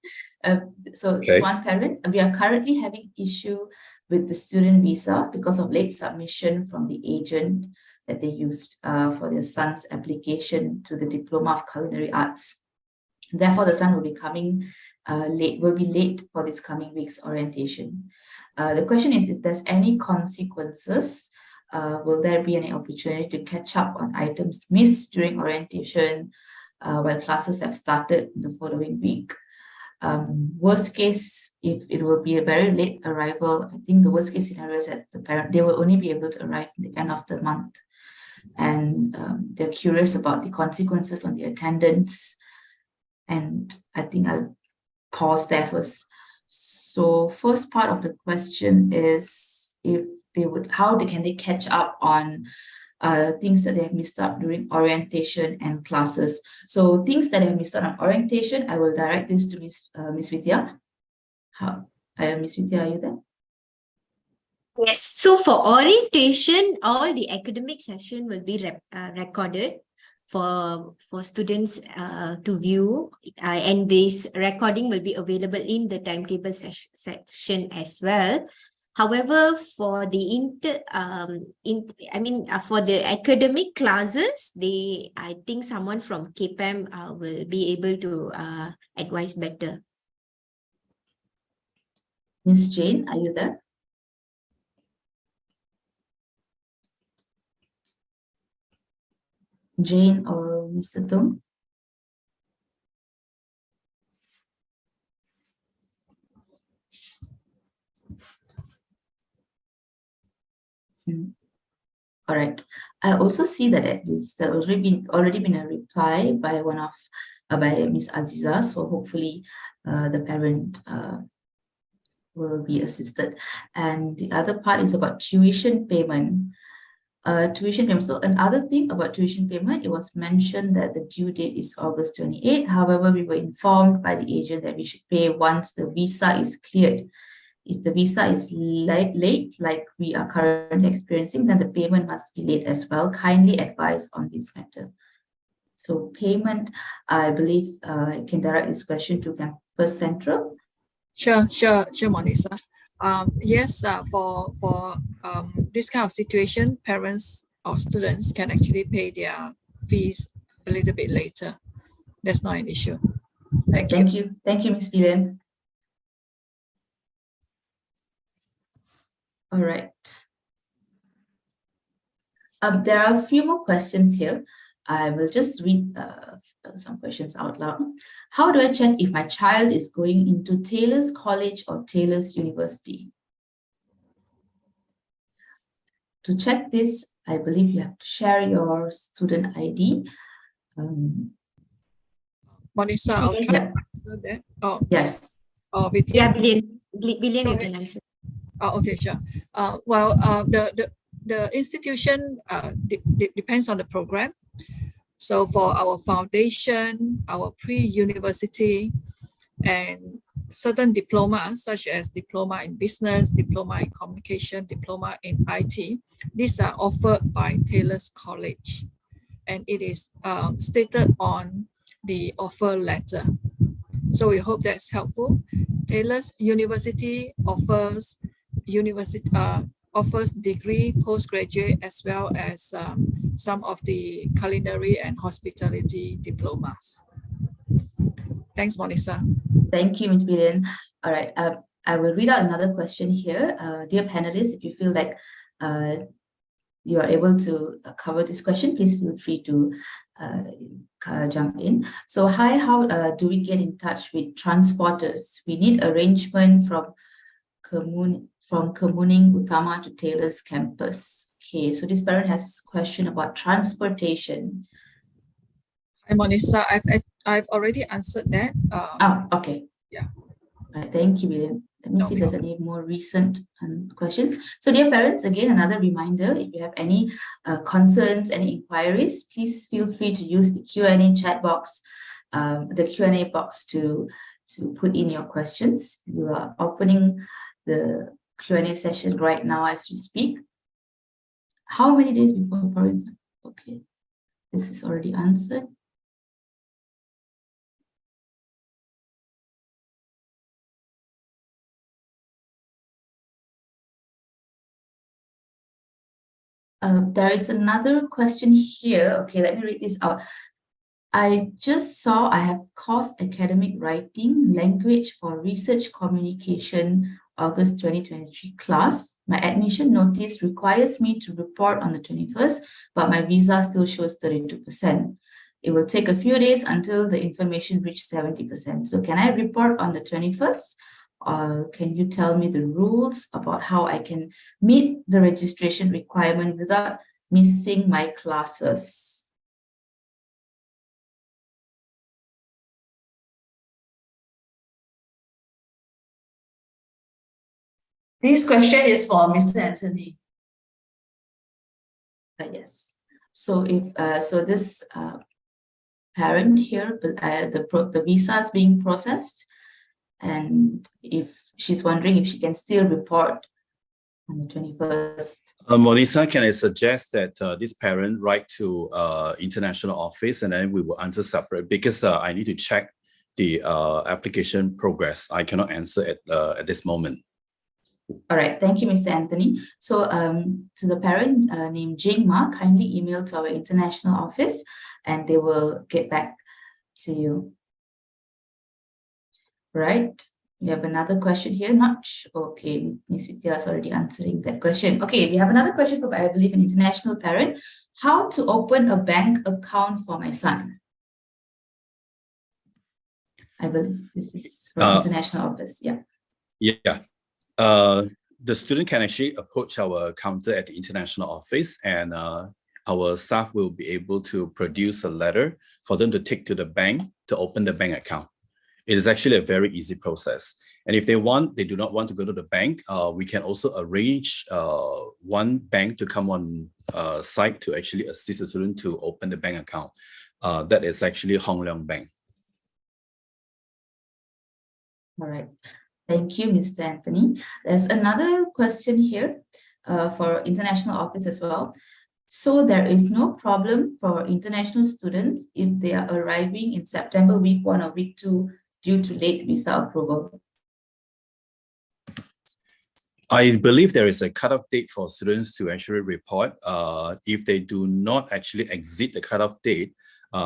So Okay. this one parent, we are currently having issue with the student visa because of late submission from the agent that they used for their son's application to the Diploma of Culinary Arts. Therefore, the son will be coming late for this coming week's orientation. The question is if there's any consequences. Will there be any opportunity to catch up on items missed during orientation while classes have started the following week? Worst case, if it will be a very late arrival, I think the worst case scenario is that they will only be able to arrive at the end of the month. And they're curious about the consequences on the attendance. And I think I'll pause there first. So first part of the question is if how can they catch up on things that they have missed out during orientation and classes. So things that they have missed out on orientation, I will direct this to Miss Vidya. Miss Vidya, are you there? Yes, so for orientation, all the academic session will be recorded for students to view, and this recording will be available in the timetable section as well. However, for the for the academic classes, I think someone from KPAM will be able to advise better. Miss Jane, are you there? Jane or Mr. Tung? All right. I also see that there's already been a reply by by Miss Aziza. So hopefully the parent will be assisted. And the other part is about tuition payment. So another thing about tuition payment, it was mentioned that the due date is August 28. However, we were informed by the agent that we should pay once the visa is cleared. If the visa is late, like we are currently experiencing, then the payment must be late as well. Kindly advise on this matter. So payment, I believe I can direct this question to Campus Central. Sure, Monisa. Yes, for this kind of situation, parents or students can actually pay their fees a little bit later. That's not an issue. Thank you. Thank you, Ms. Vivian. All right. There are a few more questions here. I will just read some questions out loud. How do I check if my child is going into Taylor's College or Taylor's University? To check this, I believe you have to share your student ID. Monisa, I'll try to answer that. Oh, yes. Oh, yeah, Billion, you can answer. Oh, okay, sure. Well, the institution depends on the program. So for our foundation, our pre-university, and certain diplomas, such as diploma in business, diploma in communication, diploma in IT, these are offered by Taylor's College. And it is stated on the offer letter. So we hope that's helpful. Taylor's University offers degree, postgraduate, as well as some of the culinary and hospitality diplomas. Thanks, Monisa. Thank you, Ms. Billion. All right, I will read out another question here. Dear panelists, if you feel like you are able to cover this question, please feel free to jump in. So hi, how do we get in touch with transporters? We need arrangement from Kemuning Utama to Taylor's campus. Okay, so this parent has a question about transportation. Hi, Monisa, I've already answered that. Okay. Yeah. All right, thank you, William. Let me see if there's any more recent questions. So dear parents, again, another reminder, if you have any concerns, any inquiries, please feel free to use the Q&A chat box, the Q&A box to put in your questions. We are opening the Q&A session right now as we speak. How many days before foreign? Okay, this is already answered. There is another question here. Okay, let me read this out. I just saw I have course academic writing, language for research communication, August 2023 class. My admission notice requires me to report on the 21st, but my visa still shows 32%. It will take a few days until the information reaches 70%. So can I report on the 21st? Can you tell me the rules about how I can meet the registration requirement without missing my classes? This question is for Mr. Anthony. Yes. So if this parent here, the visa is being processed, and if she's wondering if she can still report on the 21st. Monisa, can I suggest that this parent write to international office and then we will answer separate, because I need to check the application progress. I cannot answer at this moment. All right, thank you, Mr. Anthony. So to the parent named Jing Ma, kindly email to our international office and they will get back to you. Right, We have another question here. Okay, Ms. Vidya is already answering that question. Okay, we have another question from, I believe, an international parent. How to open a bank account for my son? I believe this is from international office. Yeah. Yeah. The student can actually approach our counter at the international office, and our staff will be able to produce a letter for them to take to the bank to open the bank account. It is actually a very easy process. And if they do not want to go to the bank, we can also arrange one bank to come on site to actually assist the student to open the bank account. That is actually Hong Leong Bank. All right. Thank you, Mr. Anthony. There's another question here for international office as well. So there is no problem for international students if they are arriving in September week 1 or week 2 due to late visa approval? I believe there is a cutoff date for students to actually report. If they do not actually exit the cutoff date,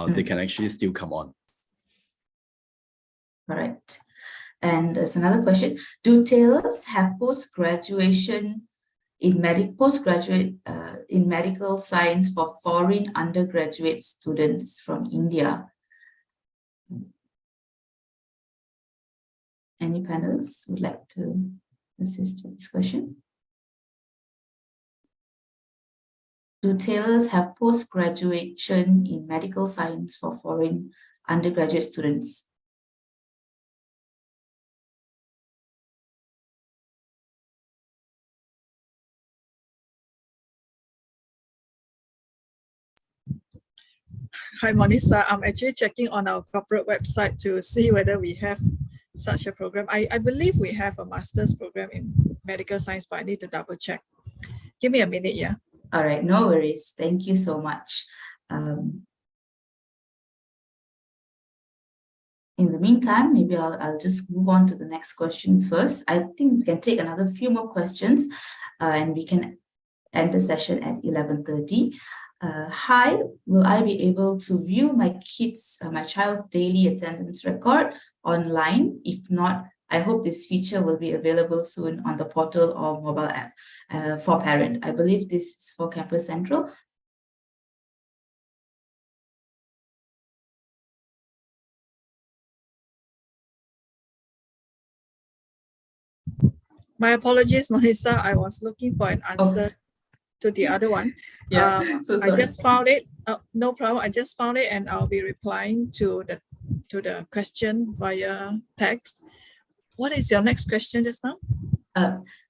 they can actually still come on. All right. And there's another question. Do tailors have postgraduate in medical science for foreign undergraduate students from India? Any panelists would like to assist with this question? Do tailors have post-graduation in medical science for foreign undergraduate students? Hi, Monisa. I'm actually checking on our corporate website to see whether we have such a program. I believe we have a master's program in medical science, but I need to double check. Give me a minute, yeah. All right, no worries. Thank you so much. In the meantime, maybe I'll just move on to the next question first. I think we can take another few more questions and we can end the session at 11:30. Hi, will I be able to view my child's daily attendance record online? If not, I hope this feature will be available soon on the portal or mobile app for parent. I believe this is for Campus Central. My apologies, Monisa. I was looking for an answer to the other one. Yeah, so I just found it. No problem. I just found it, and I'll be replying to the question via text. What is your next question just now?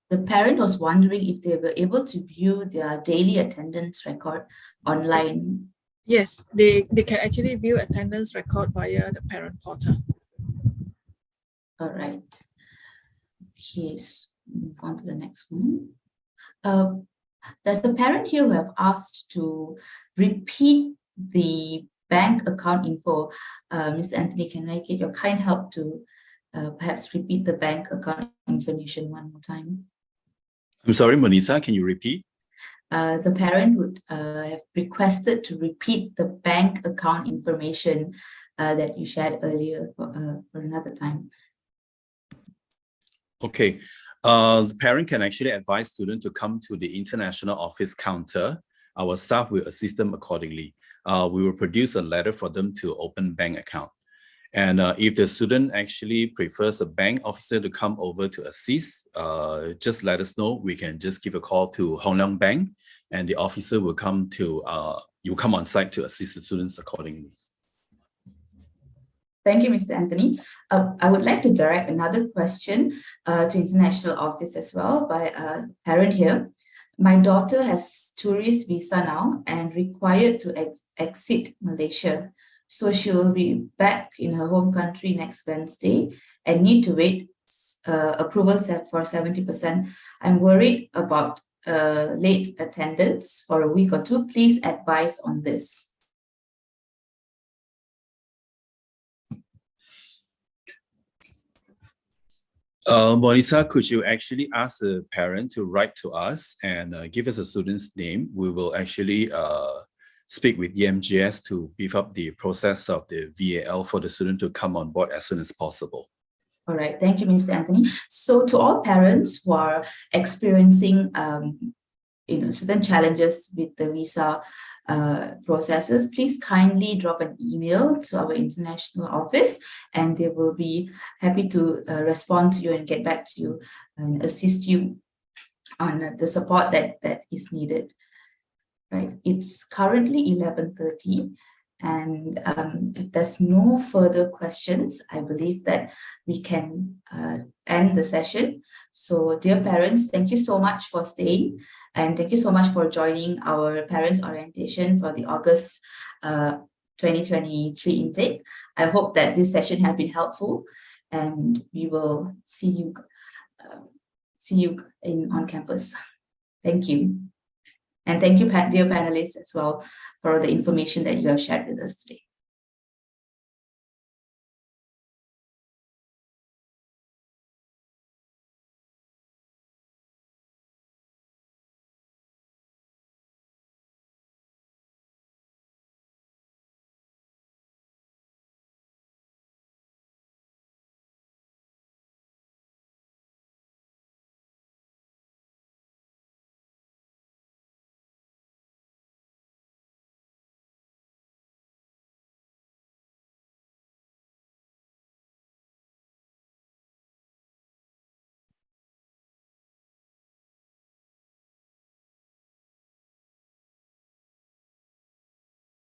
The parent was wondering if they were able to view their daily attendance record online. Yes, they can actually view attendance record via the parent portal. All right. Okay, so move on to the next one. There's the parent here who have asked to repeat the bank account info. Mr. Anthony, can I get your kind help to perhaps repeat the bank account information one more time? I'm sorry, Monisa, can you repeat? The parent would have requested to repeat the bank account information that you shared earlier for another time. Okay. The parent can actually advise students to come to the international office counter. Our staff will assist them accordingly. We will produce a letter for them to open bank account. And if the student actually prefers a bank officer to come over to assist, just let us know. We can just give a call to Hong Leong Bank, and the officer will come on site to assist the students accordingly. Thank you, Mr. Anthony. I would like to direct another question to international office as well by a parent here. My daughter has tourist visa now and required to exit Malaysia. So she will be back in her home country next Wednesday and need to wait approval for 70%. I'm worried about late attendance for a week or two. Please advise on this. Monisa, could you actually ask the parent to write to us and give us a student's name? We will actually speak with EMGS to beef up the process of the VAL for the student to come on board as soon as possible. All right, thank you, Mr. Anthony. So to all parents who are experiencing certain challenges with the visa processes, please kindly drop an email to our international office, and they will be happy to respond to you and get back to you and assist you on the support that is needed. Right, it's currently 11:30. And if there's no further questions, I believe that we can end the session. So dear parents, thank you so much for staying, and thank you so much for joining our parents orientation for the August 2023 intake. I hope that this session has been helpful, and we will see you on campus. Thank you. And thank you, dear panelists, as well, for the information that you have shared with us today.